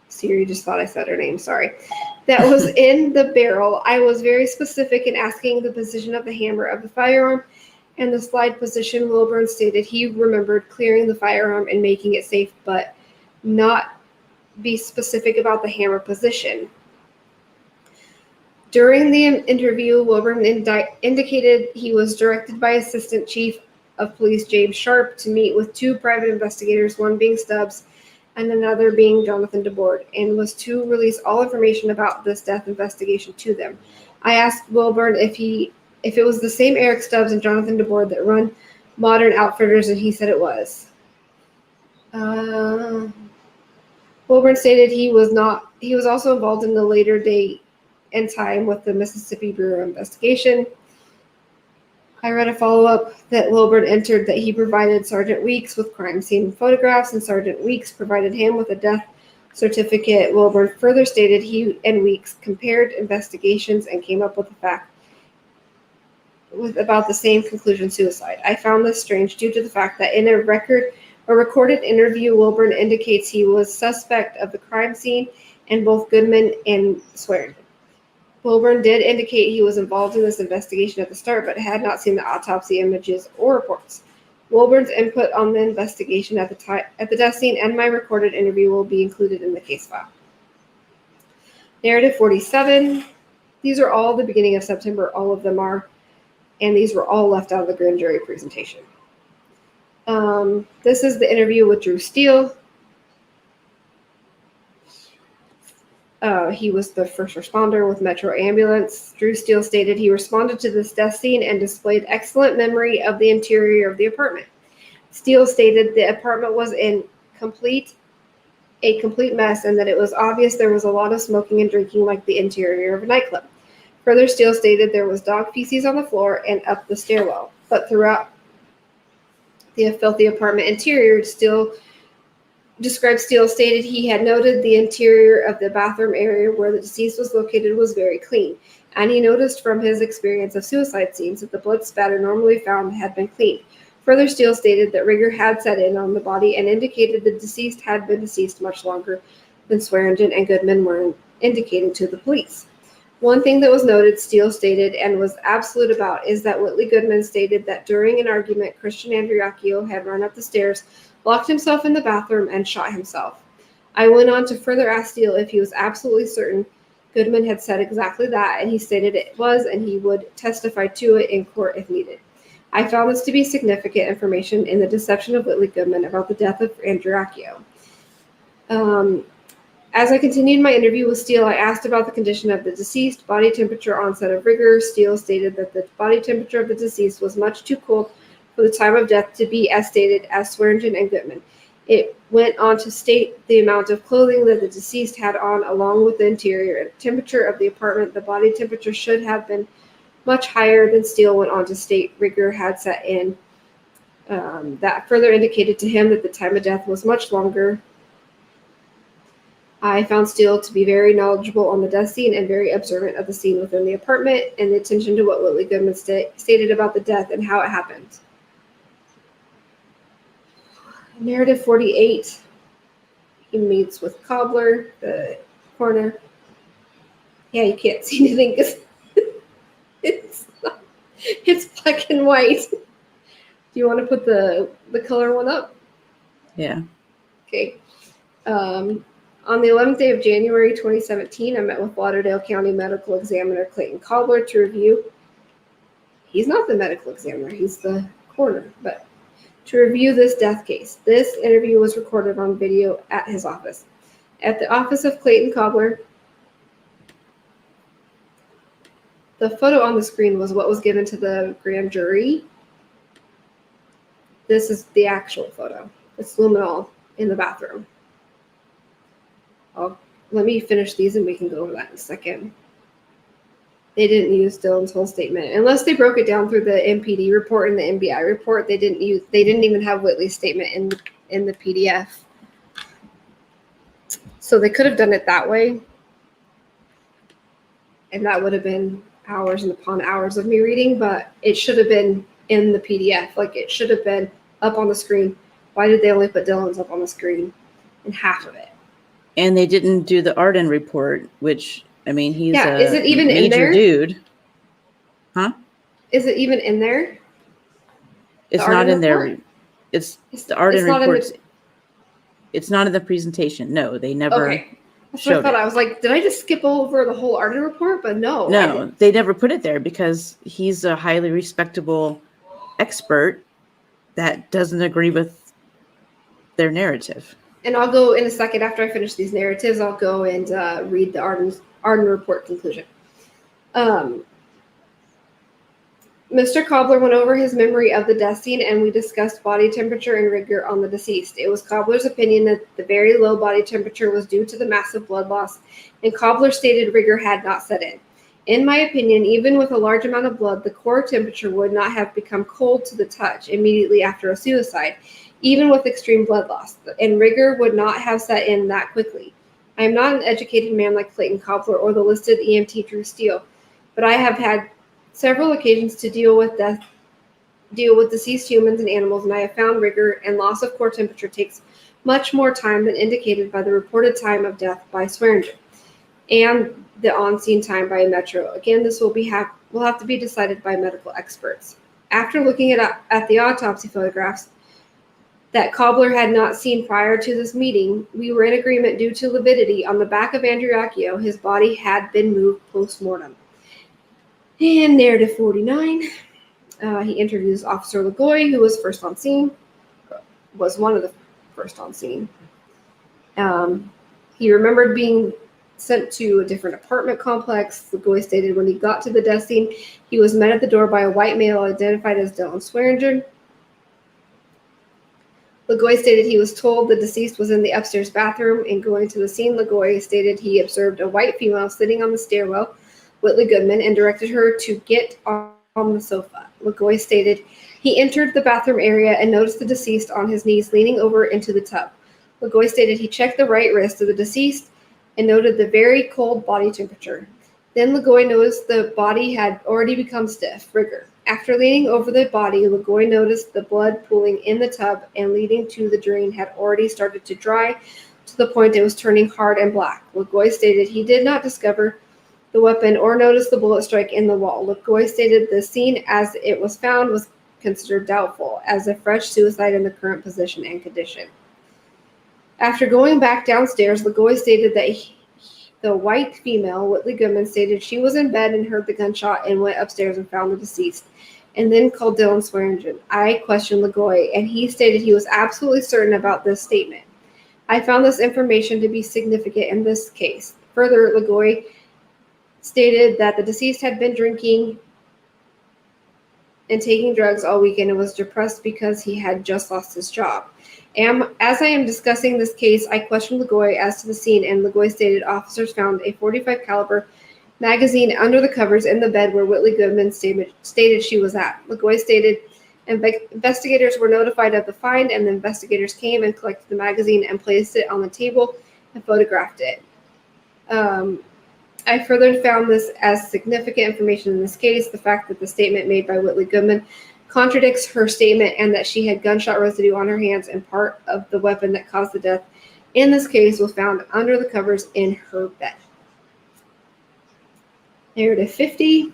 Siri just thought I said her name, sorry. That was in the barrel. I was very specific in asking the position of the hammer of the firearm and the slide position. Wilburn stated he remembered clearing the firearm and making it safe, but not be specific about the hammer position. During the interview, Wilburn indicated he was directed by Assistant Chief of Police James Sharp to meet with two private investigators, one being Stubbs and another being Jonathan DeBoard, and was to release all information about this death investigation to them. I asked Wilburn if it was the same Eric Stubbs and Jonathan DeBoard that run Modern Outfitters, and he said it was. Wilburn stated he was also involved in the later date and time with the Mississippi Bureau investigation. I read a follow-up that Wilburn entered that he provided Sergeant Weeks with crime scene photographs, and Sergeant Weeks provided him with a death certificate. Wilburn further stated he and Weeks compared investigations and came up with the fact with about the same conclusion: suicide. I found this strange due to the fact that in a recorded interview, Wilburn indicates he was suspect of the crime scene and both Goodman and Swearingen. Wilburn did indicate he was involved in this investigation at the start, but had not seen the autopsy images or reports. Wilburn's input on the investigation at the death scene and my recorded interview will be included in the case file. Narrative 47. These are all the beginning of September. All of them are, and these were all left out of the grand jury presentation. This is the interview with Drew Steele. He was the first responder with Metro Ambulance. Drew Steele stated he responded to this death scene and displayed excellent memory of the interior of the apartment. Steele stated the apartment was in a complete mess and that it was obvious there was a lot of smoking and drinking like the interior of a nightclub. Further, Steele stated there was dog feces on the floor and up the stairwell, but throughout the filthy apartment interior, Steele stated he had noted the interior of the bathroom area where the deceased was located was very clean, and he noticed from his experience of suicide scenes that the blood spatter normally found had been clean. Further, Steele stated that rigor had set in on the body and indicated the deceased had been deceased much longer than Swearingen and Goodman were indicating to the police. One thing that was noted, Steele stated, and was absolute about, is that Whitley Goodman stated that during an argument, Christian Andreacchio had run up the stairs, locked himself in the bathroom, and shot himself. I went on to further ask Steele if he was absolutely certain Goodman had said exactly that, and he stated it was, and he would testify to it in court if needed. I found this to be significant information in the deception of Whitley Goodman about the death of Andreacchio. As I continued my interview with Steele, I asked about the condition of the deceased, body temperature, onset of rigor. Steele stated that the body temperature of the deceased was much too cold for the time of death to be as stated as Swearingen and Goodman. It went on to state the amount of clothing that the deceased had on, along with the interior temperature of the apartment. The body temperature should have been much higher than Steele went on to state rigor had set in. That further indicated to him that the time of death was much longer. I found Steele to be very knowledgeable on the death scene and very observant of the scene within the apartment and the attention to what Whitley Goodman stated about the death and how it happened. Narrative 48. He meets with Cobbler, the coroner. Yeah, you can't see anything because it's black and white. Do you want to put the color one up? Yeah. Okay. On the 11th day of January 2017, I met with Lauderdale County Medical Examiner Clayton Cobbler to review. He's not the medical examiner, he's the coroner, but to review this death case. This interview was recorded on video at his office. At the office of Clayton Cobbler, the photo on the screen was what was given to the grand jury. This is the actual photo. It's luminol in the bathroom. Let me finish these and we can go over that in a second. They didn't use Dylan's whole statement. Unless they broke it down through the MPD report and the MBI report, they didn't even have Whitley's statement in the PDF. So they could have done it that way. And that would have been hours and upon hours of me reading, but it should have been in the PDF. Like it should have been up on the screen. Why did they only put Dylan's up on the screen in half of it? And they didn't do the Arden report, which, I mean, he's is it even major in there? Dude. Huh? Is it even in there? It's not in there. It's the Arden report. It's not in the presentation. No, they never. Okay. That's what I thought. I was like, did I just skip over the whole Arden report? But no. No, they never put it there because he's a highly respectable expert that doesn't agree with their narrative. And I'll go in a second after I finish these narratives. I'll go and read the Arden report conclusion. Mr. Cobbler went over his memory of the death scene, and we discussed body temperature and rigor on the deceased. It was Cobbler's opinion that the very low body temperature was due to the massive blood loss, and Cobbler stated rigor had not set in. In my opinion, even with a large amount of blood, the core temperature would not have become cold to the touch immediately after a suicide, even with extreme blood loss, and rigor would not have set in that quickly. I am not an educated man like Clayton Cobbler or the listed EMT Drew Steele, but I have had several occasions to deal with deceased humans and animals, and I have found rigor and loss of core temperature takes much more time than indicated by the reported time of death by Swearinger and the on-scene time by Metro. Again, this will have to be decided by medical experts. After looking at the autopsy photographs that Cobbler had not seen prior to this meeting, we were in agreement due to lividity on the back of Andreacchio, his body had been moved post-mortem. And narrative 49, he interviews Officer Lagoy, who was one of the first on scene. He remembered being sent to a different apartment complex. Lagoy stated when he got to the death scene, he was met at the door by a white male identified as Dylan Swearinger. Lagoy stated he was told the deceased was in the upstairs bathroom, and going to the scene, Lagoy stated he observed a white female sitting on the stairwell, Whitley Goodman, and directed her to get on the sofa. Lagoy stated he entered the bathroom area and noticed the deceased on his knees leaning over into the tub. Lagoy stated he checked the right wrist of the deceased and noted the very cold body temperature. Then Lagoy noticed the body had already become stiff, rigor. After leaning over the body, Lagoy noticed the blood pooling in the tub and leading to the drain had already started to dry to the point it was turning hard and black. Lagoy stated he did not discover the weapon or notice the bullet strike in the wall. Lagoy stated the scene as it was found was considered doubtful as a fresh suicide in the current position and condition. After going back downstairs, Lagoy stated that the white female, Whitley Goodman, stated she was in bed and heard the gunshot and went upstairs and found the deceased, and then called Dylan Swearinger. I questioned Lagoy, and he stated he was absolutely certain about this statement. I found this information to be significant in this case. Further, Lagoy stated that the deceased had been drinking and taking drugs all weekend and was depressed because he had just lost his job. As I am discussing this case, I questioned Lagoy as to the scene, and Lagoy stated officers found a .45 caliber magazine under the covers in the bed where Whitley Goodman stated she was at. Lagoy stated investigators were notified of the find, and the investigators came and collected the magazine and placed it on the table and photographed it. I further found this as significant information in this case, the fact that the statement made by Whitley Goodman contradicts her statement and that she had gunshot residue on her hands, and part of the weapon that caused the death in this case was found under the covers in her bed. Narrative 50.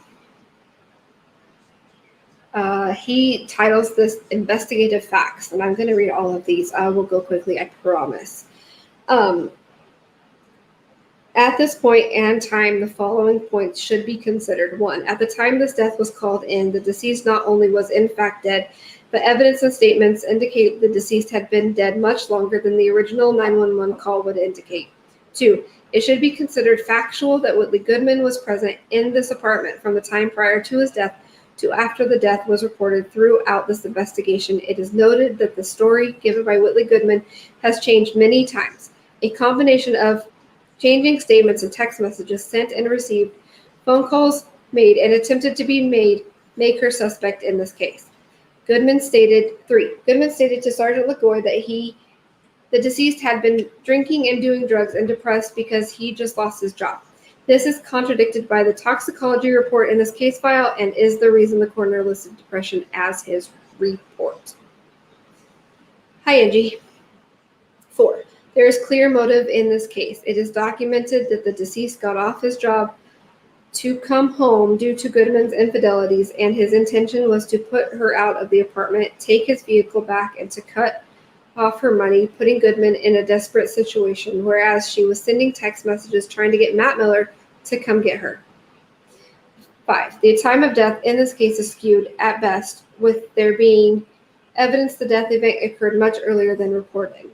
He titles this Investigative Facts, and I'm going to read all of these. I will go quickly, I promise. At this point and time, the following points should be considered. 1. At the time this death was called in, the deceased not only was in fact dead, but evidence and statements indicate the deceased had been dead much longer than the original 911 call would indicate. 2. It should be considered factual that Whitley Goodman was present in this apartment from the time prior to his death to after the death was reported throughout this investigation. It is noted that the story given by Whitley Goodman has changed many times. A combination of changing statements and text messages sent and received, phone calls made and attempted to be made, make her suspect in this case. 3. Goodman stated to Sergeant LaGoy that the deceased had been drinking and doing drugs and depressed because he just lost his job. This is contradicted by the toxicology report in this case file and is the reason the coroner listed depression as his report. Hi, Angie. 4. There is clear motive in this case. It is documented that the deceased got off his job to come home due to Goodman's infidelities, and his intention was to put her out of the apartment, take his vehicle back, and to cut off her money, putting Goodman in a desperate situation, whereas she was sending text messages trying to get Matt Miller to come get her. 5. The time of death in this case is skewed at best, with there being evidence the death event occurred much earlier than reported.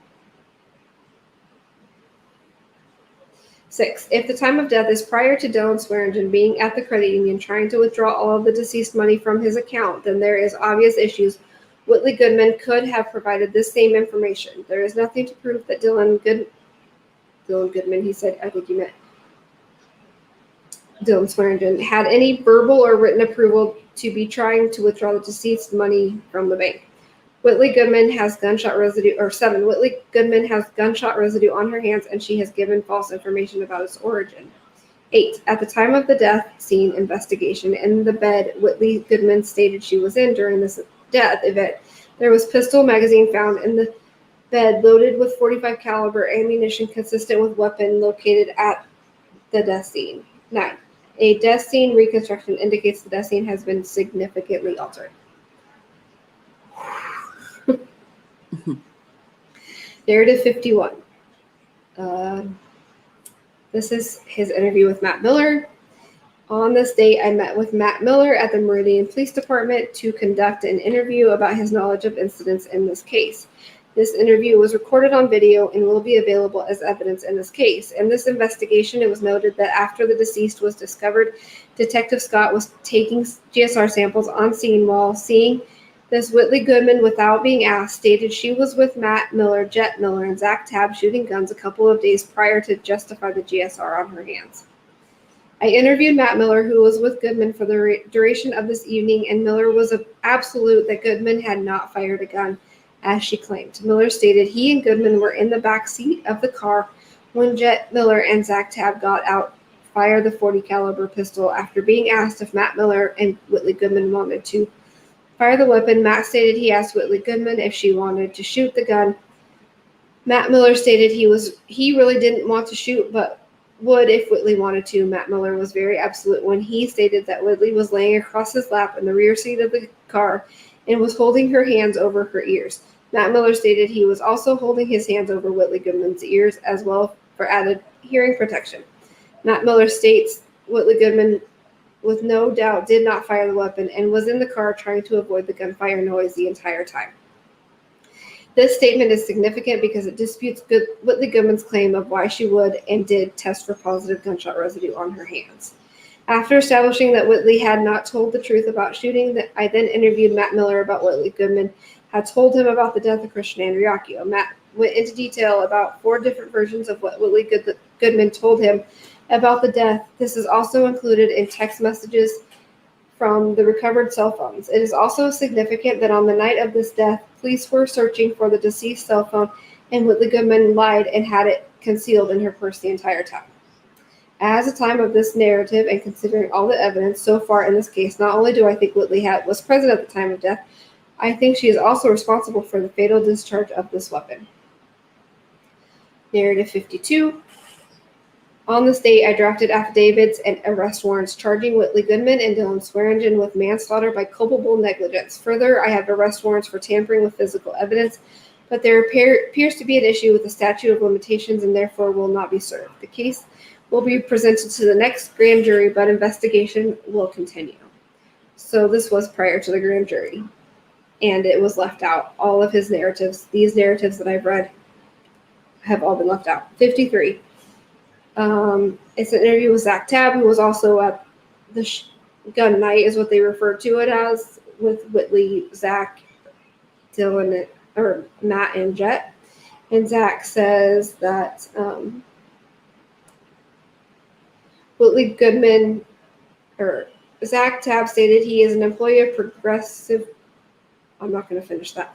6. If the time of death is prior to Dylan Swearingen being at the credit union trying to withdraw all of the deceased money from his account, then there is obvious issues. Whitley Goodman could have provided this same information. There is nothing to prove that Dylan Goodman, he said, I think you meant Dylan Swearingen, had any verbal or written approval to be trying to withdraw the deceased money from the bank. Whitley Goodman has gunshot residue, or 7. Whitley Goodman has gunshot residue on her hands, and she has given false information about its origin. 8. At the time of the death scene investigation in the bed Whitley Goodman stated she was in during this death event, there was pistol magazine found in the bed loaded with .45 caliber ammunition consistent with weapon located at the death scene. 9. A death scene reconstruction indicates the death scene has been significantly altered. Narrative 51. This is his interview with Matt Miller. On this date, I met with Matt Miller at the Meridian Police Department to conduct an interview about his knowledge of incidents in this case. This interview was recorded on video and will be available as evidence in this case. In this investigation, it was noted that after the deceased was discovered, Detective Scott was taking GSR samples on scene while seeing this. Whitley Goodman, without being asked, stated she was with Matt Miller, Jet Miller, and Zach Tabb shooting guns a couple of days prior to justify the GSR on her hands. I interviewed Matt Miller, who was with Goodman for the duration of this evening, and Miller was absolute that Goodman had not fired a gun, as she claimed. Miller stated he and Goodman were in the back seat of the car when Jet Miller and Zach Tabb got out, fired the .40 caliber pistol. After being asked if Matt Miller and Whitley Goodman wanted to fire the weapon, Matt stated he asked Whitley Goodman if she wanted to shoot the gun. Matt Miller stated he really didn't want to shoot, but would if Whitley wanted to. Matt Miller was very absolute when he stated that Whitley was laying across his lap in the rear seat of the car and was holding her hands over her ears. Matt Miller stated he was also holding his hands over Whitley Goodman's ears as well for added hearing protection. Matt Miller states Whitley Goodman with no doubt did not fire the weapon and was in the car trying to avoid the gunfire noise the entire time. This statement is significant because it disputes Whitley Goodman's claim of why she would and did test for positive gunshot residue on her hands. After establishing that Whitley had not told the truth about shooting, I then interviewed Matt Miller about what Whitley Goodman had told him about the death of Christian Andreacchio. Matt went into detail about 4 different versions of what Whitley Goodman told him about the death. This is also included in text messages from the recovered cell phones. It is also significant that on the night of this death, police were searching for the deceased cell phone, and Whitley Goodman lied and had it concealed in her purse the entire time. As the time of this narrative and considering all the evidence so far in this case, not only do I think Whitley was present at the time of death, I think she is also responsible for the fatal discharge of this weapon. Narrative 52. On this date, I drafted affidavits and arrest warrants charging Whitley Goodman and Dylan Swearingen with manslaughter by culpable negligence. Further, I have arrest warrants for tampering with physical evidence, but there appears to be an issue with the statute of limitations and therefore will not be served. The case will be presented to the next grand jury, but investigation will continue. So this was prior to the grand jury, and it was left out. All of his narratives, these narratives that I've read, have all been left out. 53. It's an interview with Zach Tabb, who was also at the gun night, is what they referred to it as, with Whitley, Zach, Dylan, or Matt, and Jet. And Zach says that Whitley Goodman, or Zach Tabb stated he is an employee of Progressive, I'm not going to finish that,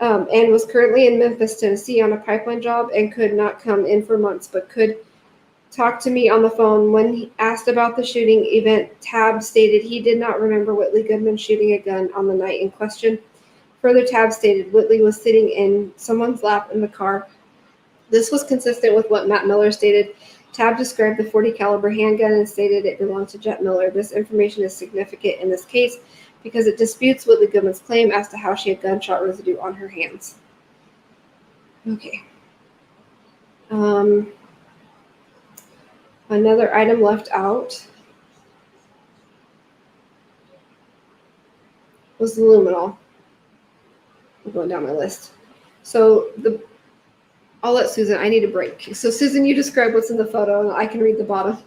and was currently in Memphis, Tennessee on a pipeline job and could not come in for months, but could talk to me on the phone. When he asked about the shooting event, Tabb stated he did not remember Whitley Goodman shooting a gun on the night in question. Further, Tabb stated Whitley was sitting in someone's lap in the car. This was consistent with what Matt Miller stated. Tabb described the .40 caliber handgun and stated it belonged to Jet Miller. This information is significant in this case because it disputes Whitley Goodman's claim as to how she had gunshot residue on her hands. Okay. Another item left out was the luminol. I'm going down my list. So I'll let Susan, I need a break. So Susan, you describe what's in the photo and I can read the bottom.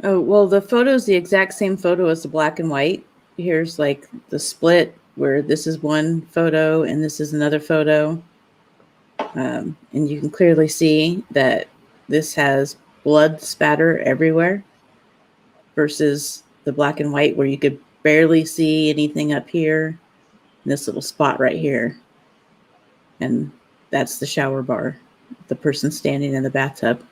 Oh, well, the photo is the exact same photo as the black and white. Here's like the split where this is one photo and this is another photo. And you can clearly see that this has blood spatter everywhere versus the black and white where you could barely see anything up here. This little spot right here. And that's the shower bar, the person standing in the bathtub.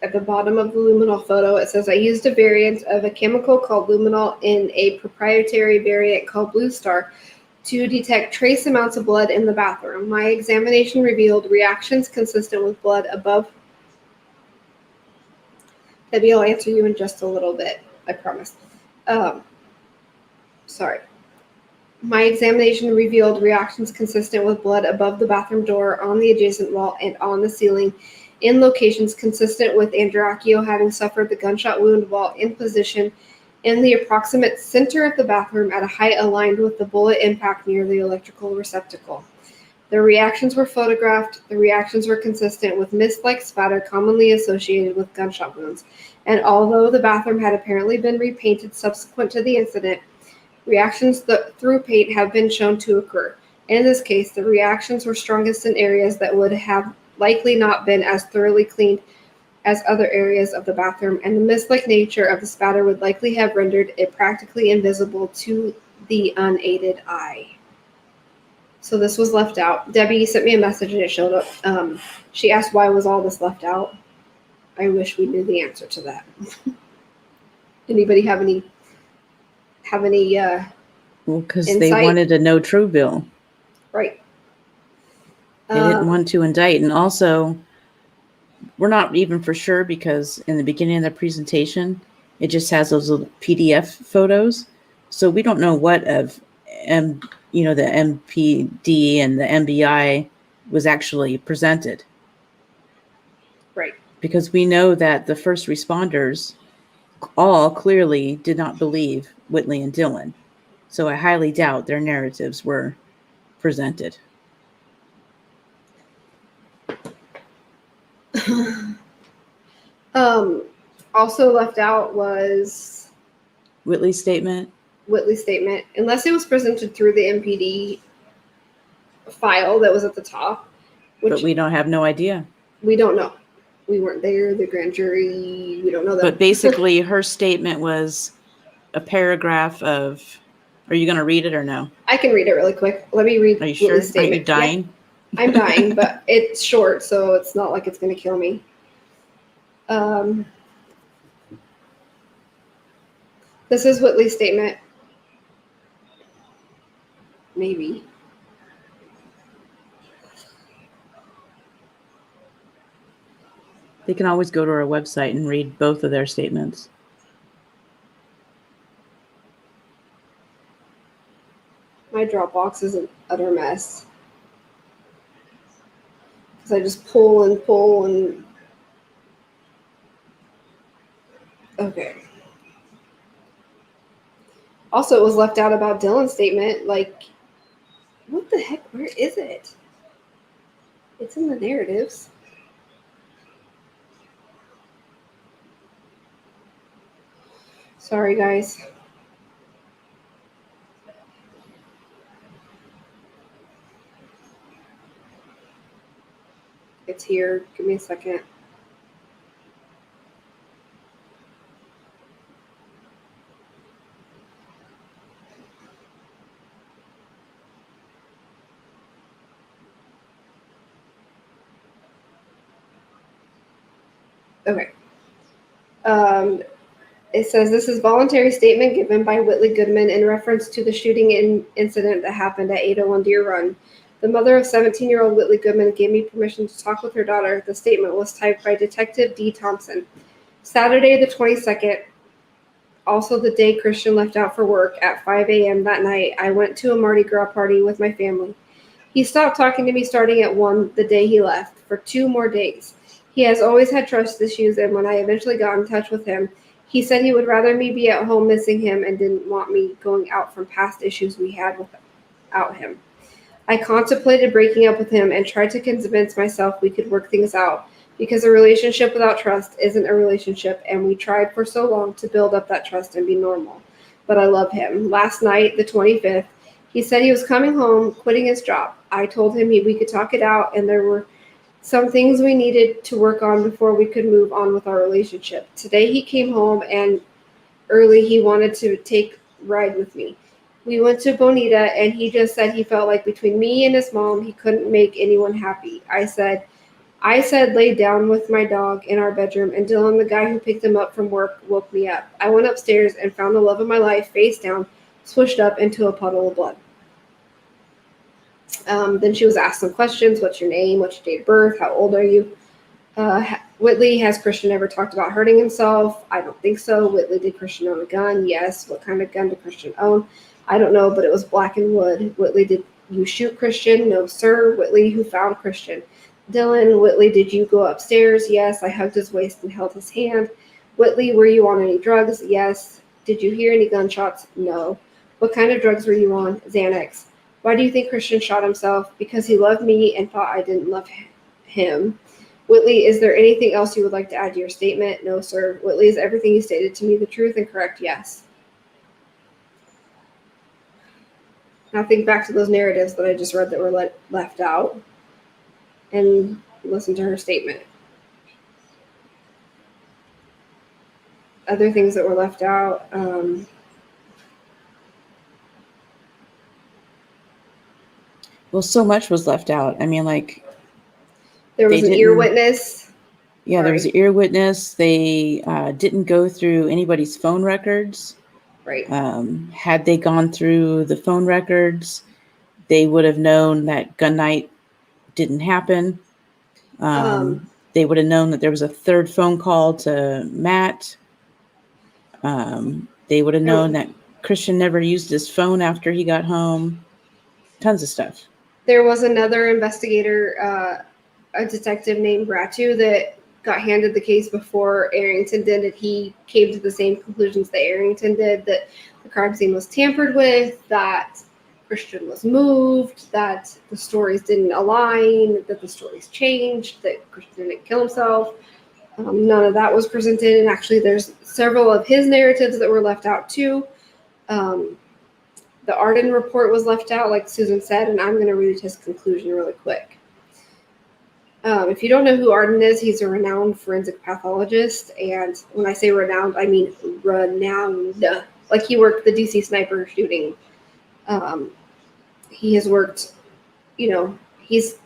At the bottom of the luminol photo, it says, I used a variant of a chemical called luminol in a proprietary variant called Blue Star to detect trace amounts of blood in the bathroom. My examination revealed reactions consistent with blood above. Debbie, I'll answer you in just a little bit, I promise. My examination revealed reactions consistent with blood above the bathroom door, on the adjacent wall, and on the ceiling, in locations consistent with Andreacchio having suffered the gunshot wound while in position in the approximate center of the bathroom at a height aligned with the bullet impact near the electrical receptacle. The reactions were photographed. The reactions were consistent with mist-like spatter commonly associated with gunshot wounds. And although the bathroom had apparently been repainted subsequent to the incident, reactions through paint have been shown to occur. In this case, the reactions were strongest in areas that would have likely not been as thoroughly cleaned as other areas of the bathroom, and the mist-like nature of the spatter would likely have rendered it practically invisible to the unaided eye. So this was left out. Debbie sent me a message and it showed up. She asked why was all this left out. I wish we knew the answer to that. Anybody have any well, because they wanted a no true bill. Right. They didn't want to indict. And also, we're not even for sure because in the beginning of the presentation, it just has those little PDF photos. So we don't know what of the MPD and the MBI was actually presented. Right. Because we know that the first responders all clearly did not believe Whitley and Dylan. So I highly doubt their narratives were presented. Also left out was Whitley's statement. Unless it was presented through the MPD file that was at the top. But we don't have no idea. We don't know. We weren't there, the grand jury, we don't know that. But basically her statement was a paragraph of Are you going to read it or no? I can read it really quick. Let me read Are you sure? Whitley's statement. Are you dying? Yep, I'm dying, but it's short, so it's not like it's going to kill me. This is Whitley's statement. Maybe. They can always go to our website and read both of their statements. My Dropbox is an utter mess. Because I just pull and... Okay. Also, it was left out about Dylan's statement. Like, what the heck? Where is it? It's in the narratives. Sorry, guys. It's here. Give me a second. Okay. It says this is voluntary statement given by Whitley Goodman in reference to the shooting incident that happened at 801 Deer Run. The mother of 17-year-old Whitley Goodman gave me permission to talk with her daughter. The statement was typed by Detective D. Thompson. Saturday the 22nd, also the day Christian left out for work at 5 a.m. that night, I went to a Mardi Gras party with my family. He stopped talking to me starting at 1 the day he left for 2 more days. He has always had trust issues, and when I eventually got in touch with him, he said he would rather me be at home missing him and didn't want me going out from past issues we had without him. I contemplated breaking up with him and tried to convince myself we could work things out because a relationship without trust isn't a relationship, and we tried for so long to build up that trust and be normal. But I love him. Last night, the 25th, he said he was coming home, quitting his job. I told him we could talk it out, and there were some things we needed to work on before we could move on with our relationship. Today he came home and early he wanted to take a ride with me. We went to Bonita and he just said he felt like between me and his mom he couldn't make anyone happy. I said lay down with my dog in our bedroom, and Dylan, the guy who picked him up from work, woke me up. I went upstairs and found the love of my life face down, swished up into a puddle of blood. Then she was asked some questions. What's your name? What's your date of birth? How old are you? Whitley, has Christian ever talked about hurting himself? I don't think so. Whitley, did Christian own a gun? Yes. What kind of gun did Christian own? I don't know, but it was black and wood. Whitley, did you shoot Christian? No, sir. Whitley, who found Christian? Dylan, Whitley, did you go upstairs? Yes. I hugged his waist and held his hand. Whitley, were you on any drugs? Yes. Did you hear any gunshots? No. What kind of drugs were you on? Xanax. Why do you think Christian shot himself? Because he loved me and thought I didn't love him. Whitley, is there anything else you would like to add to your statement? No, sir. Whitley, is everything you stated to me the truth and correct? Yes. Now think back to those narratives that I just read that were left out and listen to her statement. Other things that were left out. Well, so much was left out. I mean, like, there was an ear witness. Yeah, there was an ear witness. They didn't go through anybody's phone records. Right. Had they gone through the phone records, they would have known that gun night didn't happen. They would have known that there was a third phone call to Matt. They would have known that Christian never used his phone after he got home. Tons of stuff. There was another investigator, a detective named Gratu, that got handed the case before Arrington did, and he came to the same conclusions that Arrington did, that the crime scene was tampered with, that Christian was moved, that the stories didn't align, that the stories changed, that Christian didn't kill himself. None of that was presented, and actually there's several of his narratives that were left out too. The Arden report was left out, like Susan said, and I'm going to read his conclusion really quick. If you don't know who Arden is, he's a renowned forensic pathologist, and when I say renowned, I mean renowned. Like, he worked the DC sniper shooting He has worked, he's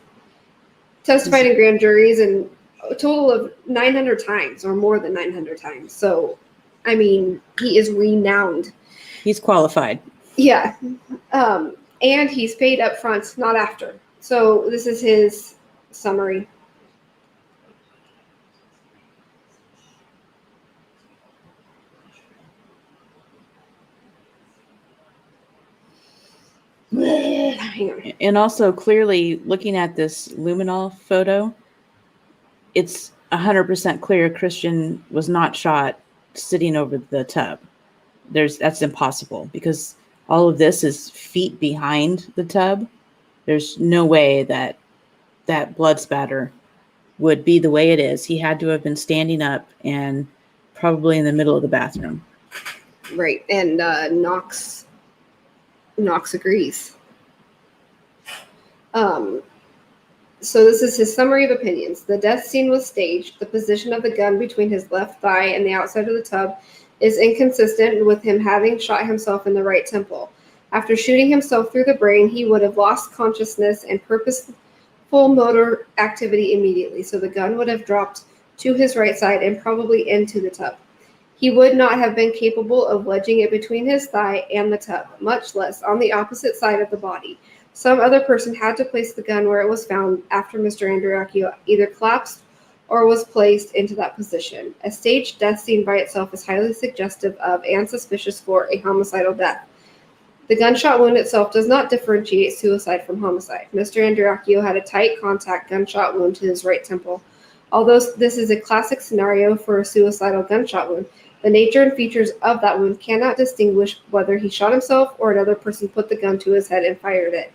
testified in grand juries and a total of 900 times or more than 900 times. So, I mean, he is renowned. He's qualified. Yeah. And he's paid up front, not after. So this is his summary. Hang on. And also, clearly, looking at this luminol photo, it's 100% clear Christian was not shot sitting over the tub. That's impossible because all of this is feet behind the tub. There's no way that blood spatter would be the way it is. He had to have been standing up and probably in the middle of the bathroom. Right. And Knox agrees. So this is his summary of opinions. The death scene was staged. The position of the gun between his left thigh and the outside of the tub is inconsistent with him having shot himself in the right temple. After shooting himself through the brain, he would have lost consciousness and purposeful motor activity immediately, so the gun would have dropped to his right side and probably into the tub. He would not have been capable of wedging it between his thigh and the tub, much less on the opposite side of the body. Some other person had to place the gun where it was found after Mr. Andreacchio either collapsed or was placed into that position. A staged death scene by itself is highly suggestive of and suspicious for a homicidal death. The gunshot wound itself does not differentiate suicide from homicide. Mr. Andreacchio had a tight contact gunshot wound to his right temple. Although this is a classic scenario for a suicidal gunshot wound, the nature and features of that wound cannot distinguish whether he shot himself or another person put the gun to his head and fired it.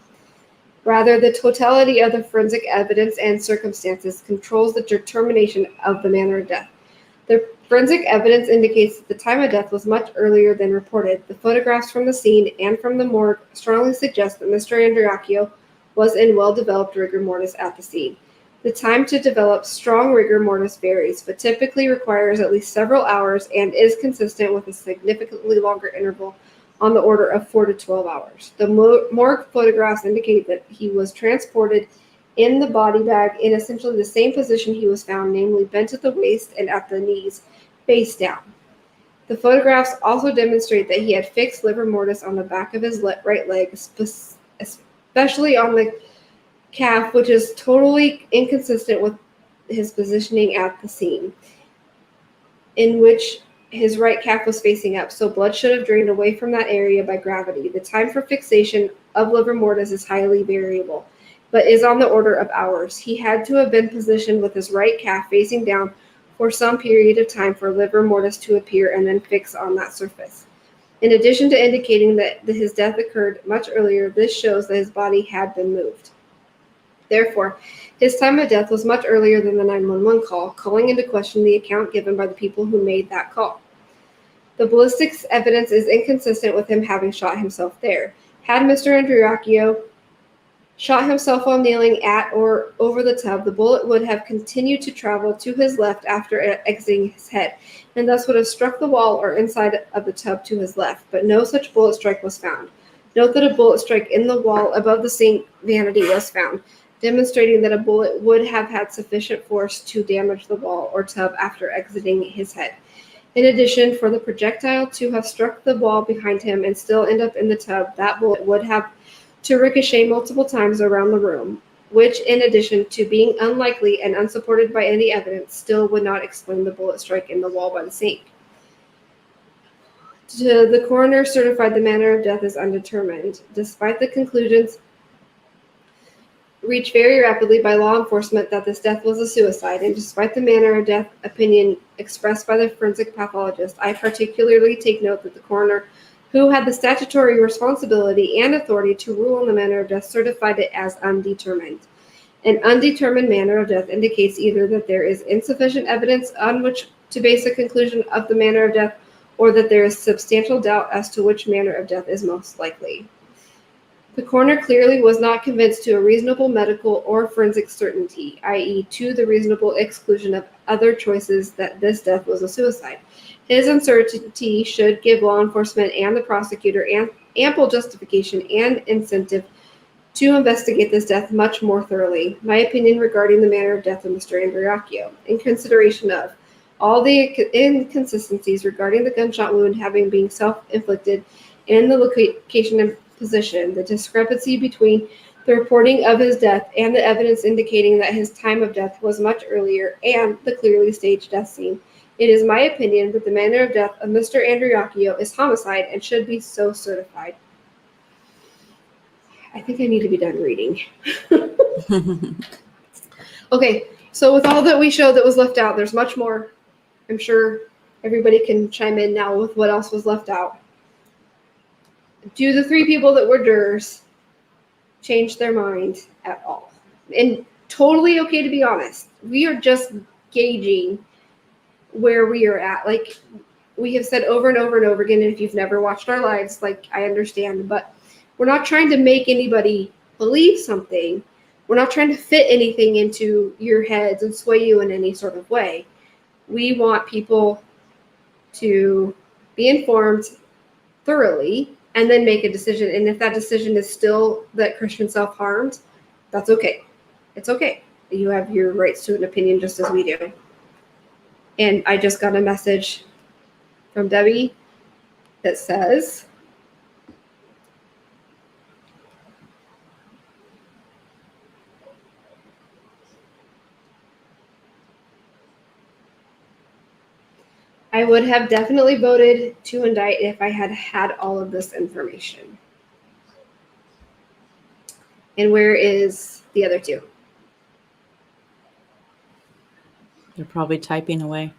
Rather, the totality of the forensic evidence and circumstances controls the determination of the manner of death. The forensic evidence indicates that the time of death was much earlier than reported. The photographs from the scene and from the morgue strongly suggest that Mr. Andreacchio was in well-developed rigor mortis at the scene. The time to develop strong rigor mortis varies, but typically requires at least several hours and is consistent with a significantly longer interval on the order of 4 to 12 hours. The morgue photographs indicate that he was transported in the body bag in essentially the same position he was found, namely bent at the waist and at the knees, face down. The photographs also demonstrate that he had fixed livor mortis on the back of his right leg, especially on the calf, which is totally inconsistent with his positioning at the scene, in which his right calf was facing up, so blood should have drained away from that area by gravity. The time for fixation of livor mortis is highly variable, but is on the order of hours. He had to have been positioned with his right calf facing down for some period of time for livor mortis to appear and then fix on that surface. In addition to indicating that his death occurred much earlier, this shows that his body had been moved. Therefore, his time of death was much earlier than the 911 call, calling into question the account given by the people who made that call. The ballistics evidence is inconsistent with him having shot himself there. Had Mr. Andreacchio shot himself while kneeling at or over the tub, the bullet would have continued to travel to his left after exiting his head, and thus would have struck the wall or inside of the tub to his left, but no such bullet strike was found. Note that a bullet strike in the wall above the sink vanity was found, demonstrating that a bullet would have had sufficient force to damage the wall or tub after exiting his head. In addition, for the projectile to have struck the wall behind him and still end up in the tub, that bullet would have to ricochet multiple times around the room, which, in addition to being unlikely and unsupported by any evidence, still would not explain the bullet strike in the wall by the sink. The coroner certified the manner of death is undetermined. Despite the conclusions reached very rapidly by law enforcement that this death was a suicide, and despite the manner of death opinion expressed by the forensic pathologist, I particularly take note that the coroner, who had the statutory responsibility and authority to rule on the manner of death, certified it as undetermined. An undetermined manner of death indicates either that there is insufficient evidence on which to base a conclusion of the manner of death, or that there is substantial doubt as to which manner of death is most likely. The coroner clearly was not convinced to a reasonable medical or forensic certainty, i.e., to the reasonable exclusion of other choices, that this death was a suicide. His uncertainty should give law enforcement and the prosecutor ample justification and incentive to investigate this death much more thoroughly. My opinion regarding the manner of death of Mr. Andreacchio, in consideration of all the inconsistencies regarding the gunshot wound having been self-inflicted and the location and position, the discrepancy between the reporting of his death and the evidence indicating that his time of death was much earlier, and the clearly staged death scene. It is my opinion that the manner of death of Mr. Andreacchio is homicide and should be so certified. I think I need to be done reading. Okay, so with all that we showed that was left out, there's much more. I'm sure everybody can chime in now with what else was left out. Do the 3 people that were jurors change their mind at all? And totally okay to be honest. We are just gauging where we are at. Like we have said over and over and over again, and if you've never watched our lives, like I understand, but we're not trying to make anybody believe something. We're not trying to fit anything into your heads and sway you in any sort of way. We want people to be informed thoroughly and then make a decision. And if that decision is still that Christian self-harmed, that's okay. It's okay. You have your rights to an opinion just as we do. And I just got a message from Debbie that says, I would have definitely voted to indict if I had had all of this information. And where is the other 2? They're probably typing away.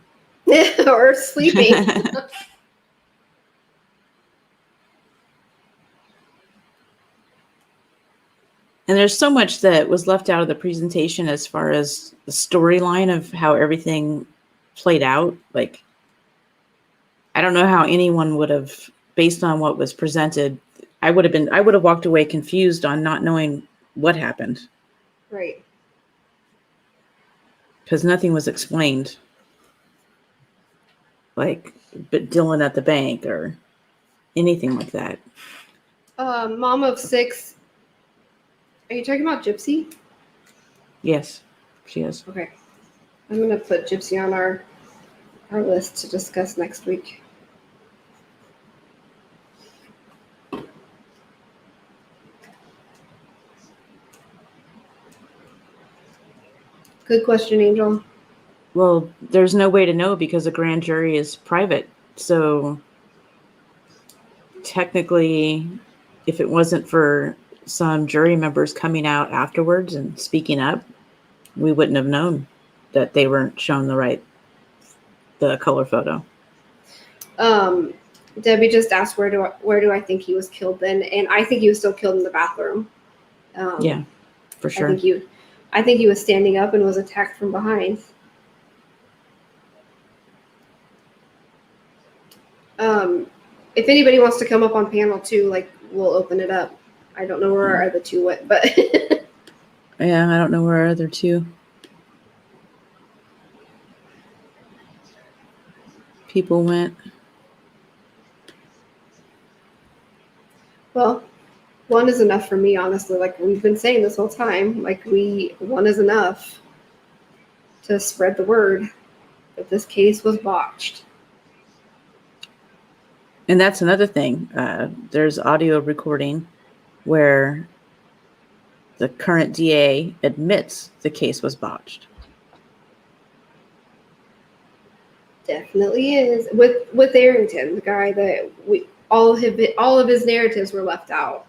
Or sleeping. And there's so much that was left out of the presentation as far as the storyline of how everything played out. Like, I don't know how anyone would have, based on what was presented, I would have walked away confused on not knowing what happened. Right. Because nothing was explained. Like, but Dylan at the bank or anything like that. Mom of 6. Are you talking about Gypsy? Yes, she is. Okay. I'm going to put Gypsy on our list to discuss next week. Good question, Angel. Well, there's no way to know because the grand jury is private. So technically, if it wasn't for some jury members coming out afterwards and speaking up, we wouldn't have known that they weren't shown the color photo. Debbie just asked where do I think he was killed then, and I think he was still killed in the bathroom. Yeah, for sure. I think he was standing up and was attacked from behind. If anybody wants to come up on panel 2, like we'll open it up. I don't know where our other 2 went, but yeah, I don't know where our other 2 people went. Well, 1 is enough for me, honestly. Like we've been saying this whole time, like 1 is enough to spread the word that this case was botched. And that's another thing. There's audio recording where the current DA admits the case was botched. Definitely is. With Arrington, the guy that all of his narratives were left out.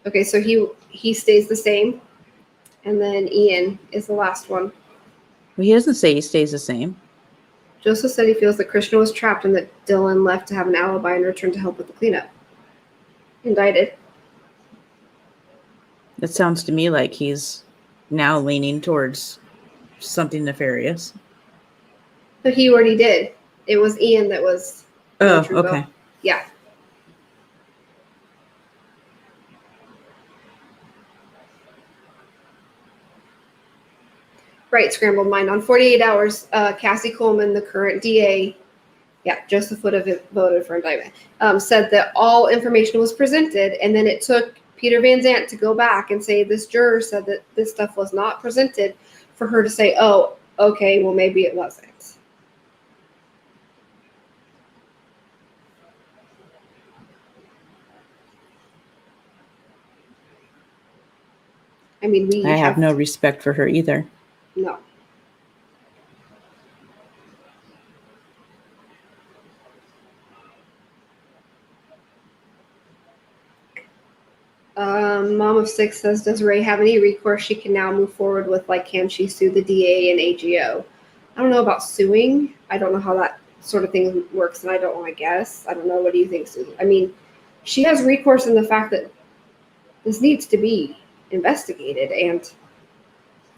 Okay, so he stays the same, and then Ian is the last one. Well, he doesn't say he stays the same. Joseph said he feels that Christian was trapped and that Dylan left to have an alibi and returned to help with the cleanup. Indicted. It sounds to me like he's now leaning towards something nefarious. But he already did. It was Ian that was. Oh, okay. Yeah. Right, scrambled mind. On 48 hours, Cassie Coleman, the current DA, Joseph would have voted for indictment, said that all information was presented, and then it took Peter Van Zandt to go back and say this juror said that this stuff was not presented for her to say, oh, okay, well, maybe it wasn't. I mean, I have no respect for her either. No. Mom of Six says, does Ray have any recourse she can now move forward with? Like, can she sue the DA and AGO? I don't know about suing. I don't know how that sort of thing works, and I don't want to guess. I don't know. What do you think, Susan? I mean, she has recourse in the fact that this needs to be investigated and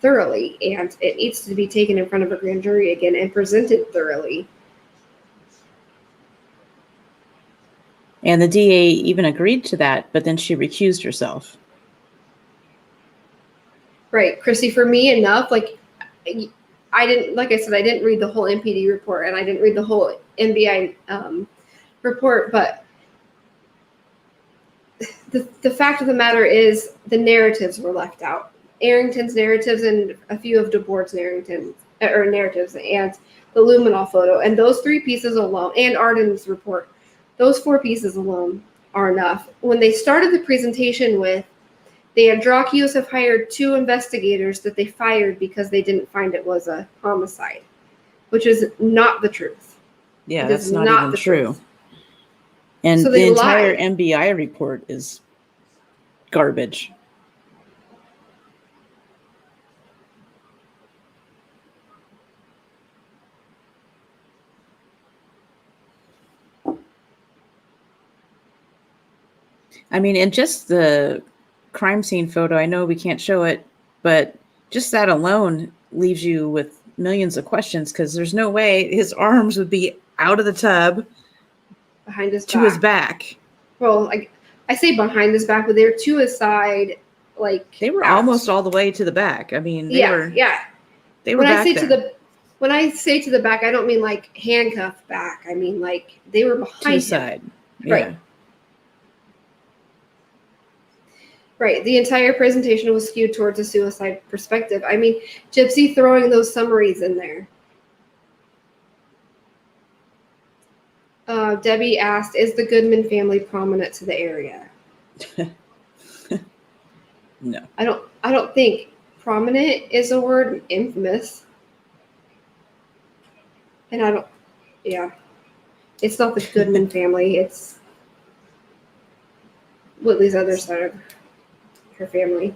thoroughly, and it needs to be taken in front of a grand jury again and presented thoroughly. And the DA even agreed to that, but then she recused herself. Right, Chrissy, for me, enough, like, I didn't, like I said, I didn't read the whole MPD report, and I didn't read the whole NBI report, but the fact of the matter is the narratives were left out. Arrington's narratives and a few of DeBoer's narratives and the luminol photo, and those 3 pieces alone, and Arden's report, those 4 pieces alone are enough. When they started the presentation with, the Andreacchios have hired 2 investigators that they fired because they didn't find it was a homicide, which is not the truth. Yeah, that's not even true. Truth. And so the entire NBI report is garbage. I mean, and just the crime scene photo, I know we can't show it, but just that alone leaves you with millions of questions, because there's no way his arms would be out of the tub behind his to his back. Well, like I say behind his back, but they're to his side, like they were almost all the way to the back. I mean, they were when I say there. When I say to the back, I don't mean like handcuffed back. I mean like they were behind to the side. Yeah. Right. Right. The entire presentation was skewed towards a suicide perspective. I mean, Gypsy throwing those summaries in there. Debbie asked, is the Goodman family prominent to the area? No. I don't think prominent is a word. Infamous. And it's not the Goodman family. It's Whitley's other side of her family.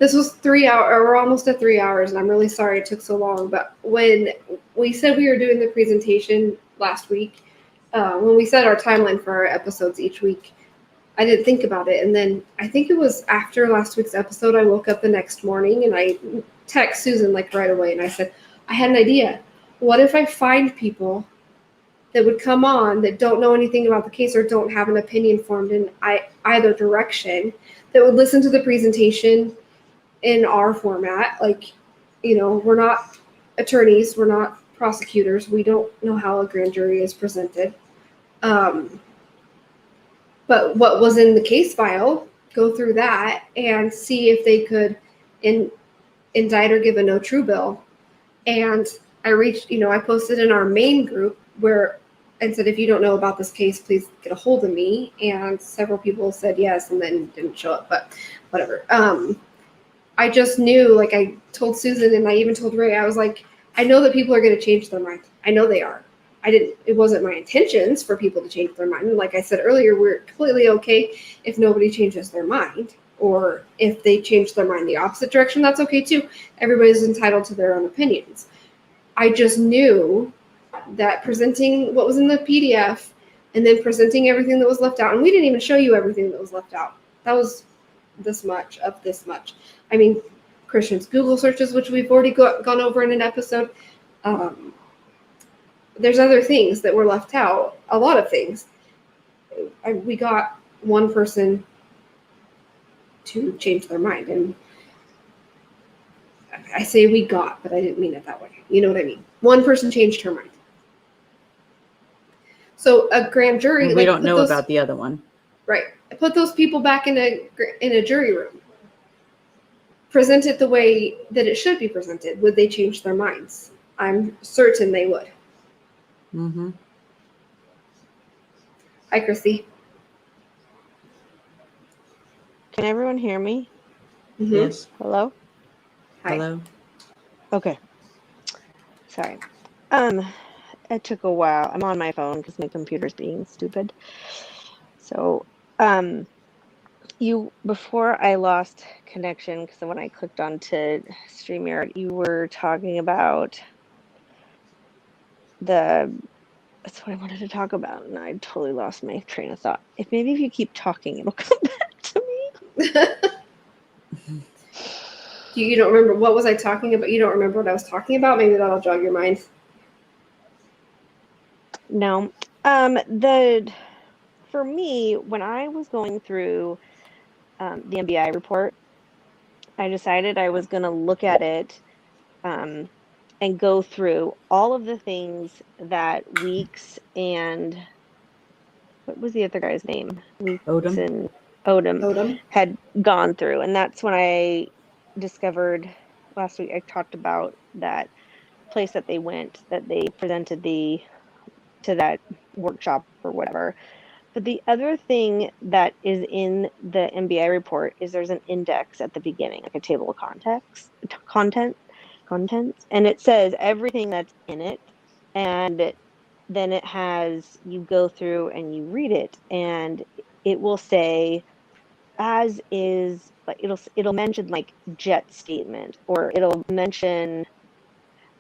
This was 3 hours, or we're almost at 3 hours, and I'm really sorry it took so long. But when we said we were doing the presentation last week, when we set our timeline for our episodes each week, I didn't think about it. And then I think it was after last week's episode, I woke up the next morning and I text Susan like right away. And I said, I had an idea. What if I find people that would come on that don't know anything about the case or don't have an opinion formed in either direction, that would listen to the presentation in our format? Like, we're not attorneys, we're not prosecutors, we don't know how a grand jury is presented. But what was in the case file, go through that and see if they could indict or give a no true bill. And I I posted in our main group and said, if you don't know about this case, please get a hold of me. And several people said yes and then didn't show up, but whatever. I just knew, like I told Susan and I even told Ray, I was like, I know that people are going to change their mind. I know they are. It wasn't my intentions for people to change their mind. And like I said earlier, we're completely okay if nobody changes their mind, or if they change their mind the opposite direction, that's okay too. Everybody's entitled to their own opinions. I just knew that presenting what was in the PDF and then presenting everything that was left out, and we didn't even show you everything that was left out. That was this much of this much. I mean, Christian's Google searches, which we've already gone over in an episode. There's other things that were left out, a lot of things. we got one person to change their mind, and I say we got, but I didn't mean it that way. You know what I mean? One person changed her mind. So a grand jury, we don't know about the other one. Right. Put those people back in a jury room. Present it the way that it should be presented. Would they change their minds? I'm certain they would. Mm-hmm. Hi, Chrissy. Can everyone hear me? Mm-hmm. Yes. Hello? Hi. Hello. Okay. Sorry. It took a while. I'm on my phone because my computer's being stupid. So, before I lost connection, because when I clicked onto StreamYard, you were talking about that's what I wanted to talk about, and I totally lost my train of thought. Maybe if you keep talking, it'll come back to me. You don't remember what was I talking about? You don't remember what I was talking about? Maybe that'll jog your mind. No. For me, when I was going through the MBI report, I decided I was going to look at it and go through all of the things that Weeks and what was the other guy's name? Weeks Odom. and Odom had gone through. And that's when I discovered last week, I talked about that place that they went, that they presented to that workshop or whatever. But the other thing that is in the MBI report is there's an index at the beginning, like a table of contents, and it says everything that's in it, and then it has you go through and you read it, and it will say as is, like it'll mention like Jet's statement, or it'll mention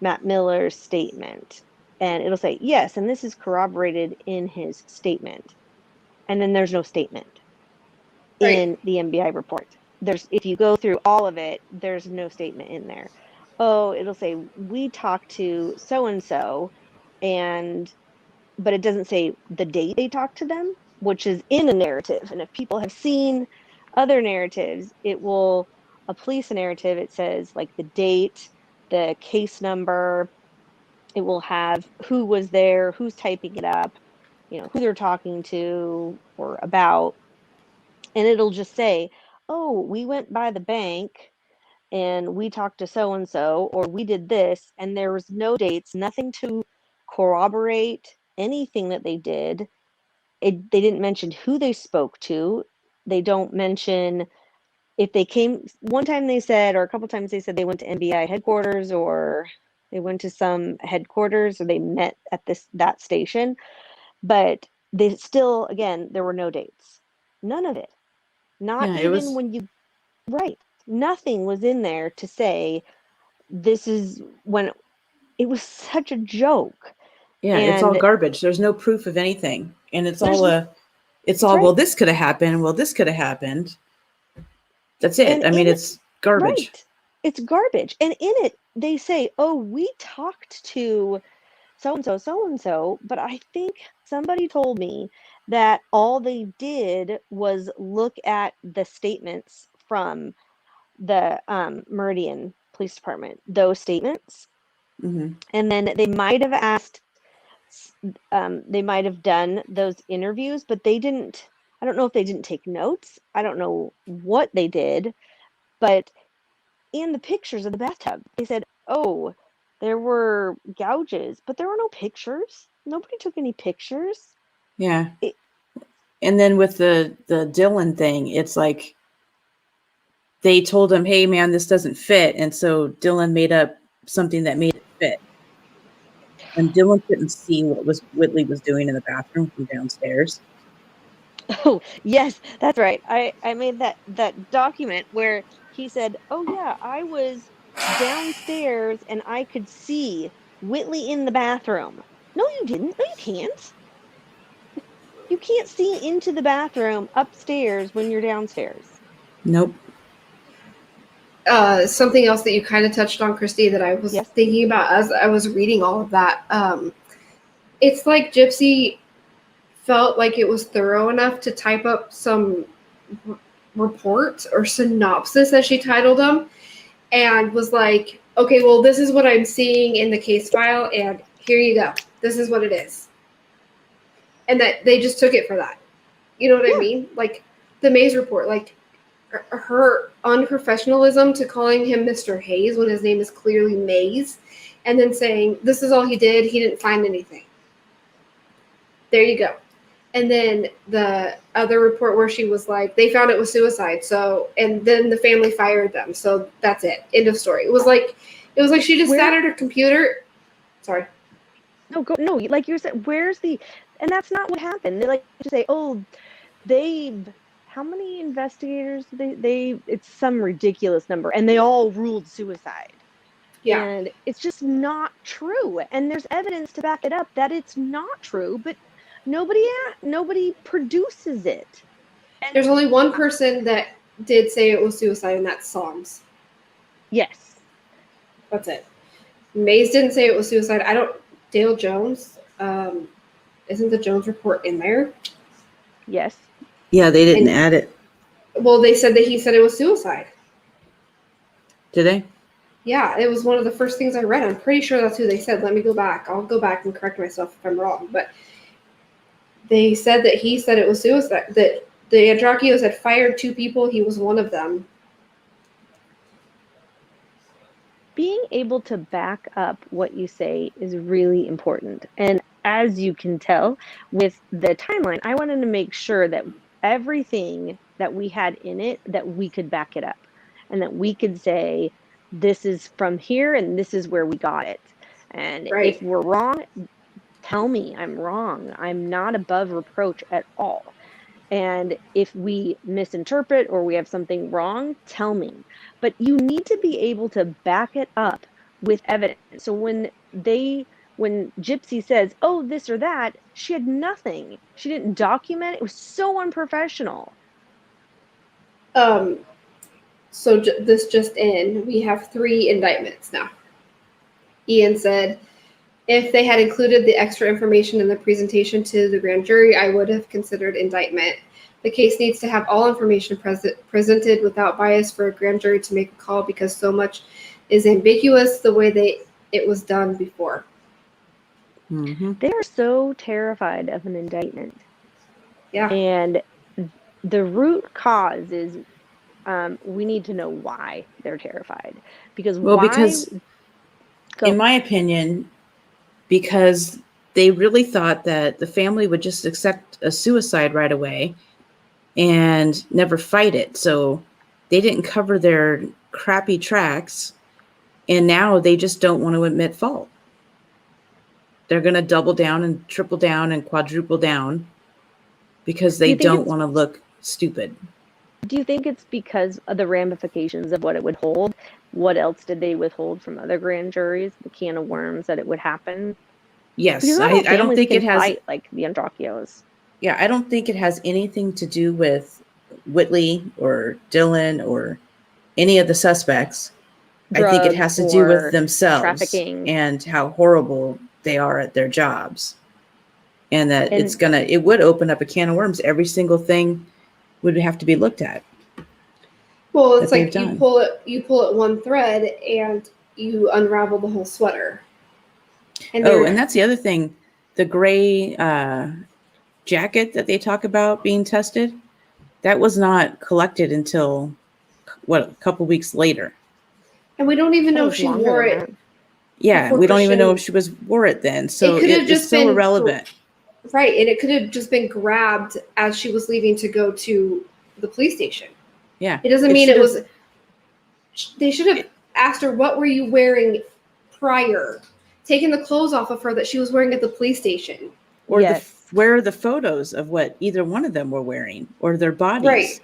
Matt Miller's statement, and it'll say yes, and this is corroborated in his statement. And then there's no statement in the MBI report. If you go through all of it, there's no statement in there. Oh, it'll say we talked to so and so, but it doesn't say the date they talked to them, which is in a narrative. And if people have seen other narratives, a police narrative, it says like the date, the case number, it will have who was there, who's typing it up, who they're talking to or about. And it'll just say, oh, we went by the bank and we talked to so and so, or we did this, and there was no dates, nothing to corroborate anything that they did. They didn't mention who they spoke to. They don't mention if they came. One time they said, or a couple times they said they went to MBI headquarters, or they went to some headquarters, or they met at that station. But they still, again, there were no dates. None of it. Not even when you, right. Nothing was in there to say this is when it was such a joke. Yeah, it's all garbage. There's no proof of anything. And it's all right. Well, this could have happened. Well, this could have happened. That's it. I mean, it's garbage. Right. It's garbage. And in it, they say, oh, we talked to so-and-so, but I think somebody told me that all they did was look at the statements from the Meridian Police Department, those statements. Mm-hmm. And then they might have asked, they might have done those interviews, but they didn't. I don't know if they didn't take notes. I don't know what they did, but in the pictures of the bathtub, they said, oh, there were gouges, but there were no pictures. Nobody took any pictures. Yeah. And then with the Dylan thing, it's like they told him, hey, man, this doesn't fit. And so Dylan made up something that made it fit. And Dylan couldn't see what Whitley was doing in the bathroom from downstairs. Oh, yes, that's right. I made that document where he said, oh, yeah, I was downstairs and I could see Whitley in the bathroom. No, you didn't. No, you can't. You can't see into the bathroom upstairs when you're downstairs. Nope. Something else that you kind of touched on, Christy, that I was thinking about as I was reading all of that. It's like Gypsy felt like it was thorough enough to type up some reports or synopsis, as she titled them, and was like, okay, well, this is what I'm seeing in the case file, and here you go. This is what it is. And that they just took it for that. You know what I mean? Like the Mays report, like her unprofessionalism to calling him Mr. Hayes when his name is clearly Mays, and then saying, this is all he did. He didn't find anything. There you go. And then the other report where she was like, they found it was suicide. So, and then the family fired them. So that's it. End of story. It was like she just sat at her computer. Sorry. No, like you said, and that's not what happened. They like to say, oh, how many investigators, it's some ridiculous number, and they all ruled suicide. Yeah. And it's just not true. And there's evidence to back it up that it's not true, but nobody produces it. And there's only one person that did say it was suicide, and that's Songs. Yes. That's it. Mays didn't say it was suicide. Dale Jones, isn't the Jones report in there? Yes. Yeah, they didn't add it. Well, they said that he said it was suicide. Did they? Yeah, it was one of the first things I read. I'm pretty sure that's who they said. Let me go back. I'll go back and correct myself if I'm wrong. But they said that he said it was suicide, that the Andreacchios had fired 2 people. He was one of them. Being able to back up what you say is really important. And as you can tell with the timeline, I wanted to make sure that everything that we had in it, that we could back it up and that we could say, this is from here and this is where we got it. And if we're wrong, tell me I'm wrong. I'm not above reproach at all. And if we misinterpret or we have something wrong, tell me. But you need to be able to back it up with evidence. So when Gypsy says, oh, this or that, she had nothing. She didn't document it. It was so unprofessional. So this just in, we have 3 indictments now. Ian said, if they had included the extra information in the presentation to the grand jury, I would have considered indictment. The case needs to have all information presented without bias for a grand jury to make a call because so much is ambiguous the way it was done before. Mm-hmm. They are so terrified of an indictment. Yeah. And the root cause is we need to know why they're terrified. Because in my opinion, because they really thought that the family would just accept a suicide right away and never fight it. So they didn't cover their crappy tracks. And now they just don't want to admit fault. They're going to double down and triple down and quadruple down because they don't want to look stupid. Do you think it's because of the ramifications of what it would hold? What else did they withhold from other grand juries? The can of worms that it would happen? Yes, I don't think it has fight like the Andreacchios. Yeah, I don't think it has anything to do with Whitley or Dylan or any of the suspects. I think it has to do with themselves trafficking and how horrible they are at their jobs. And that it would open up a can of worms. Every single thing would have to be looked at. Well, it's like you pull it one thread and you unravel the whole sweater. And that's the other thing. The gray jacket that they talk about being tested, that was not collected until a couple weeks later. And we don't even know if she wore it. Yeah, we don't even know if she wore it then. So it's so irrelevant. Right, and it could have just been grabbed as she was leaving to go to the police station. Yeah. It doesn't mean it was... They should have asked her, what were you wearing prior? Taking the clothes off of her that she was wearing at the police station. Or where are the photos of what either one of them were wearing or their bodies? Right.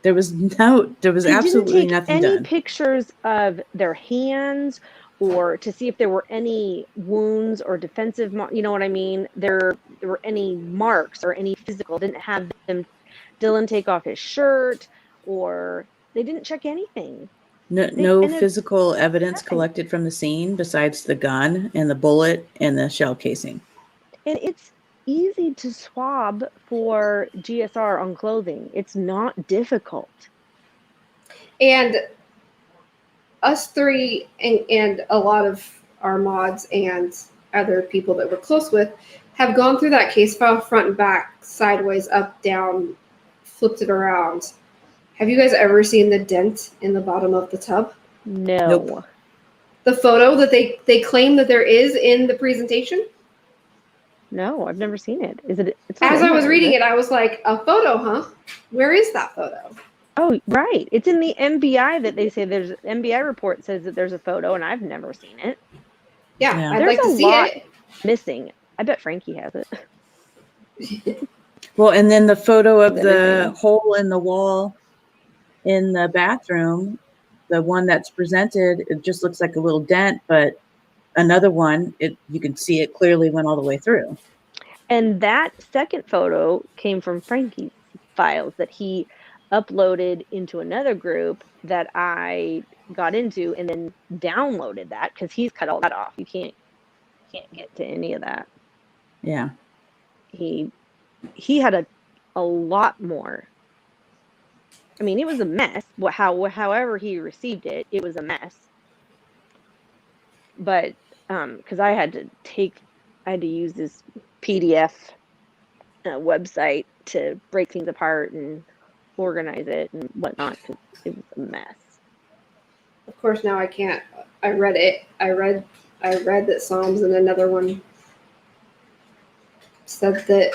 There was absolutely nothing done. Any pictures of their hands or to see if there were any wounds or defensive, you know what I mean? There were any marks or any physical. Didn't have Dylan take off his shirt, or they didn't check anything. No physical evidence collected from the scene besides the gun and the bullet and the shell casing. And easy to swab for GSR on clothing. It's not difficult. And us three and a lot of our mods and other people that we're close with have gone through that case file front and back, sideways, up, down, flipped it around. Have you guys ever seen the dent in the bottom of the tub? No. Nope. The photo that they claim that there is in the presentation? No, I've never seen it. Is it? It's As I was reading it, I was like, a photo, huh? Where is that photo? Oh, right. It's in the MBI that they say there's MBI report says that there's a photo, and I've never seen it. Yeah, I'd There's like to a see lot it. missing. I bet Frankie has it. Well, and then the photo of the Everything. hole in the wall in the bathroom, the one that's presented, it just looks like a little dent, but another one, you can see it clearly went all the way through. And that second photo came from Frankie's files that he uploaded into another group that I got into, and then downloaded that because he's cut all that off. You can't get to any of that. Yeah. He had a lot more. I mean, it was a mess. However he received it, it was a mess. But because I had to use this PDF website to break things apart and organize it and whatnot, because it was a mess. Of course, now I can't. I read it. I read that Psalms and another one said that,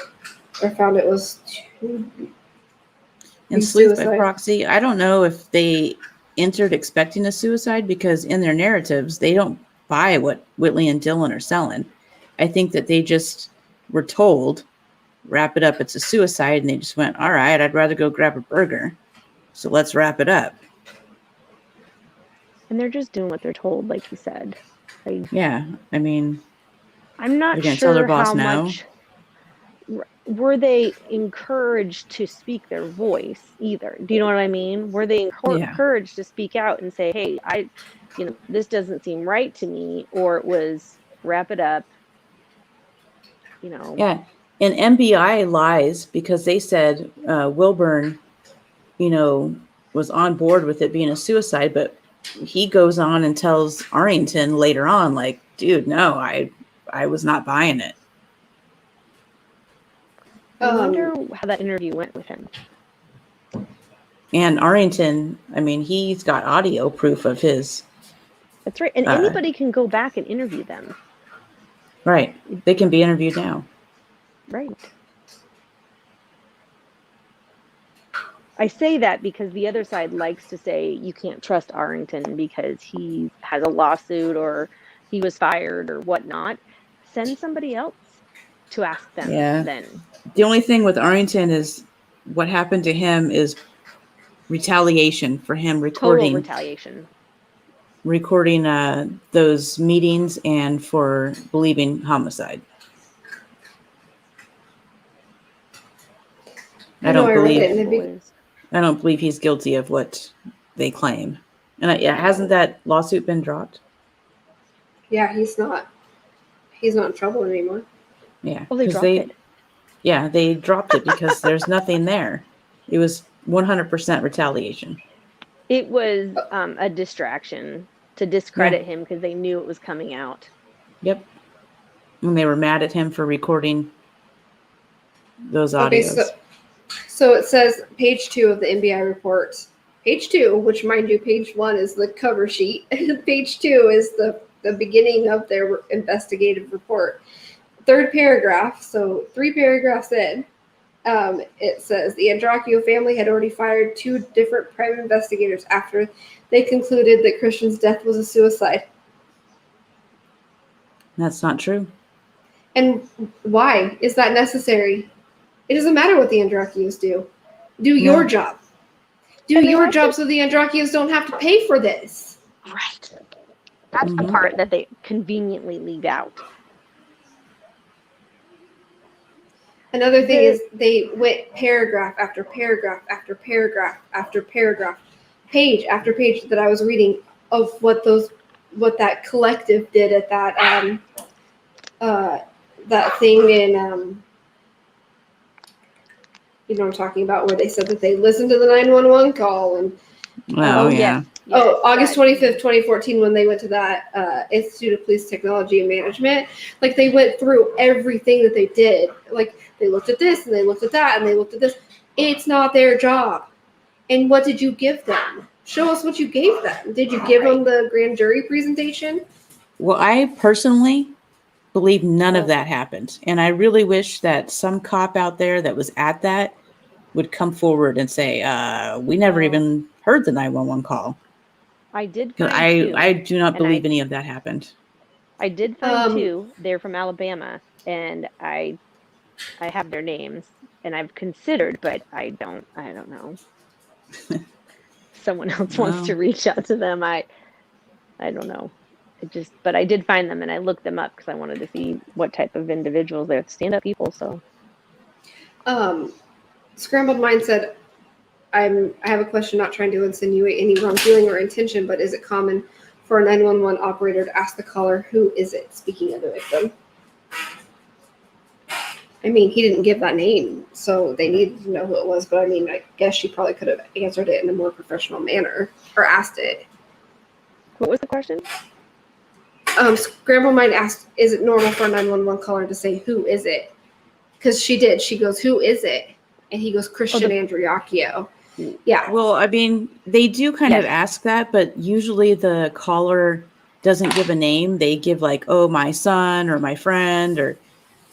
or found it was And sleuth by suicide. proxy, I don't know if they entered expecting a suicide, because in their narratives, they don't buy what Whitley and Dylan are selling. I think that they just were told, wrap it up, it's a suicide, and they just went, all right, I'd rather go grab a burger, so let's wrap it up. And they're just doing what they're told, like you said. Yeah, I mean, I'm not they're gonna tell their sure boss how no. much were they encouraged to speak their voice either. Do you know what I mean? Were they encouraged to speak out and say, hey, this doesn't seem right to me, or it was wrap it up, Yeah, and MBI lies because they said Wilburn, was on board with it being a suicide, but he goes on and tells Arrington later on, like, dude, no, I was not buying it. I wonder how that interview went with him. And Arrington, I mean, he's got audio proof of his. That's right. And anybody can go back and interview them. Right. They can be interviewed now. Right. I say that because the other side likes to say you can't trust Arrington because he has a lawsuit or he was fired or whatnot. Send somebody else to ask them then. The only thing with Arrington is what happened to him is retaliation for him recording. Total retaliation. Recording those meetings and for believing homicide. I don't believe he's guilty of what they claim. And hasn't that lawsuit been dropped? Yeah, he's not in trouble anymore. Yeah. Well, they dropped it. Yeah, they dropped it because there's nothing there. It was 100% retaliation. It was a distraction to discredit him because they knew it was coming out. Yep. And they were mad at him for recording those audios. Okay, so it says page 2 of the NBI report. Page 2, which mind you, page 1 is the cover sheet. Page 2 is the beginning of their investigative report. Third paragraph, so 3 paragraphs in, it says the Andreacchio family had already fired 2 different private investigators after they concluded that Christian's death was a suicide. That's not true. And why is that necessary? It doesn't matter what the Andreacchios do. Do your job. Do your job so the Andreacchios don't have to pay for this. Right. That's the part that they conveniently leave out. Another thing is they went paragraph after paragraph after paragraph after paragraph, page after page that I was reading of what that collective did at that thing in You know what I'm talking about, where they said that they listened to the 911 call and Oh, yeah. yes, August 25th, 2014, when they went to that Institute of Police Technology and Management, like they went through everything that they did. Like they looked at this and they looked at that and they looked at this. It's not their job. And what did you give them? Show us what you gave them. Did you give them the grand jury presentation? Well, I personally believe none of that happened. And I really wish that some cop out there that was at that would come forward and say, we never even heard the 911 call. I did 'Cause find two. I do not and believe any of that happened. I did find two. They're from Alabama, and I have their names, and I've considered, but I don't know. Someone else wants to reach out to them. I don't know. But I did find them, and I looked them up because I wanted to see what type of individuals they're, stand-up people. So, Scrambled Mind said, I have a question, not trying to insinuate any wrongdoing or intention, but is it common for a 911 operator to ask the caller, who is it, speaking of the victim? I mean, he didn't give that name, so they needed to know who it was, but I mean, I guess she probably could have answered it in a more professional manner, or asked it. what was the question? Scrambled Mind asked, is it normal for a 911 caller to say, who is it? Because she did. She goes, who is it? And he goes, Christian Andreacchio. Yeah. Well, I mean, they do kind of ask that, but usually the caller doesn't give a name. They give like, oh, my son or my friend or,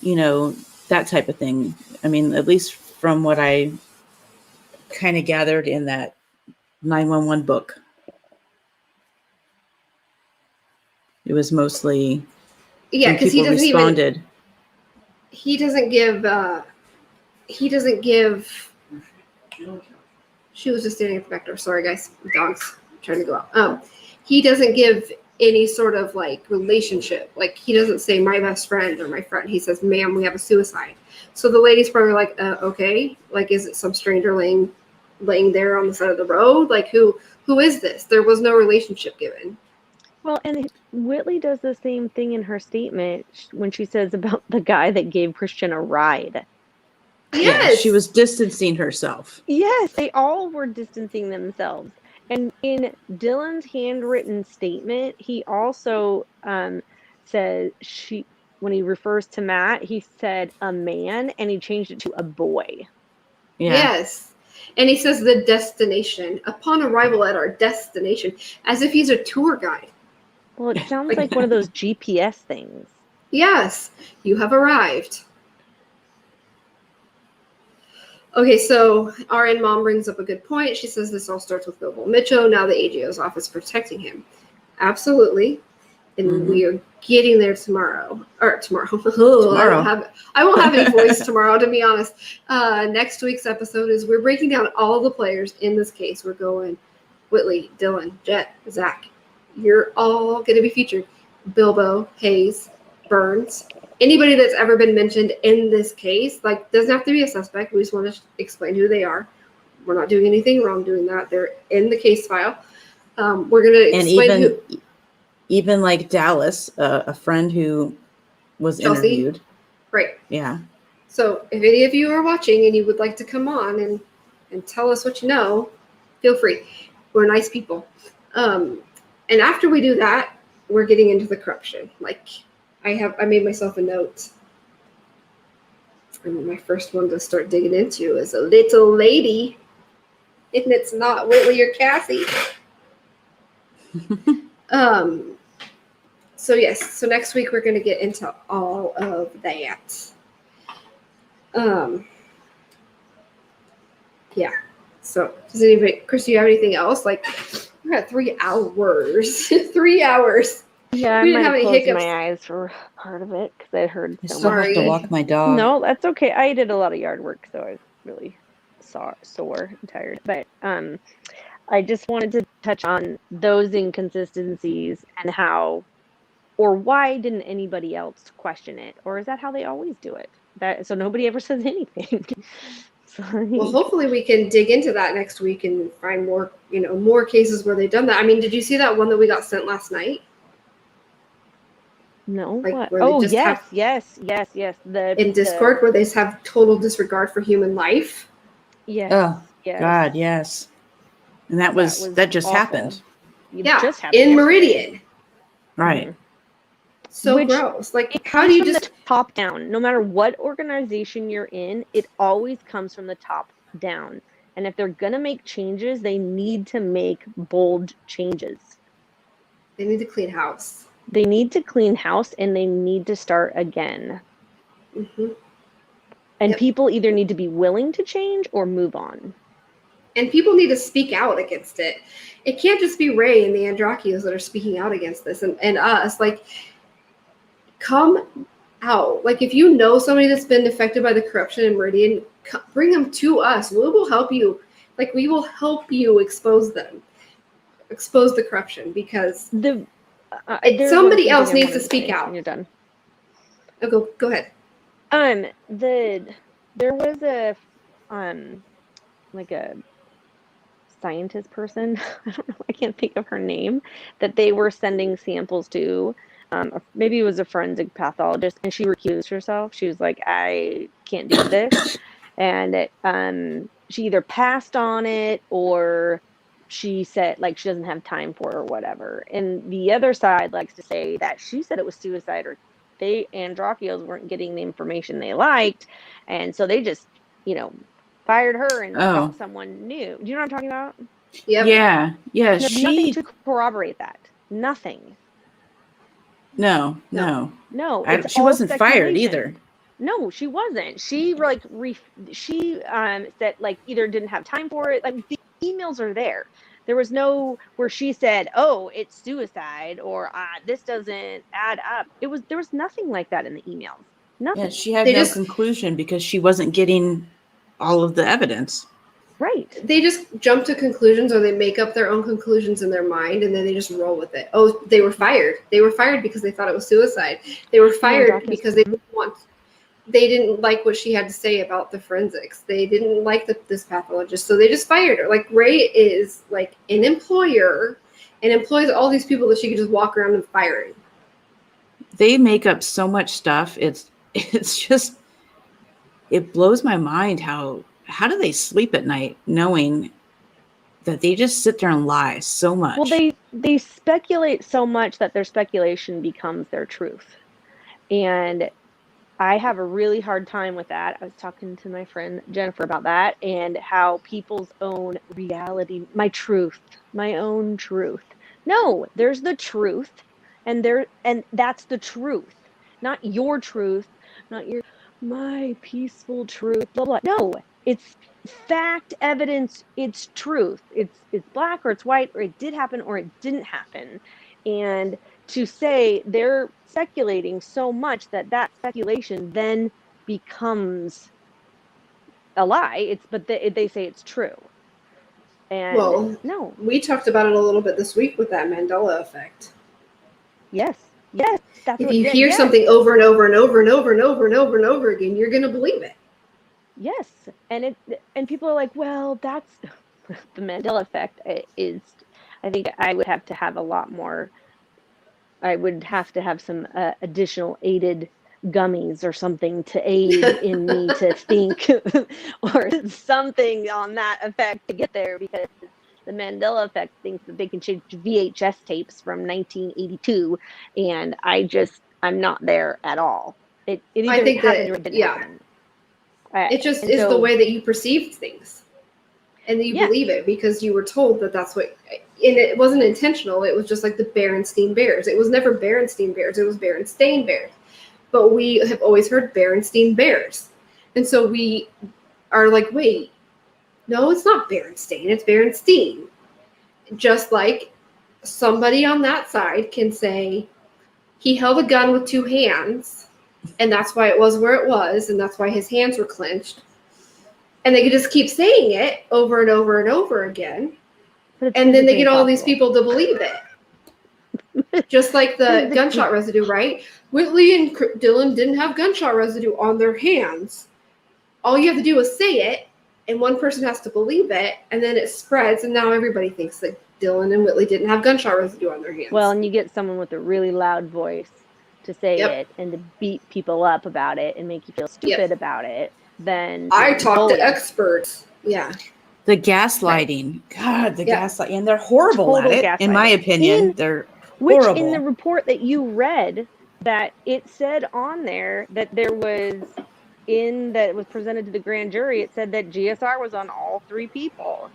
you know, that type of thing. I mean, at least from what I kind of gathered in that 911 book. It was mostly because he doesn't responded. He doesn't give. She was just standing at the back door. Sorry, guys. The dog's trying to go out. He doesn't give any sort of like relationship. Like he doesn't say my best friend or my friend. He says, ma'am, we have a suicide. So the lady's probably like, okay. Like, is it some stranger laying there on the side of the road? Like who is this? There was no relationship given. Well, and Whitley does the same thing in her statement when she says about the guy that gave Christian a ride. Yes. Yeah, she was distancing herself. Yes, they all were distancing themselves. And in Dylan's handwritten statement, he also says when he refers to Matt, he said a man and he changed it to a boy. Yeah. Yes. And he says the destination, upon arrival at our destination, as if he's a tour guide. Well, it sounds like one of those GPS things. Yes, you have arrived. Okay, so RN Mom brings up a good point. She says this all starts with Bill Mitchell. Now the AGO's office protecting him. Absolutely. And we are getting there tomorrow. Or tomorrow. I won't have any voice tomorrow, to be honest. Next week's episode is we're breaking down all the players in this case. We're going Whitley, Dylan, Jet, Zach. You're all going to be featured. Bilbo, Hayes, Burns. Anybody that's ever been mentioned in this case, like, doesn't have to be a suspect. We just want to explain who they are. We're not doing anything wrong doing that. They're in the case file. We're going to explain even like Dallas, a friend who was Chelsea. Interviewed. Right. Yeah. So if any of you are watching and you would like to come on and tell us what you know, feel free. We're nice people. And after we do that, we're getting into the corruption. Like, I made myself a note. And my first one to start digging into is a little lady. And it's not Whitley or Cassie. So yes, so next week we're going to get into all of that. Yeah. So does anybody, Chris, do you have anything else? Like, we're at 3 hours. 3 hours. Yeah, We I didn't might have have any closed hiccups. my eyes for part of it because I heard I so still much. have to walk my dog. No, that's okay. I did a lot of yard work, so I was really sore and tired. But I just wanted to touch on those inconsistencies and how, or why didn't anybody else question it? Or is that how they always do it? So nobody ever says anything. Well, hopefully we can dig into that next week and find more, more cases where they've done that. I mean, did you see that one that we got sent last night? No. Like, What? where they Oh, just yes. in Discord, where they just have total disregard for human life. Yes. Oh, yes. God, yes. And that just awful. happened. It Yeah, just happened in yesterday. Meridian. Right. Mhm. So Which gross. Like, It how comes do you from just the top down. No matter what organization you're in, it always comes from the top down. And if they're going to make changes, they need to make bold changes. they need to clean house? They need to clean house and they need to start again. Hmm. And Yep. people either need to be willing to change or move on. And people need to speak out against it. It can't just be Ray and the Andreacchios that are speaking out against this and us. Like, come out. Like, if you know somebody that's been affected by the corruption in Meridian, bring them to us. We will help you. Like, we will help you expose them, expose the corruption, because There's somebody one else thing I needs to wanted speak say out. when you're done. Oh, go ahead. There was a like a scientist person, I don't know, I can't think of her name, that they were sending samples to. Maybe it was a forensic pathologist, and she recused herself. She was like, I can't do this. And she either passed on it or she said like she doesn't have time for it or whatever. And the other side likes to say that she said it was suicide, or they Androcchios weren't getting the information they liked, and so they just, fired her and Oh, got someone new. Do you know what I'm talking about? Yep. yeah. Yeah. No, nothing to corroborate that. Nothing. No. No, it's She all wasn't fired speculation. either. No, she wasn't. She she said like either didn't have time for it. Like the emails are there. There was no where she said, "Oh, it's suicide," or "This doesn't add up." There was nothing like that in the emails. Nothing. Yeah, she had They no just- conclusion because she wasn't getting all of the evidence. Right. They just jump to conclusions, or they make up their own conclusions in their mind, and then they just roll with it. Oh, they were fired. They were fired because they thought it was suicide. They were fired because they didn't like what she had to say about the forensics. They didn't like this pathologist, so they just fired her. Like, Ray is like an employer and employs all these people that she could just walk around and fire. They make up so much stuff. It's just, it blows my mind how do they sleep at night knowing that they just sit there and lie so much. Well, they speculate so much that their speculation becomes their truth. And I have a really hard time with that. I was talking to my friend Jennifer about that, and how people's own reality, my own truth. No, there's the truth, and that's the truth, not your truth, not my peaceful truth, blah blah. No, it's fact, evidence, it's truth. It's black or it's white, or it did happen or it didn't happen. And to say they're speculating so much that speculation then becomes a lie. But they say it's true. And Well, no. We talked about it a little bit this week with that Mandela effect. Yes. That's if you hear something over and over and over and over and over and over and over again, you're going to believe it. Yes. And people are like, well, that's the Mandela effect is, I think I would have to have a lot more. I would have to have some additional aided gummies or something to aid in me to think or something on that effect to get there, because the Mandela effect thinks that they can change VHS tapes from 1982, and I'm not there at all. It either happened or it didn't happen. It just is the way that you perceive things, and you believe it because you were told that that's what. And it wasn't intentional. It was just like the Berenstein Bears. It was never Berenstein Bears. It was Berenstain Bears. But we have always heard Berenstein Bears. And so we are like, wait, no, it's not Berenstain. It's Berenstein. Just like somebody on that side can say he held a gun with two hands, and that's why it was where it was, and that's why his hands were clenched. And they could just keep saying it over and over and over again. And then they get all these people to believe it. Just like the gunshot residue, right? Whitley and Dylan didn't have gunshot residue on their hands. All you have to do is say it, and one person has to believe it, and then it spreads, and now everybody thinks that Dylan and Whitley didn't have gunshot residue on their hands. Well, and you get someone with a really loud voice to say it and to beat people up about it and make you feel stupid about it. Then I talk to experts. Yeah. The gaslighting. God, the gaslighting. And they're horrible Total at it, in my gaslighting. opinion. They're Which horrible. in the report that you read, that it said on there that there was, that was presented to the grand jury, it said that GSR was on all 3 people.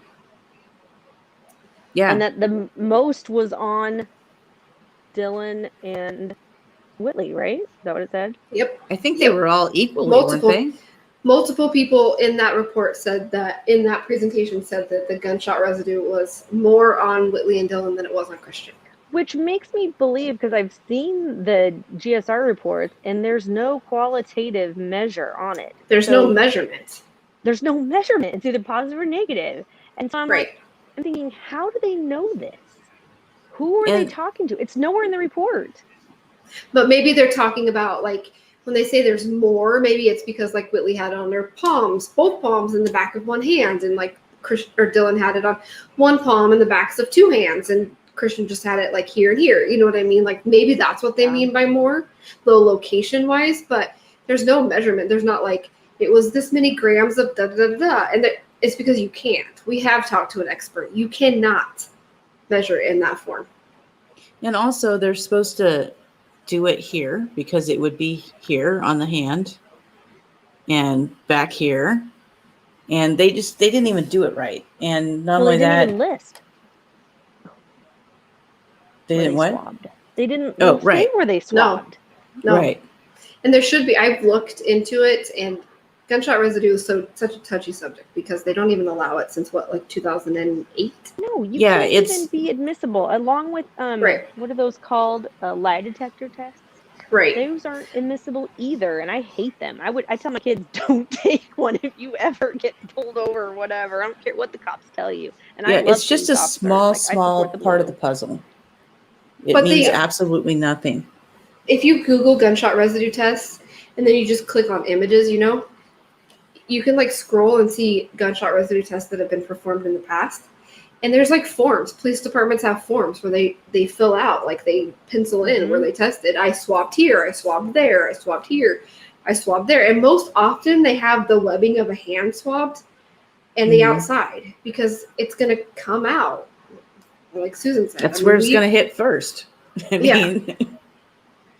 Yeah. And that the most was on Dylan and Whitley, right? Is that what it said? Yep. I think they were all equally, Multiple. weren't they? Multiple people in that report said that, in that presentation, said that the gunshot residue was more on Whitley and Dylan than it was on Christian. Which makes me believe, because I've seen the GSR reports and there's no qualitative measure on it. There's no measurement. There's no measurement. It's either positive or negative. And so I'm Right. like, I'm thinking, how do they know this? Who are they talking to? It's nowhere in the report. But maybe they're talking about, like, when they say there's more, maybe it's because, like, Whitley had it on their palms, both palms in the back of one hand, and, like, Dylan had it on one palm in the backs of 2 hands, and Christian just had it, like, here and here. You know what I mean? Like, maybe that's what they mean by more, low location-wise, but there's no measurement. There's not, like, it was this many grams of da-da-da-da, and it's because you can't. We have talked to an expert. You cannot measure it in that form. And also, they're supposed to do it here because it would be here on the hand and back here, and they didn't even do it right. And not only that, they didn't even list. They didn't what? Swabbed. They didn't right. say where they swabbed. No. Right. And there should be. I've looked into it, and gunshot residue is such a touchy subject because they don't even allow it since like 2008. No, you can't even be admissible, along with what are those called? Lie detector tests. Right. Those aren't admissible either, and I hate them. I tell my kids, don't take one if you ever get pulled over or whatever. I don't care what the cops tell you. And I love it's just a small part of the puzzle. It means absolutely nothing. If you Google gunshot residue tests and then you just click on images, you can, like, scroll and see gunshot residue tests that have been performed in the past. And there's, like, forms. Police departments have forms where they fill out, like, they pencil in where they tested. I swabbed here, I swabbed there, I swabbed here, I swabbed there. And most often they have the webbing of a hand swabbed and the outside, because it's going to come out, like Susan said. That's where it's going to hit first. I mean,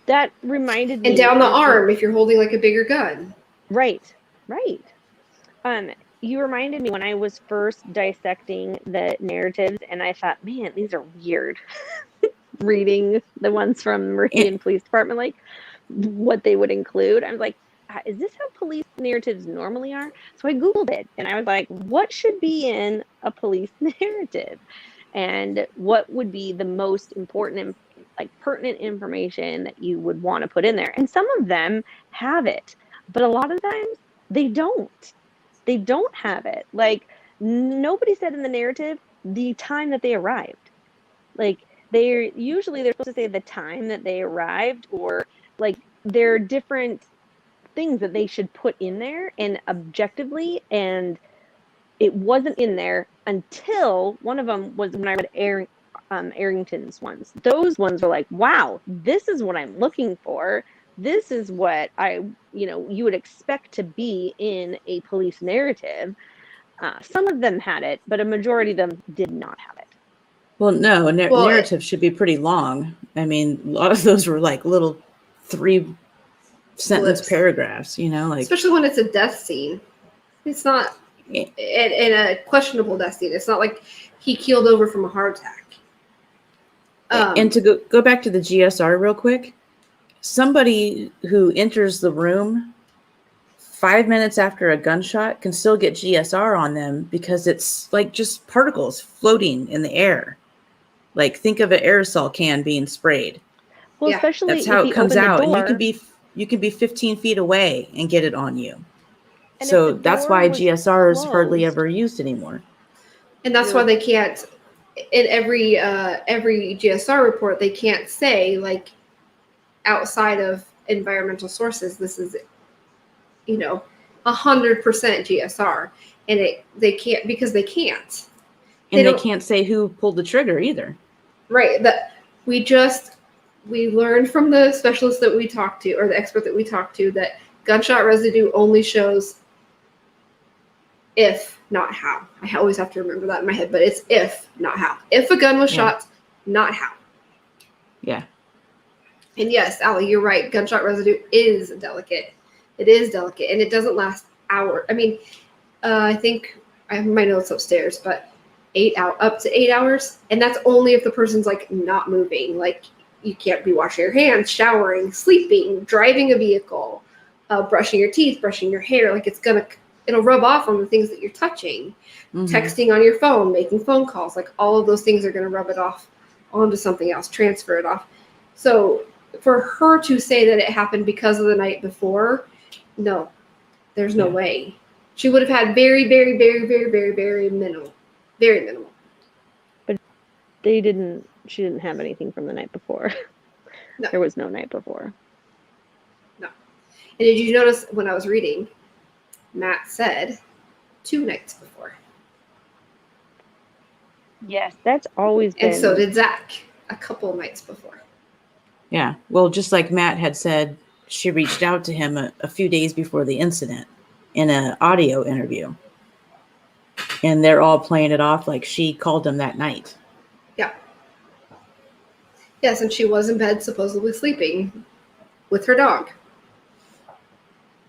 that reminded me. And down the arm if you're holding, like, a bigger gun. Right. You reminded me when I was first dissecting the narratives, and I thought, man, these are weird. Reading the ones from Meridian Police Department, like what they would include. I was like, is this how police narratives normally are? So I Googled it, and I was like, what should be in a police narrative? And what would be the most important and, like, pertinent information that you would want to put in there? And some of them have it, but a lot of times they don't. They don't have it. Like, nobody said in the narrative the time that they arrived. Like, they're supposed to say the time that they arrived, or, like, there are different things that they should put in there and objectively, and it wasn't in there until one of them was when I read Arrington's ones. Those ones were like, wow, this is what I'm looking for. This is what you would expect to be in a police narrative. Some of them had it, but a majority of them did not have it. Well, no, narrative should be pretty long. I mean, a lot of those were like little 3-sentence paragraphs, like, especially when it's a death scene. It's not in a questionable death scene. It's not like he keeled over from a heart attack. And to go back to the GSR real quick, somebody who enters the room 5 minutes after a gunshot can still get GSR on them because it's like just particles floating in the air. Like, think of an aerosol can being sprayed. Well, especially that's how it comes out. Door, and you can be 15 feet away and get it on you. So that's why GSR is hardly ever used anymore. And that's why they can't, in every GSR report, they can't say, like, outside of environmental sources, this is 100% GSR, and they can't, because they can't. And they can't say who pulled the trigger either. Right. That we learned from the specialist that we talked to, or the expert that we talked to, that gunshot residue only shows if, not how. I always have to remember that in my head, but it's if, not how. If a gun was shot, not how. Yeah. And yes, Allie, you're right. Gunshot residue is delicate. It is delicate, and it doesn't last hours. I mean, I think I have my notes upstairs, but up to 8 hours, and that's only if the person's like not moving. Like you can't be washing your hands, showering, sleeping, driving a vehicle, brushing your teeth, brushing your hair. Like it'll rub off on the things that you're touching. Texting on your phone, making phone calls, like all of those things are going to rub it off onto something else, transfer it off. So for her to say that it happened because of the night before, no, there's no way. She would have had very, very, very, very, very, very minimal. Very minimal. But she didn't have anything from the night before. No. There was no night before. No. And did you notice when I was reading, Matt said 2 nights before. Yes, that's always been. And so did Zach a couple of nights before. Yeah. Well, just like Matt had said, she reached out to him a few days before the incident in an audio interview. And they're all playing it off like she called him that night. Yeah. Yes, and she was in bed supposedly sleeping with her dog.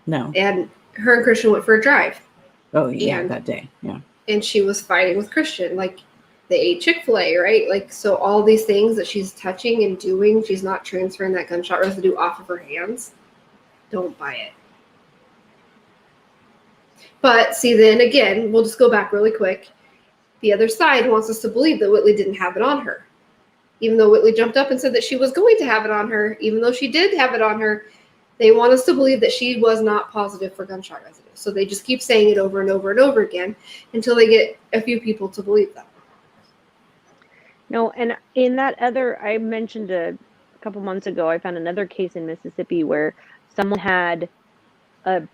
No. And her and Christian went for a drive. Oh, yeah, that day. Yeah. And she was fighting with Christian. Like, they ate Chick-fil-A, right? Like, so all these things that she's touching and doing, she's not transferring that gunshot residue off of her hands. Don't buy it. But see, then again, we'll just go back really quick. The other side wants us to believe that Whitley didn't have it on her. Even though Whitley jumped up and said that she was going to have it on her, even though she did have it on her, they want us to believe that she was not positive for gunshot residue. So they just keep saying it over and over and over again until they get a few people to believe them. No, and in that other, I mentioned a couple months ago, I found another case in Mississippi where someone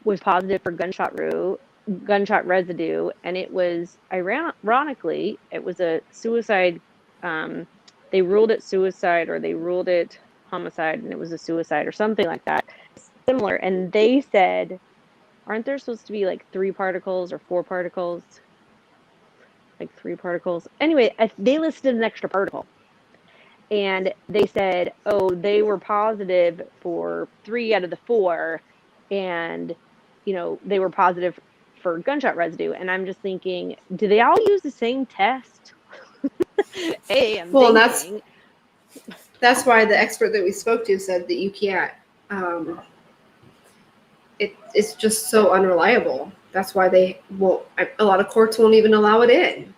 was positive for gunshot residue, and it was, ironically, it was a suicide. They ruled it suicide, or they ruled it homicide, and it was a suicide or something like that. Similar, and they said, aren't there supposed to be like 3 particles or 4 particles? Like 3 particles. Anyway, they listed an extra particle. And they said, oh, they were positive for 3 out of the 4. And, they were positive for gunshot residue. And I'm just thinking, do they all use the same test? That's why the expert that we spoke to said that you can't. It's just so unreliable. That's why a lot of courts won't even allow it in.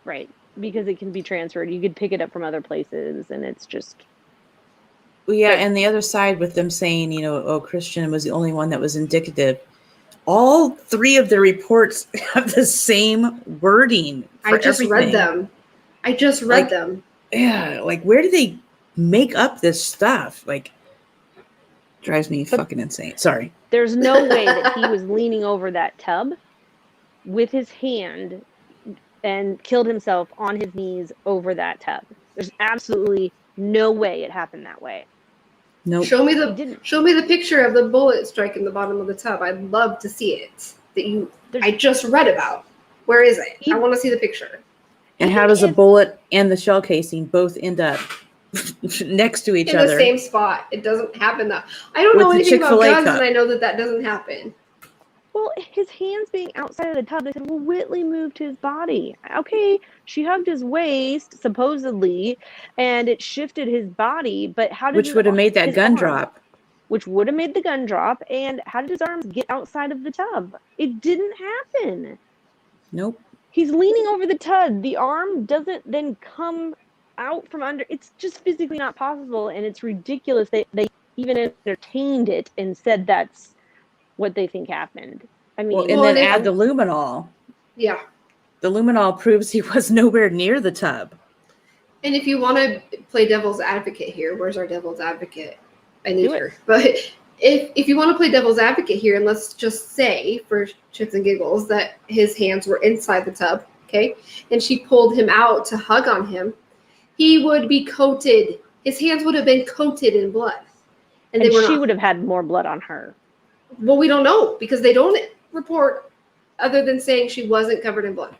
Right. Because it can be transferred. You could pick it up from other places, and it's just. Well, yeah, and the other side with them saying, Christian was the only one that was indicative. All 3 of the reports have the same wording. I just read them. Yeah, like where do they make up this stuff? Like, drives me fucking insane. Sorry. There's no way that he was leaning over that tub with his hand and killed himself on his knees over that tub. There's absolutely no way it happened that way. No. Nope. Show me the picture of the bullet striking the bottom of the tub. I'd love to see it. I just read about. Where is it? I want to see the picture. And how does a bullet and the shell casing both end up next to each other? In the same spot. It doesn't happen that. I don't know anything about guns, and I know that doesn't happen. Well, his hands being outside of the tub, they said, well, Whitley moved his body. Okay, she hugged his waist, supposedly, and it shifted his body, but how did Which would have made that gun drop. Which would have made the gun drop, and how did his arms get outside of the tub? It didn't happen. Nope. He's leaning over the tub. The arm doesn't then come out from under. It's just physically not possible, and it's ridiculous. They even entertained it and said that's what they think happened. I mean, and then add the luminol. Yeah. The luminol proves he was nowhere near the tub. And if you want to play devil's advocate here, where's our devil's advocate? I need her. But if you want to play devil's advocate here, and let's just say, for shits and giggles, that his hands were inside the tub, okay, and she pulled him out to hug on him, he would be coated. His hands would have been coated in blood. And she would have had more blood on her. Well, we don't know because they don't report other than saying she wasn't covered in blood.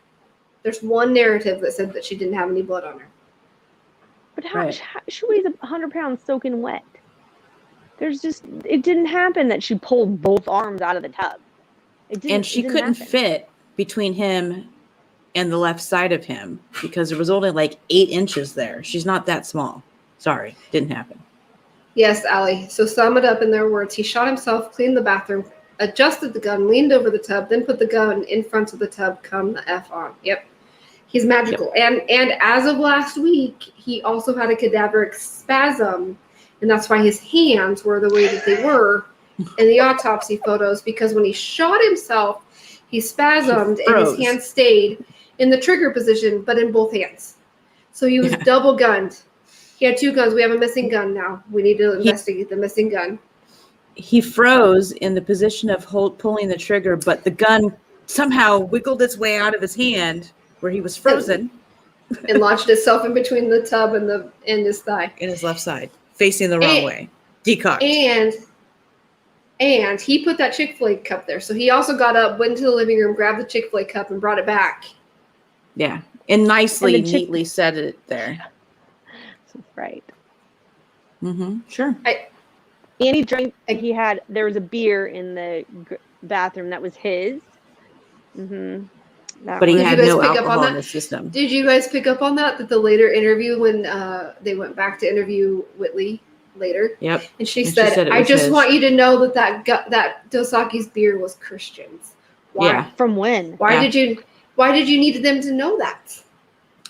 There's one narrative that said that she didn't have any blood on her. But Right. she weighs 100 pounds soaking wet. It didn't happen that she pulled both arms out of the tub. And she couldn't fit between him and the left side of him because there was only like 8 inches there. She's not that small. Sorry, didn't happen. Yes, Allie. So sum it up in their words. He shot himself, cleaned the bathroom, adjusted the gun, leaned over the tub, then put the gun in front of the tub, come the F on. Yep. He's magical. Yep. And as of last week, he also had a cadaveric spasm, and that's why his hands were the way that they were in the autopsy photos, because when he shot himself, he spasmed and his hands stayed in the trigger position, but in both hands. So he was double gunned. He had 2 guns. We have a missing gun now. We need to investigate the missing gun. He froze in the position of pulling the trigger, but the gun somehow wiggled its way out of his hand where he was frozen. And lodged itself in between the tub and his thigh. In his left side, facing the wrong way. Decocked. And he put that Chick-fil-A cup there. So he also got up, went into the living room, grabbed the Chick-fil-A cup, and brought it back. Yeah. And nicely, neatly set it there. Right. Mm-hmm. Sure. And he drank, there was a beer in the bathroom that was his. Mm-hmm. But he had no alcohol in the system. Did you guys pick up on that the later interview when they went back to interview Whitley later? Yep. And she said I just want you to know that Dos Equis beer was Christian's. Why? Yeah. From when? Why did you need them to know that?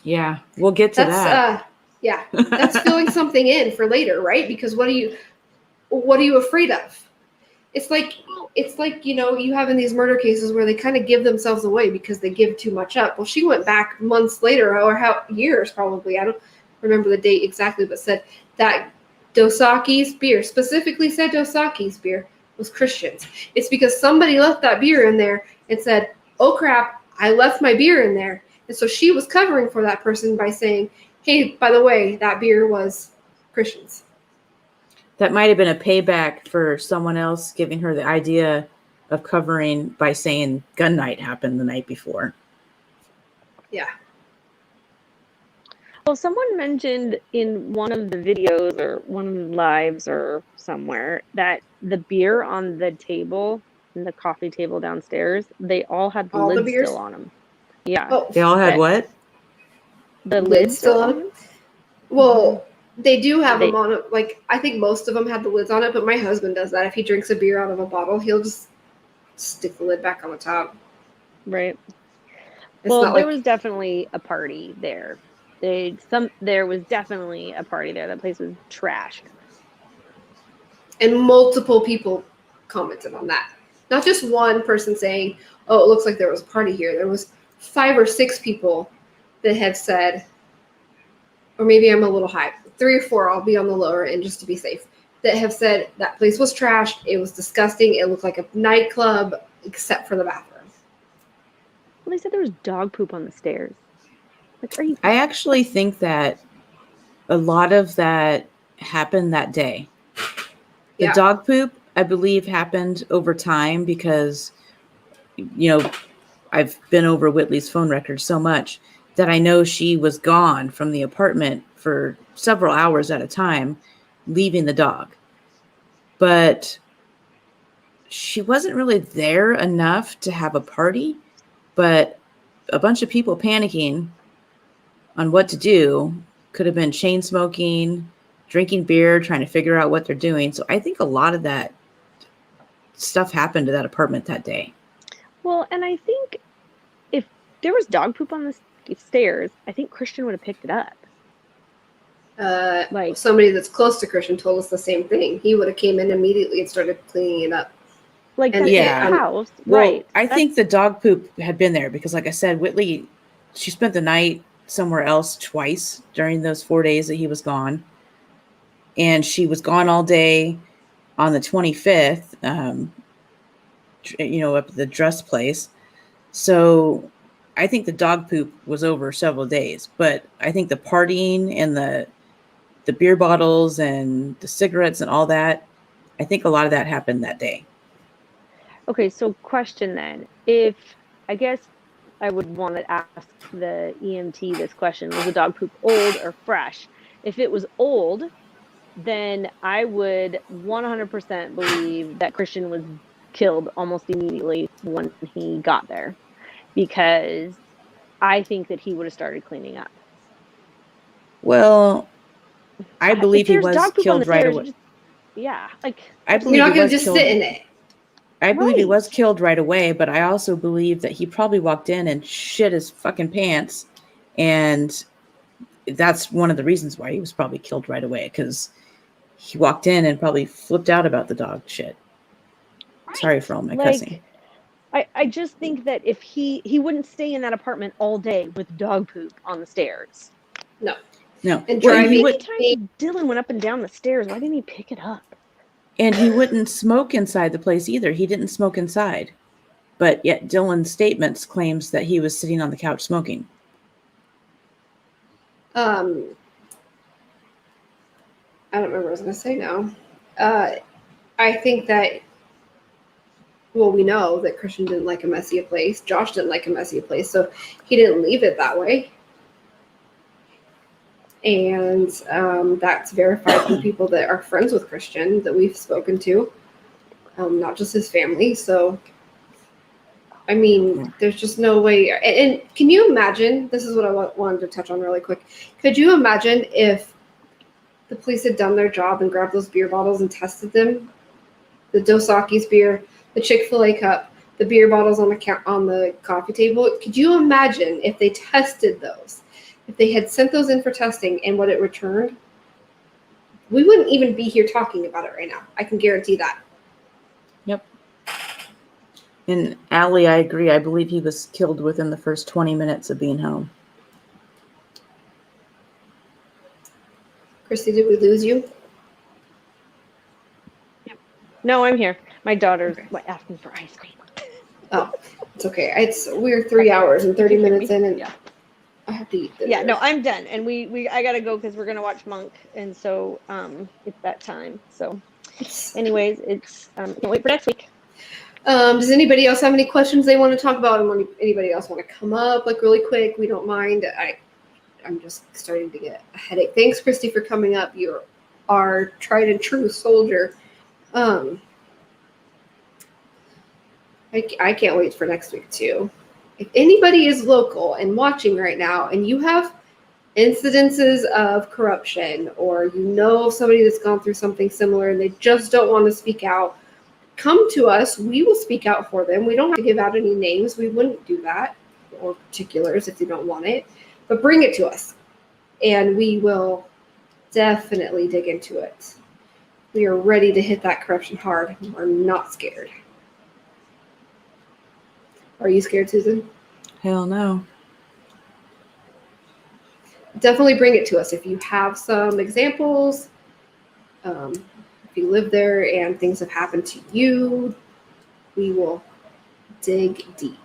Yeah. We'll get to that. Yeah. That's filling something in for later, right? Because what are you afraid of? It's like, you have in these murder cases where they kind of give themselves away because they give too much up. Well, she went back months later, or years probably. I don't remember the date exactly, but said that Dos Equis beer, specifically said Dos Equis beer, was Christian's. It's because somebody left that beer in there and said, oh crap, I left my beer in there. And so she was covering for that person by saying, hey, by the way, that beer was Christian's. That might have been a payback for someone else giving her the idea of covering by saying gun night happened the night before. Yeah. Well, someone mentioned in one of the videos or one of the lives or somewhere that the beer on the table, in the coffee table downstairs, they all had the lids still on them. Yeah. Oh, they all had what? The lids still on them? Well, they do have them on it. Like, I think most of them had the lids on it, but my husband does that. If he drinks a beer out of a bottle, he'll just stick the lid back on the top. Right. Well, there was definitely a party there. There was definitely a party there. That place was trashed. And multiple people commented on that. Not just one person saying, oh, it looks like there was a party here. There was 5 or 6 people that had said, or maybe I'm a little high, 3 or 4, I'll be on the lower end just to be safe, that have said that place was trashed. It was disgusting. It looked like a nightclub, except for the bathroom. Well, they said there was dog poop on the stairs. Like, I actually think that a lot of that happened that day. The dog poop, I believe, happened over time because, I've been over Whitley's phone records so much that I know she was gone from the apartment for several hours at a time, leaving the dog. But she wasn't really there enough to have a party, but a bunch of people panicking on what to do could have been chain smoking, drinking beer, trying to figure out what they're doing. So I think a lot of that stuff happened to that apartment that day. Well, and I think if there was dog poop on the stairs, I think Christian would have picked it up. Like somebody that's close to Christian told us the same thing. He would have came in immediately and started cleaning it up. Like the house, right? I think the dog poop had been there because, like I said, Whitley, she spent the night somewhere else twice during those 4 days that he was gone. And she was gone all day on the 25th, up at the dress place. So I think the dog poop was over several days, but I think the partying and the beer bottles and the cigarettes and all that, I think a lot of that happened that day. Okay, so question then. If I guess I would want to ask the EMT this question, was the dog poop old or fresh? If it was old, then I would 100% believe that Christian was killed almost immediately when he got there, because I think that he would have started cleaning up. Well, I believe If he there's was dog poop on killed the right stairs, away. yeah, like I there's believe You're he not going was to just killed. sit in it. I believe he was Right. killed right away, but I also believe that he probably walked in and shit his fucking pants, and that's one of the reasons why he was probably killed right away, because he walked in and probably flipped out about the dog shit. Sorry for all my cussing. Like I just think that if he wouldn't stay in that apartment all day with dog poop on the stairs. No. No, And well, he driving. would, Anytime Dylan went up and down the stairs, why didn't he pick it up? and he wouldn't smoke inside the place either. He didn't smoke inside, but yet Dylan's statements claims that he was sitting on the couch smoking. I don't remember what I was going to say now. I think that, well, we know that Christian didn't like a messy place. Josh didn't like a messy place, so he didn't leave it that way. And that's verified from people that are friends with Christian that we've spoken to, not just his family. So, I mean, there's just no way. And can you imagine? This is what I wanted to touch on really quick. Could you imagine if the police had done their job and grabbed those beer bottles and tested them? The Dos Equis beer, the Chick-fil-A cup, the beer bottles on the coffee table. Could you imagine if they tested those? If they had sent those in for testing and what it returned? We wouldn't even be here talking about it right now. I can guarantee that. Yep. And Allie, I agree. I believe he was killed within the first 20 minutes of being home. Christy, did we lose you? No, I'm here. My daughter's asking for ice cream. Oh, it's okay. We're 3 hours and 30 minutes in, and yeah. I have to eat dinner. Yeah, no, I'm done, and I gotta go because we're gonna watch Monk, and so it's that time. So, anyways, it's can't wait for next week. Does anybody else have any questions they want to talk about? And anybody else want to come up like really quick? We don't mind. I'm just starting to get a headache. Thanks, Christy, for coming up. You're our tried and true soldier. I can't wait for next week too. If anybody is local and watching right now and you have incidences of corruption, or you know somebody that's gone through something similar and they just don't want to speak out, come to us. We will speak out for them. We don't have to give out any names. We wouldn't do that, or particulars if you don't want it, but bring it to us and we will definitely dig into it. We are ready to hit that corruption hard. We're not scared. Are you scared, Susan? Hell no. Definitely bring it to us. If you have some examples, if you live there and things have happened to you, we will dig deep.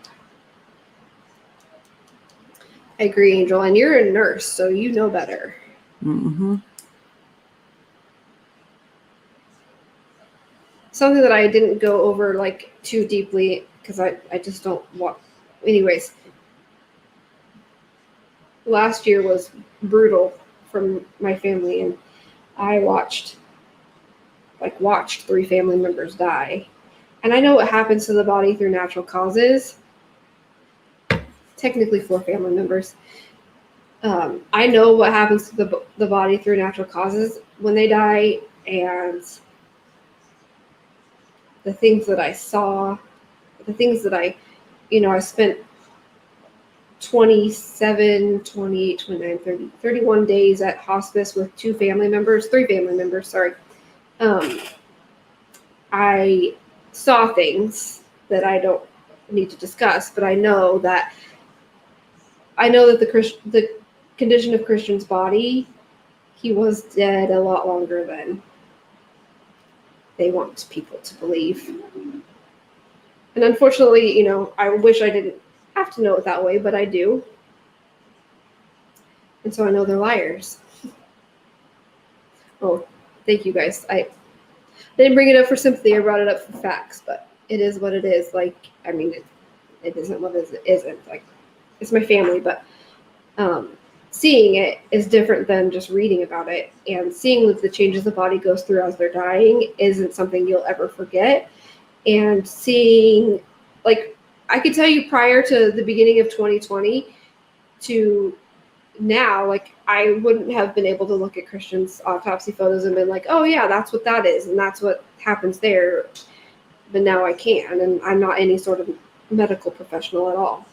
I agree, Angel. And you're a nurse, so you know better. Mm-hmm. Something that I didn't go over like too deeply because I just don't want. Anyways, last year was brutal from my family, and I watched 3 family members die. And I know what happens to the body through natural causes. Technically 4 family members. I know what happens to the body through natural causes when they die, and the things that I saw, the things that I spent 27, 28, 29, 30, 31 days at hospice with 3 family members, sorry. I saw things that I don't need to discuss, but I know that the condition of Christian's body, he was dead a lot longer than they want people to believe. And unfortunately, I wish I didn't have to know it that way, but I do. And so I know they're liars. Oh, thank you guys. I didn't bring it up for sympathy. I brought it up for facts, but it is what it is. Like, I mean, it isn't what it isn't. Like, it's my family, but seeing it is different than just reading about it. And seeing the changes the body goes through as they're dying isn't something you'll ever forget. And seeing, like, I could tell you prior to the beginning of 2020 to now, like, I wouldn't have been able to look at Christian's autopsy photos and been like, oh yeah, that's what that is, and that's what happens there. But now I can, and I'm not any sort of medical professional at all.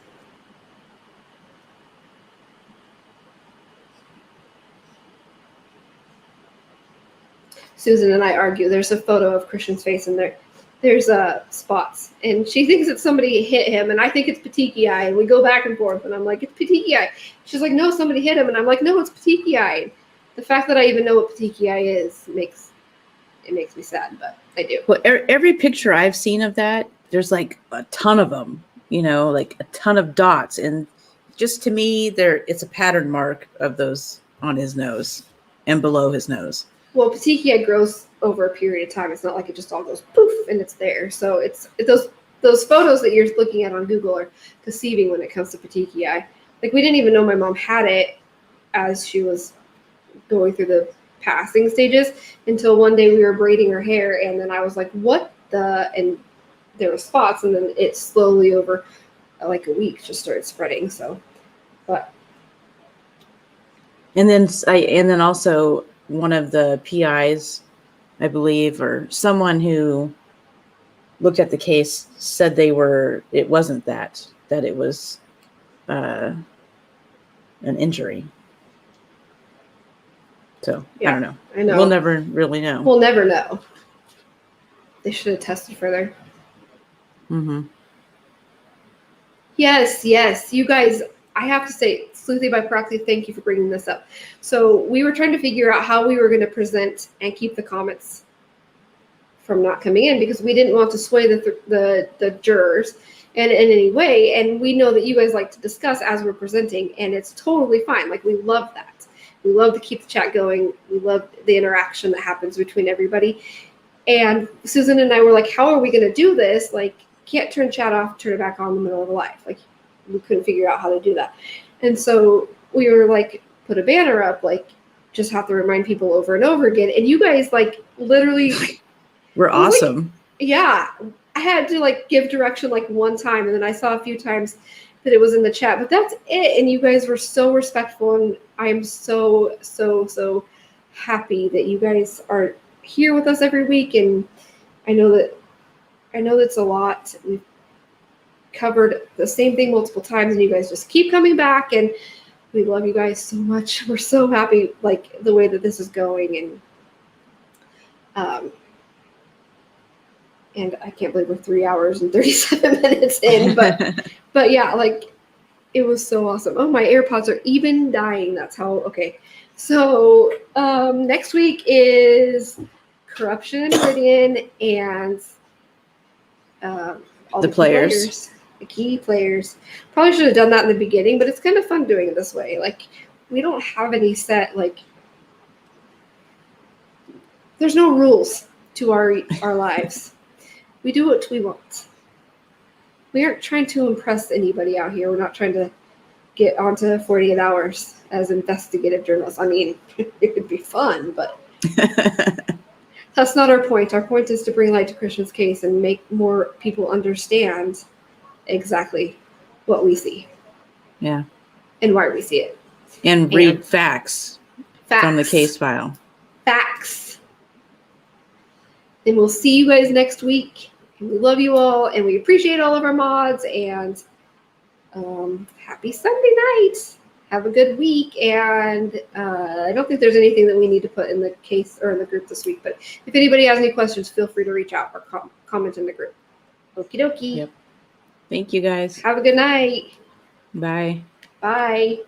Susan and I argue. There's a photo of Christian's face, and there's spots, and she thinks that somebody hit him, and I think it's petechiae, and we go back and forth, and I'm like, it's petechiae. She's like, no, somebody hit him, and I'm like, no, it's petechiae. The fact that I even know what petechiae is makes me sad, but I do. Well, every picture I've seen of that, there's like a ton of them, like a ton of dots, and just to me, it's a pattern mark of those on his nose and below his nose. Well, petechiae grows over a period of time. It's not like it just all goes poof and it's there. So it's those photos that you're looking at on Google are deceiving when it comes to petechiae. Like, we didn't even know my mom had it as she was going through the passing stages until one day we were braiding her hair, and then I was like, what the? And there were spots, and then it slowly over like a week just started spreading. So, but. And then also one of the PIs, I believe, or someone who looked at the case said it wasn't that it was an injury. So Yeah, I don't know. I know. We'll never really know. We'll never know. They should have tested further. Mm-hmm. Yes. You guys, I have to say, Sleuthy by Proxy, thank you for bringing this up. So we were trying to figure out how we were going to present and keep the comments from not coming in, because we didn't want to sway the jurors in any way. And we know that you guys like to discuss as we're presenting, and it's totally fine. Like, we love that. We love to keep the chat going. We love the interaction that happens between everybody. And Susan and I were like, how are we going to do this? Like, can't turn chat off, turn it back on in the middle of the live. Like, we couldn't figure out how to do that. And so we were like, put a banner up, like, just have to remind people over and over again. And you guys, like, literally We're awesome. Like, yeah. I had to, like, give direction like one time, and then I saw a few times that it was in the chat, but that's it. And you guys were so respectful, and I am so, so, so happy that you guys are here with us every week. And I know that's a lot. We've covered the same thing multiple times, and you guys just keep coming back, and we love you guys so much. We're so happy, like, the way that this is going, and I can't believe we're 3 hours and 37 minutes in, but yeah, like, it was so awesome. Oh, my AirPods are even dying. That's how, okay. So next week is Corruption and Meridian, and all the players. The key players. Probably should have done that in the beginning, but it's kind of fun doing it this way. Like, we don't have any set, like, there's no rules to our lives. We do what we want. We aren't trying to impress anybody out here. We're not trying to get onto 48 hours as investigative journalists. I mean, it would be fun, but that's not our point. Our point is to bring light to Christian's case and make more people understand exactly what we see. Yeah. And why we see it. And read facts from the case file. Facts. And we'll see you guys next week. And we love you all, and we appreciate all of our mods, and happy Sunday night. Have a good week, and I don't think there's anything that we need to put in the case or in the group this week, but if anybody has any questions, feel free to reach out or comment in the group. Okie dokie. Yep. Thank you, guys. Have a good night. Bye. Bye.